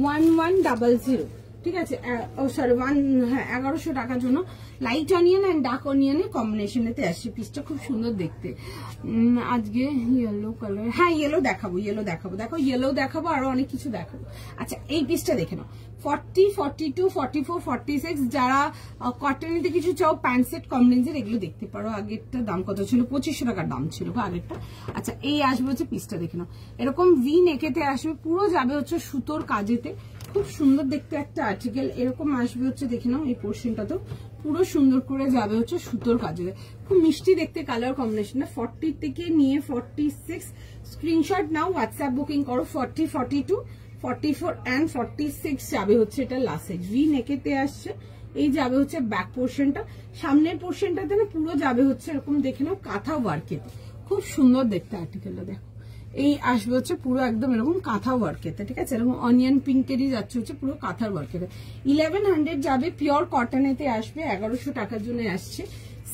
1100, ঠিক আছে, সরি 1100 টাকার জন্য। লাইট অনিয়ন অ্যান্ড ডার্ক অনিয়নের কম্বিনেশনেতে আসছে, পিসটা খুব সুন্দর দেখতে। আজকে ইয়েলো কালার, হ্যাঁ ইয়েলো দেখাবো, দেখো ইয়েলো দেখাবো, আরো অনেক কিছু দেখাবো। আচ্ছা এই পিসটা দেখে নাও, 40, 42, 44, 46 যারা কটনেতে কিছু চাও, প্যান্ট সেট কম রেঞ্জের এগুলো দেখতে পারো। আগেরটা দাম কত ছিল? 2500 টাকার দাম ছিল আগেরটা। আচ্ছা এই আসবে হচ্ছে পিসটা দেখে নাও, এরকম ভি নেকেতে আসবে, পুরো যাবে হচ্ছে সুতোর কাজেতে, খুব সুন্দর দেখতে একটা আর্টিকেল। এরকম আসবে হচ্ছে দেখে নাও, এই পোর্শনটা তো পুরো সুন্দর করে যাবে হচ্ছে সুতোর কাজে, খুব মিষ্টি দেখতে কালার কম্বিনেশন। 40 থেকে নিয়ে 46 স্ক্রিনশট নাও, হোয়াটসঅ্যাপ বুকিং করো। 40, 42, 44 and 46 যাবে হচ্ছে এটা লাস্ট সাইজ, ভি নেকেতে আসছে। এই যাবে হচ্ছে ব্যাক পোর্শনটা, সামনের পোর্শনটাতে না পুরো যাবে হচ্ছে এরকম দেখে নাও কাঁথা ওয়ার্কেতে, খুব সুন্দর দেখতে আর্টিকেলটা। দেখো এই আসবে হচ্ছে পুরো একদম এরকম কাঁথা ওয়ার্কেতে, ঠিক আছে, এরকম অনিয়ন পিঙ্কেরই যাচ্ছে হচ্ছে পুরো কাঁথার ওয়ার্কেতে। 1100 যাবে, পিওর কটনেতে আসবে, 1100 টাকার জন্য আসছে।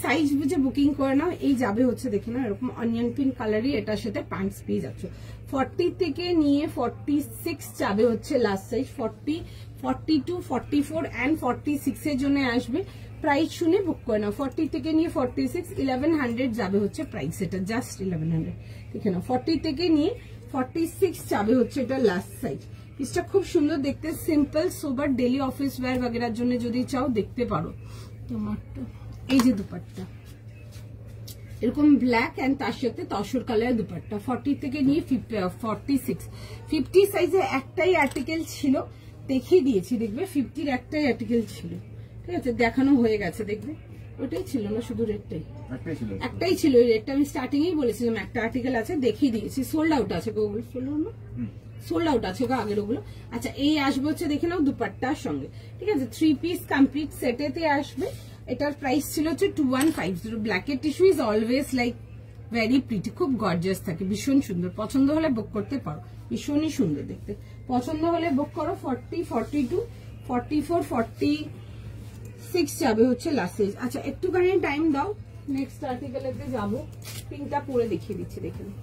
সাইজ বুঝে বুকিং করে নাও। এই যাবে হচ্ছে দেখে নাও এরকম অনিয়ন পিঙ্ক কালারই, এটার সাথে প্যান্টস পেয়ে যাচ্ছে। 40 থেকে নিয়ে 46 যাবে হচ্ছে লাস্ট সাইজ, 40, 42, 44 and 46 এর জন্য আসবে। প্রাইস শুনে বুক করে নাও। 40 থেকে নিয়ে 46, 1100 যাবে হচ্ছে প্রাইস, এটা জাস্ট 1100, ঠিক না। 40 থেকে নিয়ে 46 যাবে হচ্ছে এটা লাস্ট সাইজ। পিসটা খুব সুন্দর দেখতে, সিম্পল সোবার ডেলি অফিস ওয়্যার বাগেরার জন্য যদি চাও দেখতে পারো। তোমারটা এই যে দুপাট্টা এরকম ব্ল্যাক এন্ড তার সাথে তসর কালার দুপাট্টা, 40 থেকে নিয়ে 46, 50 সাইজে একটাই আর্টিকেল ছিল, দেখিয়ে দিয়েছি, দেখবে 50-র একটাই আর্টিকেল ছিল, ঠিক আছে, দেখানো হয়ে গেছে, দেখবে ওটাই ছিল না, শুধু রেডটাই একটাই ছিল। ওই রেডটা আমি স্টার্টিং এই বলেছিলাম একটা আর্টিকেল আছে, দেখিয়ে দিয়েছি। সোল্ড আউট আছে গো, সোল্ড আউট আছে গো আগের ওগুলো। আচ্ছা এই আসবে হচ্ছে দেখে নাও দুপাট্টার সঙ্গে, ঠিক আছে, 3 পিস কমপ্লিট সেটেতে আসবে। এটার প্রাইস ছিল হচ্ছে 2150। ব্ল্যাকের tissue is always like very pretty, খুব গর্জিয়াস থাকে, ভীষণ সুন্দর। পছন্দ হলে বুক করতে পারো, ভীষণই সুন্দর দেখতে, পছন্দ হলে বুক করো। 40, 42, 44, 46 যাবে হচ্ছে লাস্ট সাইজ। আচ্ছা একটুখানি টাইম দাও, নেক্সট আর্টিকেলেতে যাবো, পিঙ্কটা পরে দেখিয়ে দিচ্ছি, দেখে নাও।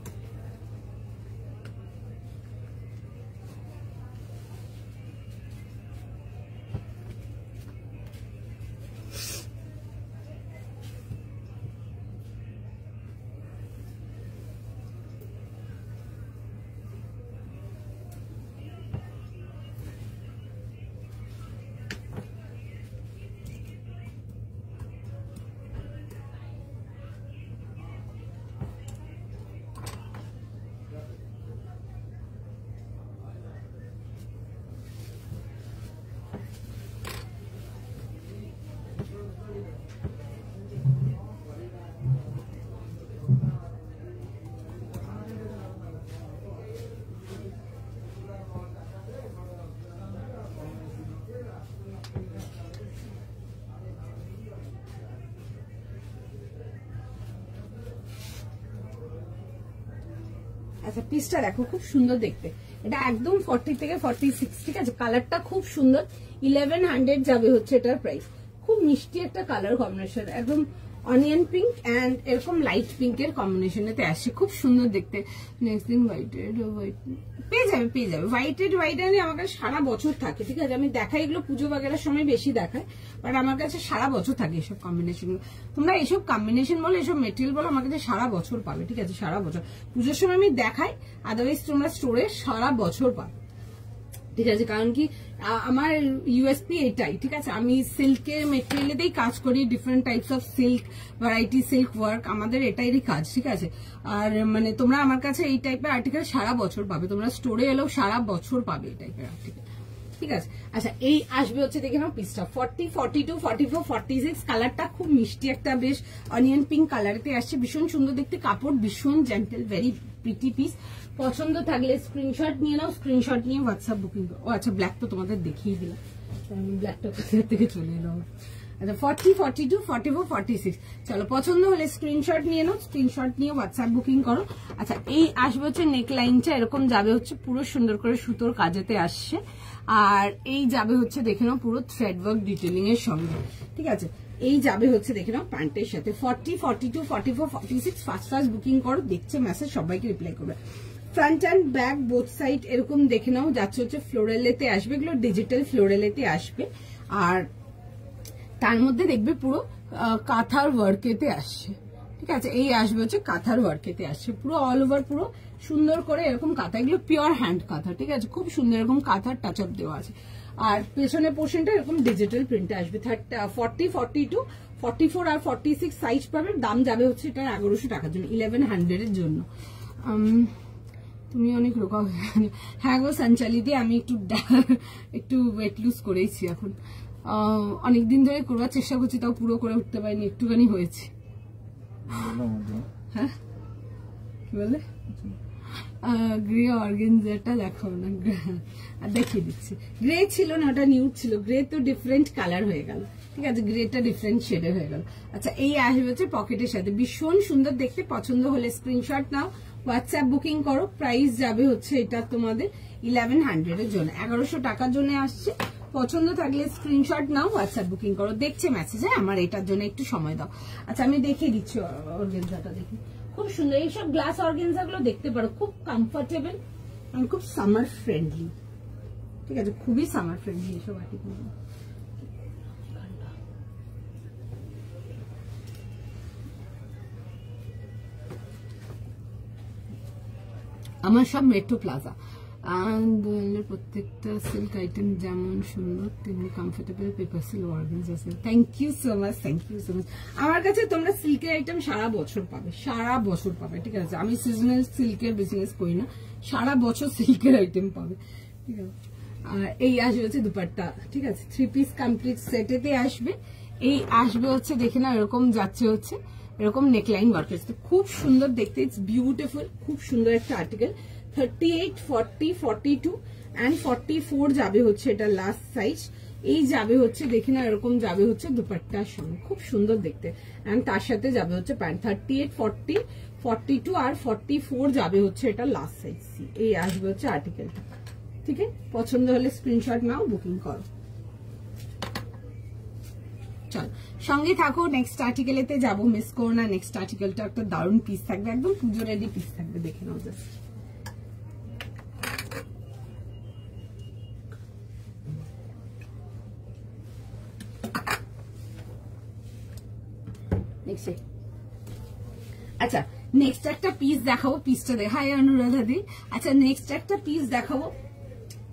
আচ্ছা পিসটা দেখো খুব সুন্দর দেখতে, এটা একদম 40 থেকে 46, ঠিক আছে, কালারটা খুব সুন্দর। 1100 যাবে হচ্ছে এটার প্রাইস। খুব মিষ্টি একটা কালার কম্বিনেশন, একদম অনিয়ন পিঙ্ক এন্ড এরকম লাইট পিঙ্কের কম্বিনেশনেতে আসছে, খুব সুন্দর দেখতে। নেক্সট দিন হোয়াইটেড পেয়ে যাবে হোয়াইটেড আমার কাছে সারা বছর থাকে, ঠিক আছে, আমি দেখাই এগুলো পুজো বাগেরার সময় বেশি দেখায়, বাট আমার কাছে সারা বছর থাকে এসব কম্বিনেশন। তোমরা এসব কম্বিনেশন বলো, এসব মেটেরিয়াল বলো, আমার কাছে সারা বছর পাবে, ঠিক আছে, সারা বছর। পুজোর সময় আমি দেখাই, আদারওয়াইজ তোমরা স্টোরে সারা বছর পাবে, ঠিক আছে, কারণ কি আমার ইউএসপি এটাই, ঠিক আছে, আমি সিল্কের মেটেরিয়ালেতেই কাজ করি, different types of silk variety, silk work, আমাদের এটাইরই কাজ, ঠিক আছে। আর মানে তোমরা আমার কাছে এই টাইপের আর্টিকেল সারা বছর পাবে, তোমরা স্টোরে এলেও সারা বছর পাবে এই টাইপের আর্টিকেল, ঠিক আছে। আচ্ছা এই আসবে হচ্ছে দেখে নাও পিসটা 40, 42, 44, 46, কালারটা খুব মিষ্টি একটা বেশ অনিয়ন পিঙ্ক কালারেতে আসছে, ভীষণ সুন্দর দেখতে, কাপড় ভীষণ জেন্টেল, ভেরি প্রিটি পিস। পছন্দ থাকলে স্ক্রিনশট নিয়ে নাও, স্ক্রিনশট নিয়ে হোয়াটসঅ্যাপ বুকিং করো। ও আচ্ছা ব্ল্যাক তো তোমাদের দেখিয়ে দিলাম, ব্ল্যাকটা কোথা থেকে চলে এলাম। আচ্ছা 40, 42, 44, 46, চলো পছন্দ হলে স্ক্রিনশট নিয়ে নাও, স্ক্রিনশট নিয়ে হোয়াটসঅ্যাপ বুকিং করো। আচ্ছা এই আসবে হচ্ছে নেক লাইনটা এরকম যাবে হচ্ছে পুরো সুন্দর করে সুতোর কাজেতে আসছে, আর এই যাবে হচ্ছে দেখে নাও পুরো থ্রেড ওয়ার্ক ডিটেলিং এর সঙ্গে, ঠিক আছে। এই যাবে হচ্ছে দেখে নাও প্যান্টের সাথে 40, 42, 44, 46 ফার্স্ট বুকিং করো, দেখছে মেসেজ সবাইকে রিপ্লাই করবে। Front and back both side এরকম দেখে নাও, যাচ্ছে হচ্ছে ফ্লোরালেতে আসবে, এগুলো ডিজিটাল ফ্লোরালেতে আসবে। আর তার মধ্যে দেখবে পুরো কাঁথার ওয়ার্কেতে আসছে, ঠিক আছে। এই আসবে হচ্ছে কাঁথার ওয়ার্কেতে আসছে, পুরো অল ওভার পুরো সুন্দর করে এরকম কাঁথা, এগুলো পিওর হ্যান্ড কাঁথা, ঠিক আছে। খুব সুন্দর এরকম কাঁথার টাচ আপ দেওয়া আছে। আর পেছনের পোর্শনটা এরকম ডিজিটাল প্রিন্টে আসবে। 40, 42, 44 আর 46 সাইজ পাবে। দাম যাবে হচ্ছে এটা 1100 টাকার জন্য, 1100 এর জন্য। তুমি অনেক রোগা হয়ে গেল। হ্যাঁ গো সঞ্চালিদি, আমি একটু ওয়েট লুজ করেছি এখন, অনেকদিন ধরে করবার চেষ্টা করছি, তাও পুরো করে উঠতে পারিনি, একটুখানি হয়েছে। হ্যাঁ কি বলে? গ্রে অর্গানজাটা দেখাও না, দেখিয়ে দিচ্ছি। গ্রে ছিল না, ওটা নিউড ছিল, গ্রে তো ডিফারেন্ট কালার হয়ে গেল, ঠিক আছে, গ্রেটা ডিফারেন্ট শেডে হয়ে গেল। আচ্ছা এই আসবে হচ্ছে পকেটের সাথে, ভীষণ সুন্দর দেখতে। পছন্দ হলে স্ক্রিনশট নাও, হোয়াটসঅ্যাপ বুকিং করো। প্রাইস যাবে হচ্ছে এটা তোমাদের 1100 এর জন্য, 1100 টাকার জন্য আসছে। পছন্দ থাকলে স্ক্রিনশট নাও, হোয়াটসঅ্যাপ বুকিং করো। দেখছে মেসেজে, আমার এটার জন্য একটু সময় দাও। আচ্ছা আমি দেখিয়ে দিচ্ছি অর্গানজাটা, দেখি খুব সুন্দর। এইসব গ্লাস অর্গানজা গুলো দেখতে পারো, খুব কমফোর্টেবল, খুব সামার ফ্রেন্ডলি, ঠিক আছে, খুবই সামার ফ্রেন্ডলি এসব আর্টিকেল। আমার সব মেট্রো প্লাজা, প্রত্যেকটা সিল্ক আইটেম যেমন সুন্দর তেমনি কমফোর্টেবল, পেপার সিল্ক অর্গানজা আছে। Thank you so much, thank you so much. আমার কাছে তোমরা সিল্কের আইটেম সারা বছর পাবে, সারা বছর পাবে, ঠিক আছে। আমি সিজনাল সিল্কের বিজনেস করি না, সারা বছর সিল্কের আইটেম পাবে, ঠিক আছে। আর এই আসবে হচ্ছে দুপাট্টা, ঠিক আছে, 3 পিস কমপ্লিট সেটেতে আসবে। এই আসবে হচ্ছে দেখে না, এরকম যাচ্ছে হচ্ছে এরকম নেকলাইন ওয়ার্ক, খুব সুন্দর দেখতে, ইটস বিউটিফুল, খুব সুন্দর একটা আর্টিকেল। 38, 40, 42 and 44 যাবে হচ্ছে এটা লাস্ট সাইজ। এই যাবে হচ্ছে দেখি না, এরকম যাবে হচ্ছে দুপাট্টার সঙ্গে, খুব সুন্দর দেখতে। এন্ড তার সাথে যাবে হচ্ছে প্যান্ট। 38, 40, 42 আর 44 যাবে হচ্ছে এটা লাস্ট সাইজ। এই আসবে হচ্ছে আর্টিকেলটা, ঠিক আছে। পছন্দ হলে স্ক্রিনশট নাও, বুকিং করো। চল সঙ্গে থাকো, নেক্সট আর্টিকেলেতে যাবো, মিস করো না। নেক্সট আর্টিকেলটা একটা দারুণ পিস থাকবে, একদম পুজো রেডি পিস থাকবে, দেখে নাও জাস্ট। আচ্ছা নেক্সট একটা পিস দেখাবো, পিসটা দেখ। হাই অনুরাধা দি। আচ্ছা নেক্সট একটা পিস দেখাবো,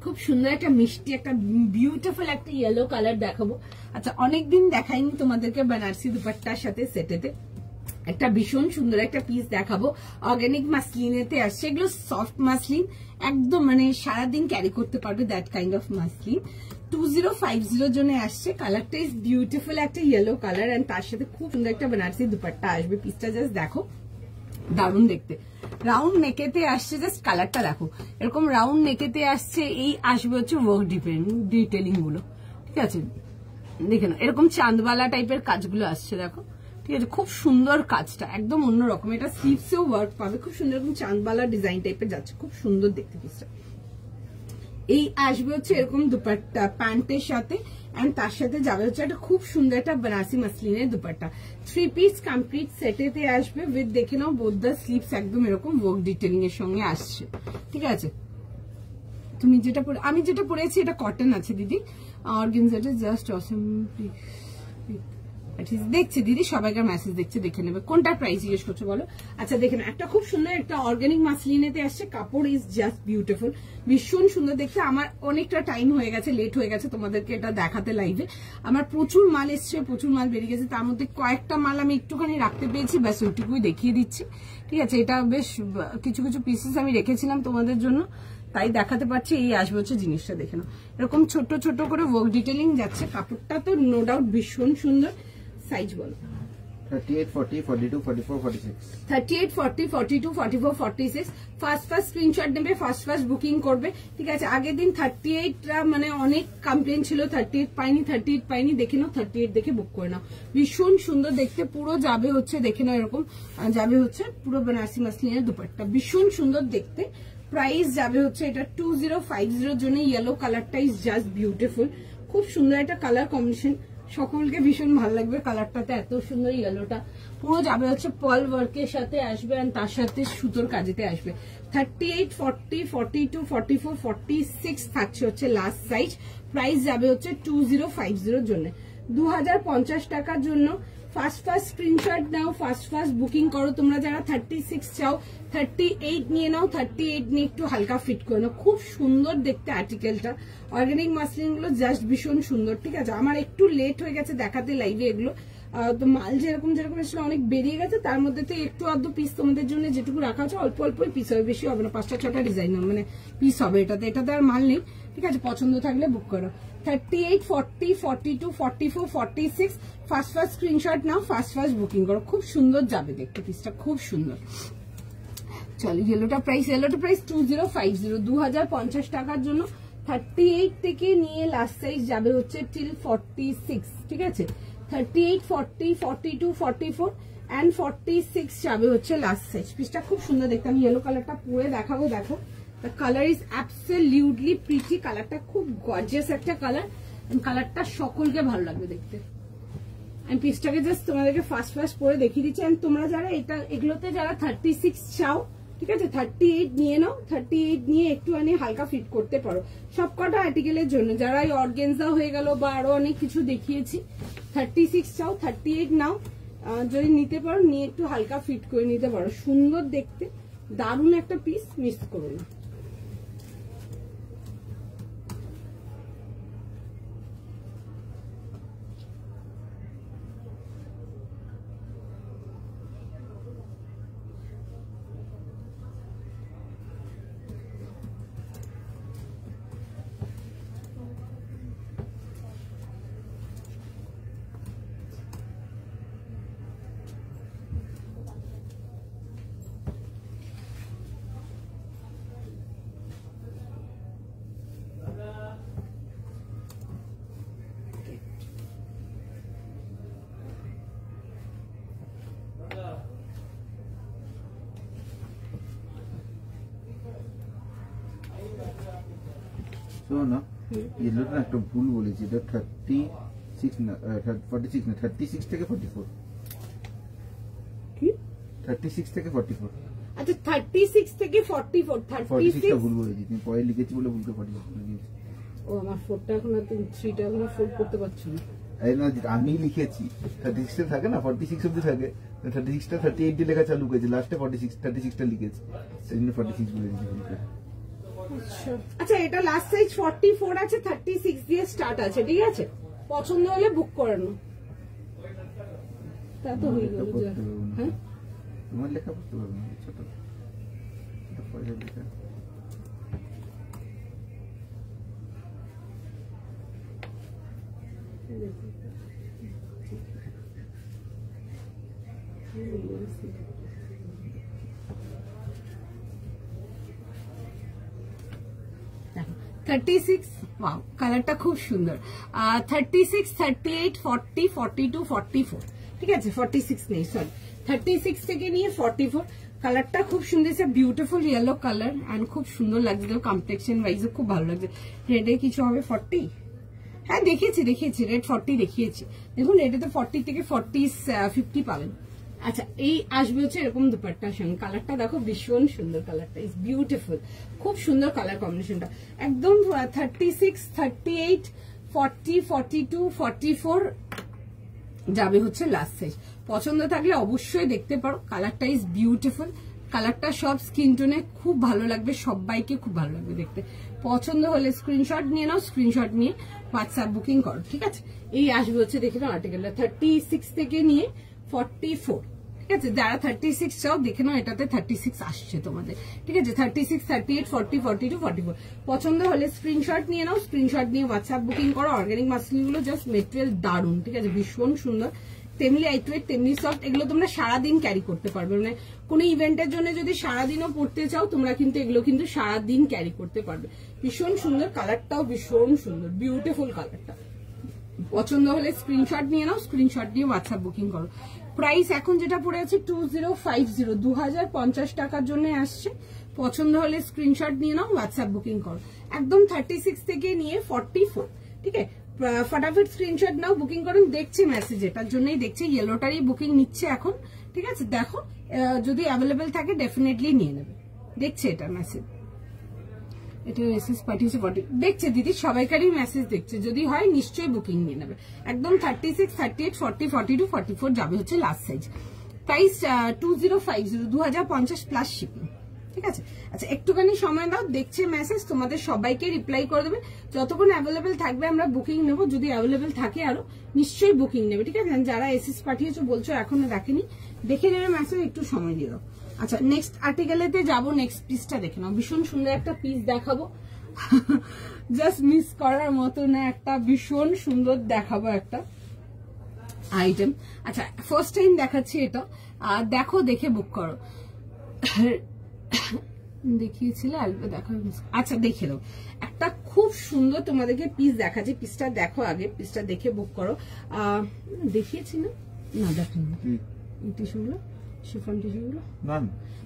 খুব সুন্দর একটা মিষ্টি একটা বিউটিফুল একটা ইয়েলো কালার দেখাবো। আচ্ছা অনেকদিন দেখাইনি তোমাদেরকে বেনারসি দুপাট্টার সাথে সেটেতে, একটা ভীষণ সুন্দর একটা পিস দেখাবো। অর্গানিক মাসলিনেতে আসছে, এগুলো সফট মাসলিন, একদম মানে সারাদিন ক্যারি করতে পারবে, দ্যাট কাইন্ড অফ মাসলিন। 2050 জন্য আসছে। কালারটা ইজ বিউটিফুল, একটা ইয়েলো কালার, এন্ড তার সাথে খুব সুন্দর একটা বেনারসি দুপাট্টা আসবে। পিসটা জাস্ট দেখো, দারুণ দেখতে। রাউন্ড নেকেতে আসছে, জাস্ট কালারটা দেখো, এরকম রাউন্ড নেকেতে আসছে। এই আসবে হচ্ছে ওয়ার্ক ডিটেলিং গুলো, ঠিক আছে, দেখে না, এরকম চাঁদবালা টাইপের কাজগুলো আসছে, দেখো, ঠিক আছে, খুব সুন্দর কাজটা, একদম অন্যরকম। এটা স্লিভসেও ওয়ার্ক পাবে, খুব সুন্দর, এরকম চাঁদবালা ডিজাইন টাইপের যাচ্ছে, খুব সুন্দর দেখতে পিসটা। এই আসবে হচ্ছে এরকম দুপাট্টা প্যান্টের সাথে, এন্ড তার সাথে যাবে হচ্ছে একটা খুব সুন্দর একটা বেনারসি মাসলিনের দুপাট্টা। 3 পিস কমপ্লিট সেটেতে আসবে উইথ, দেখে নাও, বোথ দ্য স্লিভস একদম এরকম ওয়ার্ক ডিটেলিং এর সঙ্গে আসছে, ঠিক আছে। তুমি যেটা পরে, আমি যেটা পরেছি এটা কটন আছে দিদি, অর্গানজাটা জাস্ট অসম। দেখছে দিদি, সবাইকার মেসেজ দেখছে, দেখে নেবে। কোনটা প্রাইস জিজ্ঞেস করছো বলো? আচ্ছা দেখে না, একটা খুব সুন্দর একটা অর্গানিক মাসলিনেতে আসছে, কাপড় ইজ জাস্ট বিউটিফুল, ভীষণ সুন্দর দেখতে। আমার অনেকটা টাইম হয়ে গেছে, লেট হয়ে গেছে তোমাদেরকে এটা দেখাতে লাইভে। আমার প্রচুর মাল এসছে, প্রচুর মাল বেরিয়ে গেছে, তার মধ্যে কয়েকটা মাল আমি একটুখানি রাখতে পেরেছি, ব্যাস ওইটুকুই দেখিয়ে দিচ্ছি, ঠিক আছে। এটা বেশ কিছু কিছু পিসেস আমি রেখেছিলাম তোমাদের জন্য, তাই দেখাতে পারছি। এই আসবে হচ্ছে জিনিসটা, দেখে নাও, এরকম ছোট ছোট করে ওয়ার্ক ডিটেলিং যাচ্ছে। কাপড়টা তো নো ডাউট ভীষণ সুন্দর। সাইজ বলো? 38, 40, 42, 44, 46। 38, 40, 42, 44, 46। ফার্স্ট স্ক্রিনশট নেবে, ফার্স্ট বুকিং করবে, ঠিক আছে। আগের দিন 38 মানে অনেক কমপ্লেন ছিল, 38 পাইনি, দেখে নাও, 38 দেখে বুক করে নাও। ভীষণ সুন্দর দেখতে, পুরো যাবে হচ্ছে দেখে নাও, এরকম যাবে হচ্ছে পুরো বেনারসি মাসলিনের দুপাট্টা, ভীষণ সুন্দর দেখতে। প্রাইস যাবে হচ্ছে এটা 2050 জন্য। ইয়েলো কালারটা ইজ জাস্ট বিউটিফুল, খুব সুন্দর একটা কালার কম্বিনেশন, সকলকে ভীষণ ভালো লাগবে কালারটাতে, এত সুন্দর ইয়েলোটা পুরো যাবে হচ্ছে পার্ল ওয়ার্কের সাথে আসবে, আর তার সাথে সুতোর কাজেতে আসবে। 38, 40, 42, 44, 46 থাকছে হচ্ছে লাস্ট সাইজ। প্রাইস যাবে হচ্ছে 2050 জন্য, 2050 টাকার জন্য। ফার্স্ট স্ক্রিনশট নাও, ফার্স্ট বুকিং করো। তোমরা যারা 36 চাও 38 নিয়ে নাও, 38 নিয়ে একটু হালকা ফিট করে নাও। খুব সুন্দর দেখতে আর্টিকেলটা, অর্গানিক মাসলিন গুলো জাস্ট ভীষণ সুন্দর। ঠিক আছে, আমার একটু লেট হয়ে গেছে দেখাতে লাইভে এগুলো, তো মাল যেরকম এসেছিল অনেক বেরিয়ে গেছে, তার মধ্যে তো একটু আধটু পিস তোমাদের জন্য যেটুকু রাখা আছে অল্প অল্পই পিস হবে, বেশি হবে না, 5টা 6টা ডিজাইন মানে পিস হবে এটাতে আর মাল নেই। ঠিক আছে, পছন্দ থাকলে বুক করো। 38, 40, 42, 44, 46 ফার্স্ট স্ক্রিনশট নাও, ফার্স্ট বুকিং করো। খুব সুন্দর যাবে দেখতে, পিসটা খুব সুন্দর। চলো ইয়েলোটা প্রাইস 2050, 2050 টাকার জন্য। 38 থেকে নিয়ে লাস্ট সাইজ যাবে হচ্ছে টিল 46। ঠিক আছে, 38, 40, 42, 44 and 46 যাবে হচ্ছে লাস্ট সাইজ। পিসটা খুব সুন্দর দেখতে। আমি ইয়েলো কালারটা পরে দেখাবো, দেখো the color is absolutely pretty, কালারটা খুব গর্জিয়াস একটা কালার, কালারটা সকলকে ভালো লাগবে দেখতে। আমি পিসটাকে জাস্ট তোমাদেরকে ফার্স্ট পরে দেখিয়ে দিচ্ছি। এন্ড তোমরা যারা এগুলোতে যারা 36 চাও, ঠিক আছে, 38 নিয়ে নাও, 38 নিয়ে একটুখানি হালকা ফিট করতে পারো সবকটা আর্টিকেলের জন্য। যারা এই অর্গেনজা হয়ে গেল বা আরো অনেক কিছু দেখিয়েছি, 36 চাও 38 নাও, যদি নিতে পারো নিয়ে একটু হালকা ফিট করে নিতে পারো। সুন্দর দেখতে, দারুণ একটা পিস, মিস করো না। শোনো না, ইয়েলোটা একটা ভুল বলেছি, এটা 36 না, 46 না, 36 থেকে 44। কি 36 থেকে 44? আচ্ছা 36 থেকে 44, 46টা ভুল বলেছি, তুমি পরে লিখেছি বলে ভুলকে 44 লিখেছি। ও আমার 4টা এখন আর 3টা এখন ফোল্ড করতে পারছি না। আরে না, আমি লিখেছি 36 থাকে না, 46 অবধি থাকে, 36টা 38 দিয়ে লেখা চালু করেছি, লাস্টে 36টা লিখেছি, সেই জন্য 46 বলে দিয়েছি ভুলকে। আচ্ছা এটা লাস্ট সাইজ 44 আছে, 36 দিয়ে স্টার্ট আছে। ঠিক আছে, পছন্দ হলে বুক করে নাও। তা তো হয়ে গেল। হ্যাঁ তোমার লেখা বুঝতে পারবে না, ছোট পয়সা লেখা। কালারটা খুব সুন্দর। 36, 38, 40, 42, 44। ঠিক আছে, 46 নেই, সরি 36 থেকে নিয়ে 44। কালারটা খুব সুন্দর, বিউটিফুল ইয়েলো কালার এন্ড খুব সুন্দর লাগছে, কমপ্লেক্সন ওয়াইজ খুব ভালো লাগছে। রেডে কিছু হবে 40? হ্যাঁ দেখিয়েছি রেড 40 দেখিয়েছি। দেখুন রেডে তো 40 থেকে 50 পাবেন। আচ্ছা এই আসবে হচ্ছে এরকম দুপাট্টার সঙ্গে। কালারটা দেখো ভীষণ সুন্দর, কালারটা ইজ বিউটিফুল, খুব সুন্দর কালার কম্বিনেশনটা একদম। 36, 38, 40, 42, 44 যাবে হচ্ছে লাস্ট সাইজ। পছন্দ থাকলে অবশ্যই দেখতে পারো, কালারটা ইজ বিউটিফুল। কালারটা সব স্কিন টোনে খুব ভালো লাগবে, সবাইকে খুব ভালো লাগবে দেখতে। পছন্দ হলে স্ক্রিনশট নিয়ে নাও, স্ক্রিনশট নিয়ে হোয়াটসঅ্যাপ বুকিং করো। ঠিক আছে, এই আসবে হচ্ছে দেখে নাও আর্টিকেলটা 36 থেকে নিয়ে 44। ঠিক আছে, যারা 36 চাও দেখে নাও, এটাতে 36 আসছে তোমাদের। ঠিক আছে, 36, 38, 40, 42, 44 পছন্দ হলে স্ক্রিনশট নিয়ে নাও, স্ক্রিনশট নিয়ে হোয়াটসঅ্যাপ বুকিং করো। অর্গানিক মাসলিন গুলো জাস্ট মেটেরিয়াল দারুন। ঠিক আছে, ভীষণ সুন্দর, তেমনি লাইটওয়েট তেমনি সফট। এগুলো তোমরা সারাদিন ক্যারি করতে পারবে, মানে কোনো ইভেন্টের জন্য যদি সারাদিনও পড়তে চাও তোমরা কিন্তু এগুলো কিন্তু সারাদিন ক্যারি করতে পারবে। ভীষণ সুন্দর, কালারটাও ভীষণ সুন্দর, বিউটিফুল কালারটা। পছন্দ হলে স্ক্রিনশট নিয়ে নাও, স্ক্রিনশট দিয়ে হোয়াটসঅ্যাপ বুকিং করো। প্রাইস এখন যেটা পড়ে আছে 2050, 2050 টাকার জন্য আসছে। পছন্দ হলে স্ক্রিনশট নিয়ে নাও, হোয়াটসঅ্যাপ বুকিং করো। একদম 36 থেকে নিয়ে 44। ঠিক আছে, ফটাফট স্ক্রিনশট নাও, বুকিং করুন। দেখছি মেসেজ, এটার জন্যই দেখছি, ইয়েলোটারই বুকিং নিচ্ছে এখন, ঠিক আছে। দেখো যদি অ্যাভেলেবেল থাকে ডেফিনেটলি নিয়ে নেবে। দেখছে এটা মেসেজ, এটা মেসেজ পাঠিয়েছে, দেখছে দিদি, সবাইকারই মেসেজ দেখছে। যদি হয় নিশ্চয়ই বুকিং নিয়ে নেবে। একদম 36, 38, 40, 42, 44 যাবে হচ্ছে last size. Price 2050, 2050 plus shipping, ঠিক আছে। আচ্ছা একটুখানি সময় দাও, দেখছে মেসেজ, তোমাদের সবাইকে রিপ্লাই করে দেবে। যতক্ষণ অ্যাভেলেবেল থাকবে আমরা বুকিং নেব, যদি অ্যাভেলেবেল থাকে আরো নিশ্চয়ই বুকিং নেবে, ঠিক আছে। যারা এসএস পাঠিয়েছো বলছো এখনো দেখেনি, দেখে নেবে মেসেজ, একটু সময় দিয়ে দাও। আচ্ছা নেক্সট আর্টিকেলেতে যাবো, নেক্সট পিসটা দেখে নাও। ভীষণ সুন্দর একটা পিস দেখাবো, জাস্ট মিস করার মতো না, একটা ভীষণ সুন্দর দেখাবো একটা আইটেম। আচ্ছা ফার্স্ট টাইম দেখাচ্ছি এটা, দেখো, দেখে বুক করো। দেখিয়েছিলে দেখো, আচ্ছা দেখে দাও। একটা খুব সুন্দর তোমাদেরকে পিস দেখাচ্ছি, পিসটা দেখো আগে, পিসটা দেখে বুক করো। দেখিয়েছি না, না দেখাইনি টিস্যুগুলো, শিফন টিস্যুগুলো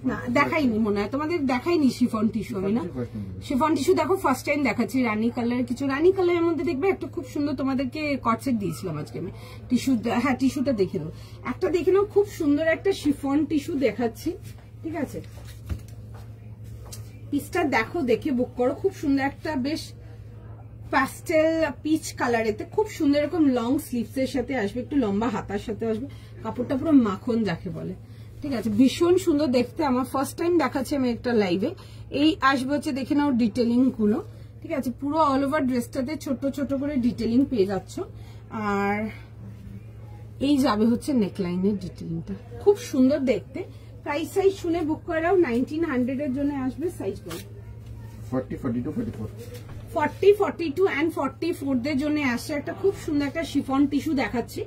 না দেখাইনি, মনে হয় তোমাদের দেখাইনি শিফন টিস্যু। আমি না শিফন টিস্যু দেখো ফার্স্ট টাইম দেখাচ্ছি। রানী কালার, কিছু রানী কালারের মধ্যে দেখবে একটা খুব সুন্দর, তোমাদেরকে কটসেট দিয়েছিলাম আজকে আমি টিস্যু। হ্যাঁ টিস্যুটা দেখে দাও, একটা দেখে নাও, খুব সুন্দর একটা শিফন টিস্যু দেখাচ্ছি, ঠিক আছে। পিসটা দেখো, দেখে বুক করো। খুব সুন্দর একটা বেশ প্যাস্টেল পিচ কালারেতে, খুব সুন্দর এরকম লং স্লিভস এর সাথে আসবে, একটু লম্বা হাতার সাথে আসবে, কাপড়টা পুরো মাখন যাকে বলে, ঠিক আছে। ভীষণ সুন্দর দেখতে, আমার ফার্স্ট টাইম দেখাচ্ছি আমি একটা লাইভে। এই আসবে হচ্ছে দেখে নাও ডিটেলিং গুলো, ঠিক আছে। পুরো অল ওভার ড্রেসটাতে ছোট ছোট করে ডিটেলিং পেয়ে যাচ্ছ। আর এই যাবে হচ্ছে নেকলাইনের ডিটেলিংটা, খুব সুন্দর দেখতে। প্রাইস সাইজ শুনে বুক করে নাও, 1900 এর জন্য আসবে। সাইজ বল 40, 42, 44, 40, 42 and 44 দের জন্য আসছে। একটা খুব সুন্দর একটা শিফন টিস্যু দেখাচ্ছি।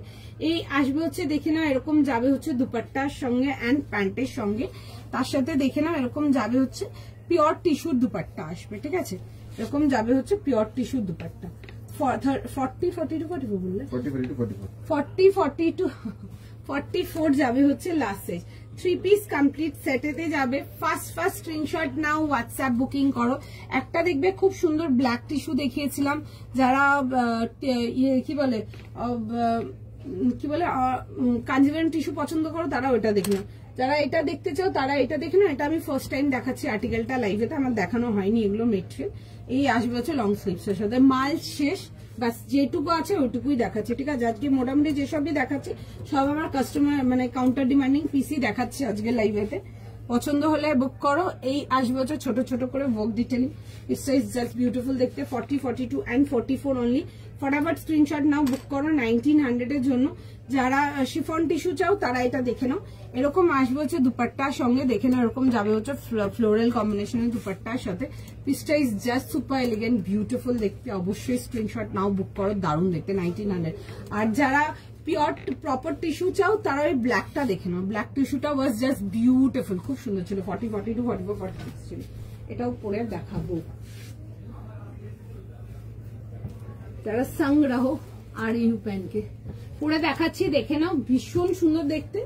এই আসবে হচ্ছে দেখে নাও, এরকম যাবে হচ্ছে দুপাট্টার সঙ্গে এন্ড প্যান্টের সঙ্গে, তার সাথে দেখে নাও এরকম যাবে হচ্ছে পিওর টিস্যুর দুপাট্টা আসবে, ঠিক আছে। এরকম যাবে হচ্ছে পিওর টিস্যুর দুপাট্টা। 40, 42, 44 বললে 40, 42, 44, 40, 42, 44 যাবে হচ্ছে লাস্ট সাইজ। 3 পিস কমপ্লিট সেটেতে যাবে। ফার্স্ট স্ক্রিনশট নাও, হোয়াটসঅ্যাপ বুকিং করো। একটা দেখবে খুব সুন্দর ব্ল্যাক টিস্যু দেখিয়েছিলাম, যারা কি বলে কাঞ্জিভারাম টিস্যু পছন্দ করো তারা ওটা দেখে নাও, যারা এটা দেখতে চাও তারা এটা দেখে নাও। এটা আমি ফার্স্ট টাইম দেখাচ্ছি আর্টিকেলটা লাইভেতে, আমার দেখানো হয়নি এগুলো মেটেরিয়াল। এই আসবে হচ্ছে লং স্লিভস এর সাথে, মাল শেষ, বাস যেটুকু আছে ওইটুকুই দেখাচ্ছে, ঠিক আছে। আজকে মোটামুটি যেসবই দেখাচ্ছে সব আমার কাস্টমার মানে কাউন্টার ডিমান্ডিং পিসি দেখাচ্ছে আজকে লাইভেতে। পছন্দ হলে বুক করো। এই আসবে হচ্ছে ছোট ছোট করে work detailing, it's just beautiful দেখতে। 40, 42 and 44 অনলি। ফটাফট স্ক্রিনশট নাও, বুক করো 1900 এর জন্য। যারা শিফন টিস্যু চাও তারা এটা দেখে নাও। এরকম আসবে হচ্ছে দুপাট্টার সঙ্গে, দেখে নাও এরকম যাবে হচ্ছে ফ্লোরাল কম্বিনেশনের দুপাট্টার সাথে। পিসটা is just super elegant, beautiful দেখতে। অবশ্যই স্ক্রিনশট নাও, বুক করো, দারুণ দেখতে 1900। আর যারা পিওর প্রপার টিস্যু চাও তারা ওই ব্ল্যাকটা দেখে নাও, ব্ল্যাক টিস্যুটা ওয়াজ জাস্ট বিউটিফুল, খুব সুন্দর ছিল। 40, 42, 44, 46 ছিল। এটাও পরে দেখাবো। যারা সঙ্গ রাহো আর ইউ প্যানকে পরে দেখাচ্ছি, দেখে নাও, ভীষণ সুন্দর দেখতে।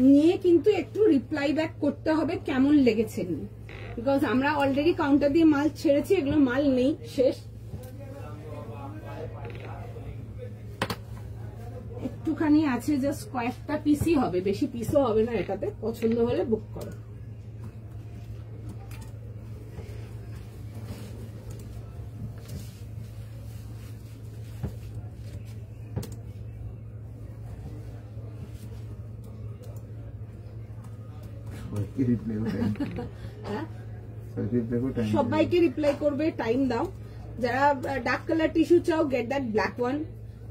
নিয়ে কিন্তু একটু রিপ্লাই ব্যাক করতে হবে কেমন লেগেছে, বিকজ আমরা অলরেডি কাউন্টার দিয়ে মাল ছেড়েছি, এগুলো মাল নেই, শেষ। একটুখানি আছে, জাস্ট কয়েকটা পিসই হবে, বেশি পিসও হবে না এটাতে। পছন্দ হলে বুক করো। সবাইকে রিপ্লাই করবে, টাইম দাও। যারা ডার্ক কালার টিস্যু চাও গেট দ্যাট ব্ল্যাক ওয়ান,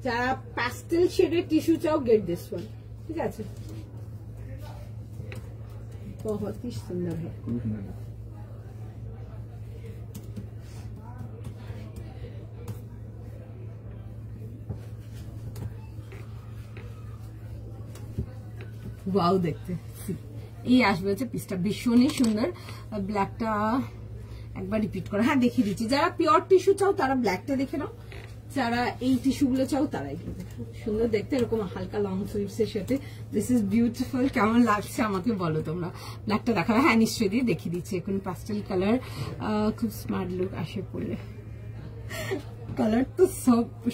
যারা প্যাস্টেল শেডের টিস্যু চাও গেট দিস ওয়ান, ঠিক আছে। बहुत ही सुंदर है। ওয়াও দেখতে, এই আসবে হচ্ছে পিসটা, ভীষণই সুন্দর। ব্ল্যাকটা একবার রিপিট করো, হ্যাঁ দেখিয়ে দিচ্ছি। যারা পিওর টিস্যু চাও তারা ব্ল্যাকটা দেখে নাও, যারা এই টিস্যু গুলো চাও তারা এগুলো দেখো। সুন্দর দেখতে, এরকম হালকা লং স্লিভস এর সাথে। This is beautiful. কেমন লাগছে আমাকে বলো তোমরা। ব্ল্যাকটা দেখাবে, হ্যাঁ নিশ্চয়ই দিয়ে দেখিয়ে দিচ্ছি। এখন পাস্টেল কালার, খুব স্মার্ট লুক আসে পড়লে। কালার তো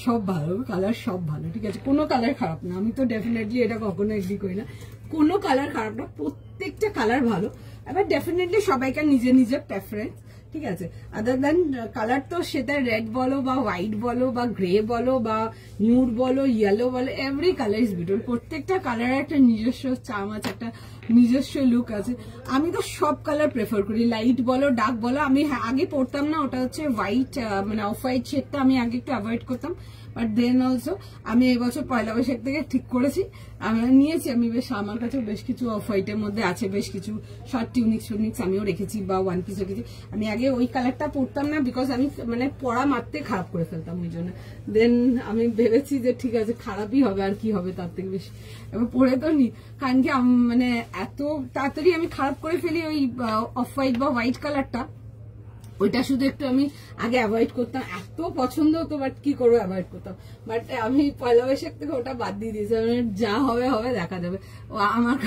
সব ভালো, কালার সব ভালো, ঠিক আছে, কোনো কালার খারাপ না। আমি তো ডেফিনেটলি এটা কখনো এগ্রি করি না, কোনো কালার খারাপ না, প্রত্যেকটা কালার ভালো। এবার ডেফিনেটলি সবাইকার নিজের নিজের প্রেফারেন্স, ঠিক আছে। আদার দেন কালার তো সেটা রেড বলো বা হোয়াইট বলো বা গ্রে বলো বা নিউড বলো, ইয়েলো বলো, এভরি কালার ইজ বিউটিফুল। প্রত্যেকটা কালারের একটা নিজস্ব চার্ম আছে, একটা নিজস্ব লুক আছে। আমি তো সব কালার প্রেফার করি, লাইট বলো ডার্ক বলো। আমি আগে পড়তাম না, ওটা হচ্ছে হোয়াইট, মানে অফ হোয়াইট শেডটা আমি আগে একটু অ্যাভয়েড করতাম, বাট দেন অলসো আমি এবছর পয়লা বৈশাখ থেকে ঠিক করেছি, আমি নিয়েছি। আমি বেশ, আমার কাছেও বেশ কিছু অফ হোয়াইটের মধ্যে আছে, বেশ কিছু শর্ট টিউনিক্স আমিও রেখেছি বা ওয়ান পিস রেখেছি। আমি আগে ওই কালারটা পরতাম না, বিকজ আমি মানে পরা মারতে খারাপ করে ফেলতাম ওই জন্য। দেন আমি ভেবেছি যে ঠিক আছে, খারাপই হবে আর কি হবে তার থেকে বেশি, এবার পরে তো নি। কারণ কি মানে এত তাড়াতাড়ি আমি খারাপ করে ফেলি ওই অফ হোয়াইট বা হোয়াইট কালারটা, ওইটা শুধু একটু আমি আগে অ্যাভয়েড করতাম। এত পছন্দ হতো, বাট কি করবো, অ্যাভয়েড করতাম। বাট আমি পয়লা বৈশাখ থেকে ওটা বাদ দিয়ে দিয়েছি, যা হবে হবে, দেখা যাবে। ও আমার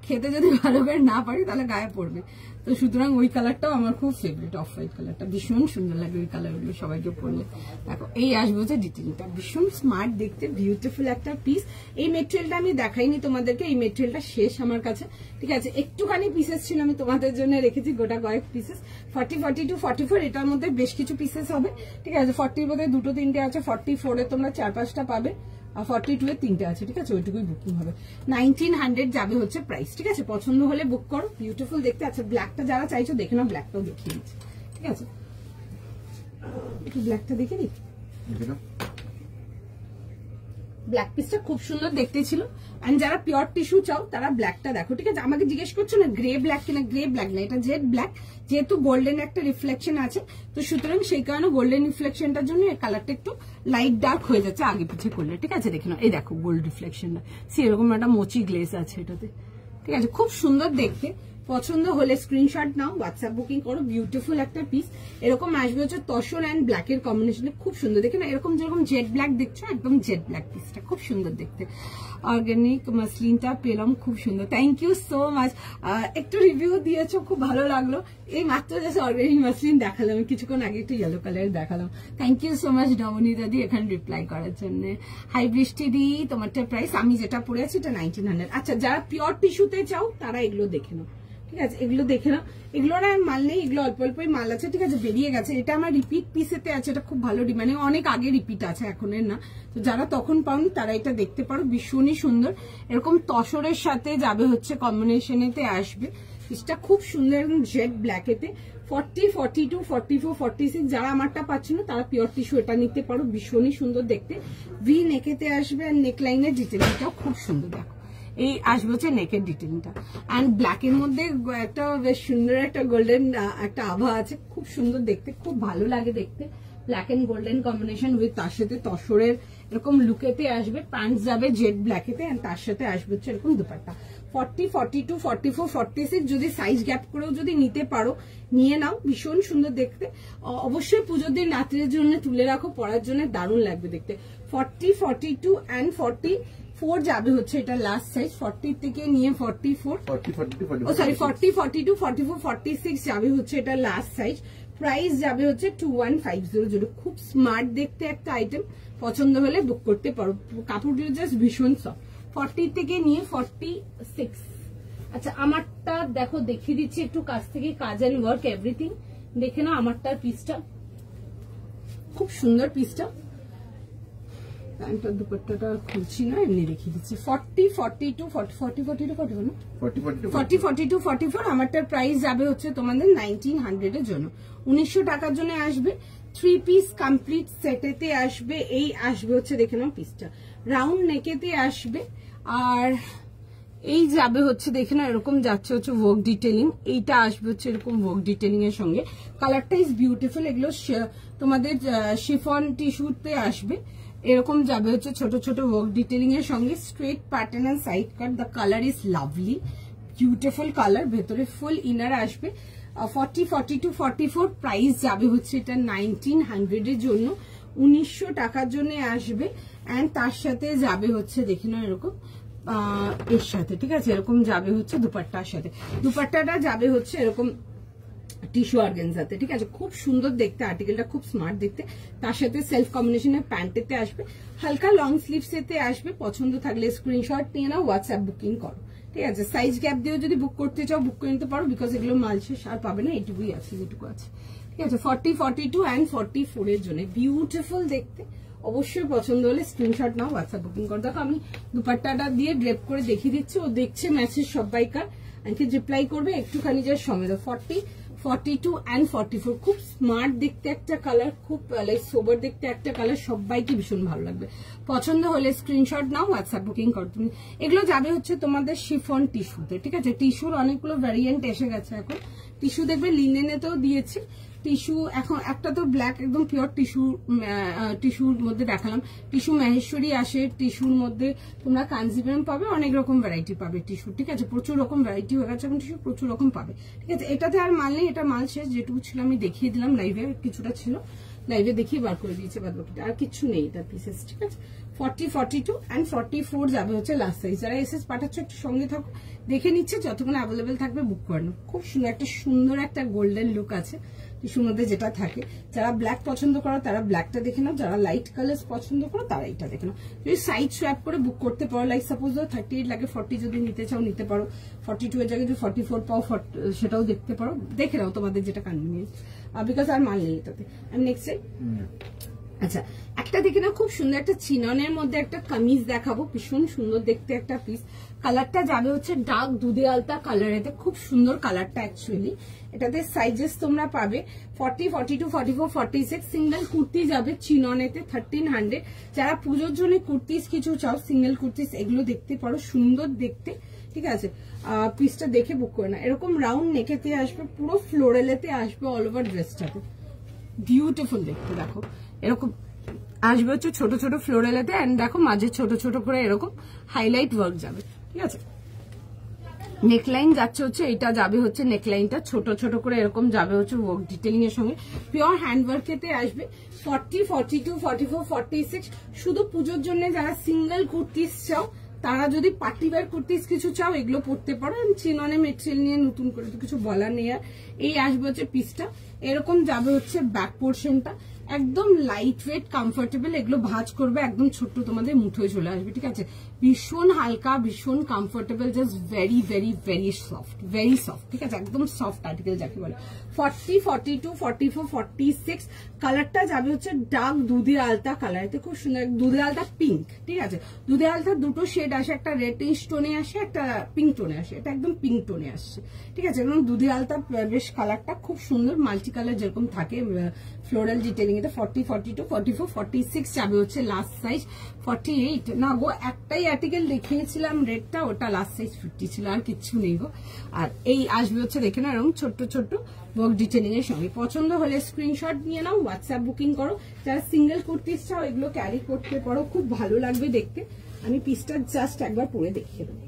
খেতে যদি ভালো করে না পারি তাহলে গায়ে পড়বে। তো সুতরাং ওই কালারটাও আমার খুব ফেভারিট, অফ হোয়াইট কালারটা ভীষণ সুন্দর লাগে ওই কালারগুলো সবাইকে পরলে। দেখো এই আসবো যে ডিটেলটা ভীষণ স্মার্ট দেখতে, বিউটিফুল একটা পিস। এই মেটেরিয়ালটা আমি দেখাইনি তোমাদেরকে, এই মেটেরিয়ালটা শেষ আমার কাছে, ঠিক আছে। একটুখানি পিসেস ছিল, আমি তোমাদের জন্য রেখেছি গোটা কয়েক পিসেস। 40, 42, 44 এটার মধ্যে বেশ কিছু পিসেস হবে, ঠিক আছে। 40 বোধ হয় 2, 3টে আছে, 44 তোমরা 4-5টা পাবে, আর 42 3টে আছে, ঠিক আছে। ওইটুকুই বুকিং হবে। 1900 যাবে হচ্ছে প্রাইস, ঠিক আছে। পছন্দ হলে বুক করো, বিউটিফুল দেখতে। আচ্ছা ব্ল্যাকটা যারা চাইছো দেখে নাও, ব্ল্যাকটাও দেখিয়ে দিচ্ছি, ঠিক আছে। একটু ব্ল্যাকটা দেখে দিই, ব্ল্যাক পিসটা খুব সুন্দর দেখতে ছিল। এন্ড যারা পিওর টিস্যু চাও তারা ব্ল্যাকটা দেখো, ঠিক আছে। আমাকে জিজ্ঞেস করছো না গ্রে ব্ল্যাক কিনা, গ্রে ব্ল্যাক না, এটা জেড ব্ল্যাক। যেহেতু গোল্ডেন একটা রিফ্লেকশন আছে, তো সুতরাং সেই কারণে গোল্ডেন রিফ্লেকশনটার জন্য এই কালারটা একটু লাইট ডার্ক হয়ে যাচ্ছে আগে পিছে করলে, ঠিক আছে। দেখে নাও, এই দেখো গোল্ড রিফ্লেকশনটা, এরকম একটা মোচি গ্লেজ আছে এটাতে, ঠিক আছে। খুব সুন্দর দেখতে। পছন্দ হলে স্ক্রিনশট নাও, হোয়াটসঅ্যাপ বুকিং করো। বিউটিফুল একটা পিস, এরকম আসবে হচ্ছে তসর অ্যান্ড ব্ল্যাকের কম্বিনেশনে, খুব সুন্দর দেখে না। এরকম যেরকম জেড ব্ল্যাক দেখছো, একদম জেড ব্ল্যাক পিসটা খুব সুন্দর দেখতে। অর্গানিক মাসলিনটা পেলাম, খুব সুন্দর, থ্যাংক ইউ সো মাচ। একটু রিভিউ দিয়েছো, খুব ভালো লাগলো। এই মাত্র যে অর্গানিক মাসলিন দেখালাম, কিছুক্ষণ আগে একটু ইয়েলো কালারের দেখালাম। Thank you so much Nabanita di এখানে রিপ্লাই করার জন্য। হাই বৃষ্টি দি, তোমারটা প্রাইস আমি যেটা পড়ে আছি এটা 1900। আচ্ছা যারা পিওর টিস্যুতে চাও তারা এগুলো দেখে নাও, ঠিক আছে। এগুলো দেখে নাও, এগুলোর আর মাল নেই, এগুলো অল্প অল্পই মাল আছে, ঠিক আছে, বেরিয়ে গেছে। এটা আমার রিপিট পিসেতে আছে, এটা খুব ভালো ডিমান্ড, অনেক আগে রিপিট আছে, এখনের না। তো যারা তখন পাওনি তারা এটা দেখতে পারো, ভীষণই সুন্দর। এরকম তসরের সাথে যাবে হচ্ছে কম্বিনেশনেতে আসবে, পিসটা খুব সুন্দর, একদম জেড ব্ল্যাকেতে। 40, 42, 44, 46 যারা আমারটা পাচ্ছে না তারা পিওর টিস্যু এটা নিতে পারো, ভীষণই সুন্দর দেখতে। ভি নেকেতে আসবে, আর নেকলাইনের ডিটেলটাও খুব সুন্দর। দেখো এই আসবে হচ্ছে নেকের ডিটেলটা, অ্যান্ড ব্ল্যাক এর মধ্যে একটা বেশ সুন্দর একটা গোল্ডেন একটা আভা আছে, খুব সুন্দর দেখতে, খুব ভালো লাগে দেখতে। Black and golden combination with তার সাথে তসরের এরকম লুকেতে আসবে, প্যান্টস যাবে জেড ব্ল্যাকেতে, অ্যান্ড তার সাথে আসবে হচ্ছে এরকম দুপাট্টা। 40, 42, 44, 46 যদি সাইজ গ্যাপ করেও যদি নিতে পারো নিয়ে নাও, ভীষণ সুন্দর দেখতে। অবশ্যই পুজোর দিন রাত্রের জন্য তুলে রাখো, পরার জন্য দারুণ লাগবে দেখতে। 40, 42 অ্যান্ড 44 যাবে হচ্ছে এটা লাস্ট সাইজ। 40 থেকে নিয়ে 44, 40, 42, 44, 46 যাবে হচ্ছে এটা লাস্ট সাইজ। প্রাইস যাবে হচ্ছে 2150। খুব স্মার্ট দেখতে একটা আইটেম, পছন্দ হলে বুক করতে পারো। কাপড়গুলো জাস্ট ভীষণ সফট। 40 থেকে নিয়ে 46। আচ্ছা আমারটা দেখো, দেখিয়ে দিচ্ছি একটু কাছ থেকে, কাজ এন্ড ওয়ার্ক এভরিথিং দেখে নাও। আমারটার পিসটা খুব সুন্দর, পিসটা প্যান্টটার দুপাট্টাটা খুলছি না, এমনি দেখিয়ে দিচ্ছি। 40, 42, 40, 42, 44 না, 40, 42, 44। আমারটার প্রাইস যাবে হচ্ছে তোমাদের 1900 এর জন্য, 1900 টাকার জন্য আসবে। 3 পিস কমপ্লিট সেটেতে আসবে। এই আসবে হচ্ছে দেখে নাও পিসটা, রাউন্ড নেকেতে আসবে, আর এই যাবে হচ্ছে দেখে নাও এরকম যাচ্ছে হচ্ছে ওয়ার্ক ডিটেলিং। এইটা আসবে হচ্ছে এরকম ওয়ার্ক ডিটেলিং এর সঙ্গে। কালারটা ইজ বিউটিফুল। এগুলো তোমাদের শিফন টিস্যুতে আসবে, এরকম যাবে হচ্ছে ছোট ছোট ওয়ার্ক ডিটেলিং এর সঙ্গে। Straight pattern and side cut, the colour is lovely, beautiful colour. ভেতরে ফুল ইনার আসবে। 40, 42, 44 প্রাইস যাবে হচ্ছে এটা 1900 এর জন্য, 1900 টাকার জন্য আসবে। অ্যান্ড তার সাথে যাবে হচ্ছে দেখে নাও এরকম এর সাথে, ঠিক আছে, এরকম যাবে হচ্ছে দুপাট্টার সাথে। দুপাট্টাটা যাবে হচ্ছে এরকম টিস্যু অর্গানজাতে, ঠিক আছে, খুব সুন্দর দেখতে, আর্টিকেলটা খুব স্মার্ট দেখতে। তার সাথে সেলফ কম্বিনেশনের প্যান্টেতে আসবে, হালকা লং স্লিভস এতে আসবে। পছন্দ থাকলে স্ক্রিনশট নিয়ে নাও, হোয়াটসঅ্যাপ বুকিং করো, ঠিক আছে। সাইজ গ্যাপ দিয়েও যদি বুক করতে চাও বুক করে নিতে পারো, বিকজ এগুলো মাল শেষ আর পাবে না, এইটুকুই আছে যেটুকু আছে, ঠিক আছে। 40, 42 অ্যান্ড 44 এর জন্য বিউটিফুল দেখতে। অবশ্যই পছন্দ হলে স্ক্রিনশট নাও, হোয়াটসঅ্যাপ বুকিং করো। দেখো আমি দুপাট্টাটা দিয়ে ড্রেপ করে দেখিয়ে দিচ্ছি, ও দেখছে মেসেজ সবাইকার, আমাকে রিপ্লাই করবে একটুখানি যার সময়। 40, 42 অ্যান্ড 44 খুব স্মার্ট দেখতে একটা কালার, খুব লাইক সোবার দেখতে একটা কালার, সবাইকে ভীষণ ভালো লাগবে। পছন্দ হলে স্ক্রিনশট নাও, হোয়াটসঅ্যাপ বুকিং করো তুমি। এগুলো যাবে হচ্ছে তোমাদের শিফন টিস্যুতে, ঠিক আছে। টিস্যুর অনেকগুলো ভ্যারিয়েন্ট এসে গেছে এখন। টিস্যু দেখবে লিনেনেতেও দিয়েছি টিস্যু, এখন একটা তো ব্ল্যাক একদম পিওর টিস্যুর মধ্যে দেখালাম। টিস্যু মাহেশ্বরী আসে, টিস্যুর মধ্যে তোমরা কাঞ্জিভারাম পাবে, অনেক রকম ভ্যারাইটি পাবে টিস্যু, ঠিক আছে। প্রচুর রকম ভ্যারাইটি হয়ে গেছে এখন, টিস্যু প্রচুর রকম পাবে, ঠিক আছে। এটাতে আর মাল নেই, এটা মাল শেষ। যেটুকু ছিল আমি দেখিয়ে দিলাম, লাইভে কিছুটা ছিল, লাইভে দেখিয়ে বার করে দিয়েছে, বাদ বাকিটা আর কিছু নেই এটার পিসেস, ঠিক আছে। 40, 42 অ্যান্ড 44 যাবে হচ্ছে লাস্ট সাইজ। যারা এসএস পাঠাচ্ছ একটু সঙ্গে থাকো, দেখে নিচ্ছে, যতক্ষণ অ্যাভেলেবেল থাকবে বুক করে নাও। খুব সুন্দর একটা গোল্ডেন লুক আছে টিস্যুর মধ্যে যেটা থাকে। যারা ব্ল্যাক পছন্দ করো তারা ব্ল্যাকটা দেখে নাও, যারা লাইট কালার পছন্দ করো তারা এটা দেখে নাও। যদি সাইজ সোয়াপ করে বুক করতে পারো, লাইক সাপোজ 38 লাগে, 40 যদি নিতে চাও নিতে পারো, 42 এর জায়গায় যদি 44 পাও সেটাও দেখতে পারো, দেখে নাও তোমাদের যেটা কনভিনিয়েন্ট, বিকজ আর মাল নেই এটাতে। আর নেক্সট আচ্ছা, একটা দেখে না খুব সুন্দর একটা চিননের মধ্যে একটা কামিজ দেখাবো, ভীষণ সুন্দর দেখতে একটা পিস। কালারটা যাবে হচ্ছে ডার্ক দুধে আলতা কালারেতে, খুব সুন্দর কালারটা অ্যাকচুয়ালি। এটাতে সাইজেস তোমরা পাবে 40, 42, 44, 46। সিঙ্গেল কুর্তি যাবে চিননেতে 1300। যারা পুজোর জন্য কুর্তিস কিছু চাও, সিঙ্গেল কুর্তিস এগুলো দেখতে পারো, সুন্দর দেখতে, ঠিক আছে। পিসটা দেখে বুক করে না। এরকম রাউন্ড নেকেতে আসবে, পুরো ফ্লোরেলেতে আসবে, অল ওভার ড্রেসটাতে বিউটিফুল দেখতে। দেখো এরকম আসবে হচ্ছে ছোট ছোট ফ্লোরেলেতে, এন্ড দেখো মাঝে ছোট ছোট করে এরকম হাইলাইট ওয়ার্ক যাবে, ঠিক আছে। নেকলাইন যাচ্ছে হচ্ছে, এটা যাবে হচ্ছে নেকলাইনটা ছোট ছোট করে এরকম যাবে হচ্ছে ওয়ার্ক ডিটেলিং এর সঙ্গে, পিওর হ্যান্ডওয়ার্কেতে আসবে। 40, 42, 44, 46 শুধু পুজোর জন্য যারা সিঙ্গেল কুর্তিস চাও, তারা যদি পার্টিওয়্যার কুর্তিস কিছু চাও এগুলো পড়তে পারো। চিননে মেটেরিয়াল নিয়ে নতুন করে তো কিছু বলার নেই আর। এই আসবে হচ্ছে পিসটা, এরকম যাবে হচ্ছে ব্যাক পোর্শনটা, একদম লাইট ওয়েট কমফোর্টেবল, এগুলো ভাঁজ করবে একদম ছোট্ট তোমাদের মুঠোয় চলে আসবে, ঠিক আছে। ভীষণ হালকা, ভীষণ comfortable, just very very very soft, very soft, ঠিক আছে, একদম সফট আর্টিকেল যাকে বলে। 40, 42, 44, 46 কালারটা যাবে হচ্ছে ডার্ক দুধে আলতা কালার, এতে খুব সুন্দর দুধে আলতা পিঙ্ক, ঠিক আছে। দুধে আলতা দুটো শেড আসে, একটা রেডিশ টোনে আসে, একটা পিঙ্ক টোনে আসে, এটা একদম পিঙ্ক টোনে আসছে, ঠিক আছে। এবং দুধে আলতা বেশ কালারটা খুব সুন্দর, মাল্টি কালার যেরকম থাকে ফ্লোরাল ডিটেলিং। এটা 40, 42, 44, 46 যাবে হচ্ছে লাস্ট সাইজ 48। না গো, একটাই আর্টিকেল দেখিয়েছিলাম রেডটা, ওটা লাস্ট সাইজ 50 ছিল, আর কিচ্ছু নেই গো। আর এই আসবে হচ্ছে দেখে না এরকম ছোট্ট ছোট্ট ওয়ার্ক ডিটেলিং এর সঙ্গে। পছন্দ হলে স্ক্রিনশট নিয়ে নাও, হোয়াটসঅ্যাপ বুকিং করো। যারা সিঙ্গেল কুর্তিস চাও এগুলো ক্যারি করতে পারো, খুব ভালো লাগবে দেখতে। আমি পিসটা জাস্ট একবার পরে দেখিয়ে দেবো।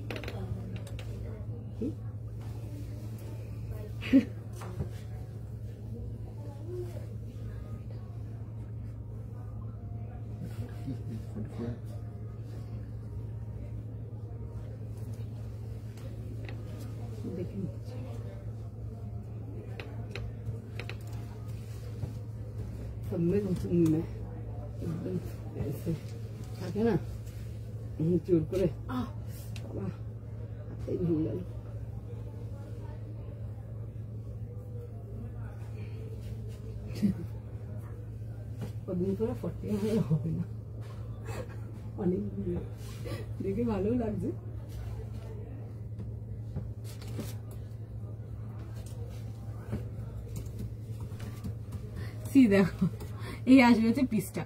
एकदम ऐसे থাকে না জোর করে বাবা হাতে ভেঙে গেল। কদিন পরে 40 হবে না, অনেক দেখে ভালো লাগছে। দেখো এই আসবে হচ্ছে পিসটা।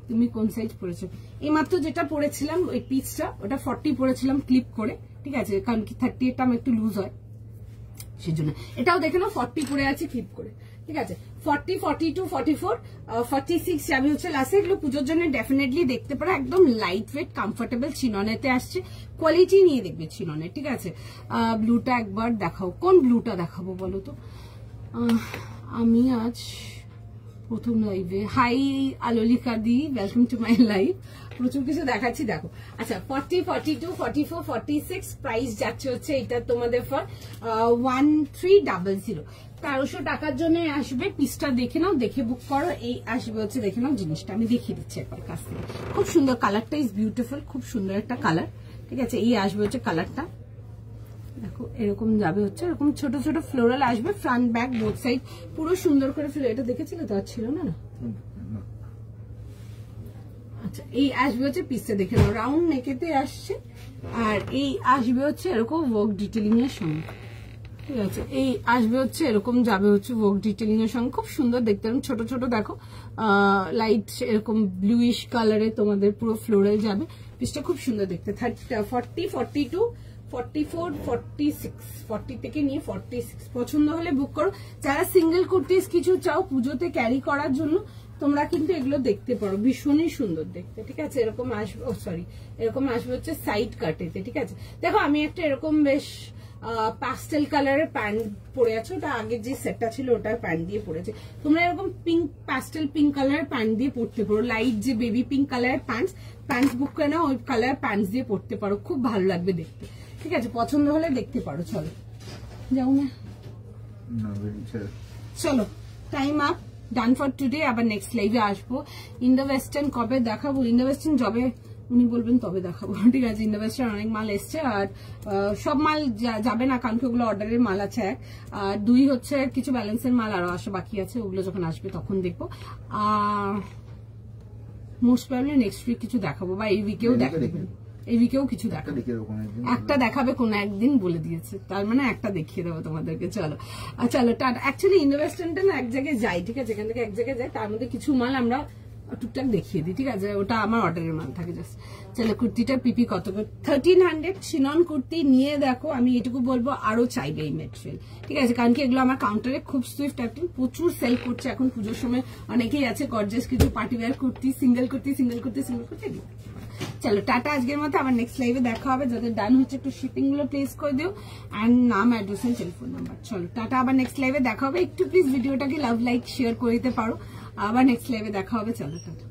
তুমি কোন সাইজ পরেছো? এই মাত্র যেটা পরেছিলাম ওই পিসটা, ওটা 40 পরেছিলাম ক্লিপ করে, ঠিক আছে, কারণ কি 38টা আমার একটু লুজ হয় সেজন্য। এটাও দেখে নাও 40 পরে আছে ক্লিপ করে, ঠিক আছে। 40, 42, 44, 46 যাবে হচ্ছে লাস্টে। এগুলো পুজোর জন্য ডেফিনেটলি দেখতে পারো, একদম লাইট ওয়েট কমফোর্টেবল চিননেতে আসছে, কোয়ালিটি নিয়ে দেখবে চিননে, ঠিক আছে। ব্লুটা একবার দেখাও, কোন ব্লুটা দেখাবো বলো তো? আমি আজ প্রথম লাইভে। হাই আলোলিকা দি, ওয়েলকাম টু মাই লাইভ। প্রচুর কিছু দেখাচ্ছি দেখো। আচ্ছা 40, 42, 44, 46 প্রাইস যাচ্ছে হচ্ছে এটা তোমাদের ফর 1300। 1300 টাকার জন্য আসবে। পিসটা দেখে নাও, দেখে বুক করো। এই আসবে হচ্ছে, দেখে নাও জিনিসটা, আমি দেখিয়ে দিচ্ছি একবার কাছ থেকে। খুব সুন্দর কালারটা, ইজ বিউটিফুল, খুব সুন্দর একটা কালার। ঠিক আছে, এই আসবে হচ্ছে কালারটা, দেখো এরকম যাবে হচ্ছে, এরকম ছোট ছোট ফ্লোরাল আসবে, ফ্রন্ট ব্যাক বোথ সাইড পুরো সুন্দর করে ফ্লোর। এটা দেখেছিলে তো? আর ছিল না না। আচ্ছা এই আসবে হচ্ছে পিসটা দেখে নাও, রাউন্ড নেকেতে আসছে। আর এই আসবে হচ্ছে এরকম ওয়ার্ক ডিটেলিং এর সঙ্গে। ঠিক আছে, এই আসবে হচ্ছে এরকম যাবে হচ্ছে ওয়ার্ক ডিটেলিং এর সঙ্গে। খুব সুন্দর দেখতে, ছোট ছোট দেখো লাইট এরকম ব্লুইশ কালারে তোমাদের পুরো ফ্লোরাল যাবে। পিসটা খুব সুন্দর দেখতে। 40, 42, 44, 46, 40 থেকে নিয়ে 46 পছন্দ হলে বুক করো। যারা সিঙ্গেল কুর্তিস কিছু চাও পুজোতে ক্যারি করার জন্য, তোমরা কিন্তু এগুলো দেখতে পারো, ভীষণই সুন্দর দেখতে। ঠিক আছে, এরকম আসবে, সরি এরকম আসবে হচ্ছে সাইড কাটেতে। ঠিক আছে, দেখো আমি একটা এরকম বেশ পাস্টেল কালারের প্যান্ট পরে আছো, ওটা আগের যে সেটটা ছিল ওটার প্যান্ট দিয়ে পরেছে। তোমরা এরকম পিঙ্ক, পাস্টেল পিঙ্ক কালারের প্যান্ট দিয়ে পরতে পারো। লাইট যে বেবি পিঙ্ক কালারের প্যান্টস বুক করে নাও, ওই কালার প্যান্টস দিয়ে পরতে পারো, খুব ভালো লাগবে দেখতে। ঠিক আছে, পছন্দ হলে দেখতে পারো। চলো যাও না, চলো time up, done for today. আবার নেক্সট লাইভে আসবো। ইন্ডো ওয়েস্টার্ন কবে দেখাবো? ইন্ডো ওয়েস্টার্ন যবে উনি বলবেন তবে দেখাবো। ঠিক আছে, ইন্ডো ওয়েস্টার্ন অনেক মাল এসছে, আর সব মাল যাবে না কারণ কি ওগুলো অর্ডারের মাল আছে। এক আর দুই হচ্ছে কিছু ব্যালেন্সের মাল আরো আসা বাকি আছে, ওগুলো যখন আসবে তখন দেখবো। মোস্ট প্রবলি নেক্সট উইক কিছু দেখাবো, বা এই উইকেও দেখাবো, এই উইকেও কিছু দেখাবে, একটা দেখাবে কোনো একদিন বলে দিয়েছে, তার মানে একটা দেখিয়ে দেবো তোমাদেরকে। চলো চলো টাটা। অ্যাকচুয়ালি ইন্ডো ওয়েস্টার্নটা না এক জায়গায় যাই, ঠিক আছে, এখান থেকে এক জায়গায় যাই, তার মধ্যে কিছু মাল আমরা টুকটাক দেখিয়ে দিই। ঠিক আছে, ওটা আমার অর্ডারের মাল থাকে জাস্ট। চলো কুর্তিটা পিপি কত করে? 1300 শিনন কুর্তি নিয়ে দেখো। আমি এটুকু বলবো আরো চাইবে এই মেটেরিয়াল। ঠিক আছে, কারণ কি এগুলো আমার কাউন্টারে খুব সুইফট এখন প্রচুর সেল করছে এখন পুজোর সময়। অনেকেই আছে গর্জিয়াস কিছু পার্টিওয়্যার কুর্তি, সিঙ্গেল কুর্তি চলো টাটা আজকের মতো। আবার নেক্সট লাইভে দেখা হবে। যাদের ডান হচ্ছে একটু শিপিং গুলো প্লেস করে দিও, এন্ড নাম, অ্যাড্রেস এন্ড টেলিফোন নাম্বার। চলো টাটা, আবার নেক্সট লাইভে দেখা হবে। একটু প্লিজ ভিডিওটাকে লাভ লাইক শেয়ার করে দিতে পারো। আবার নেক্সট লাইভে দেখা হবে। চলো টাটা।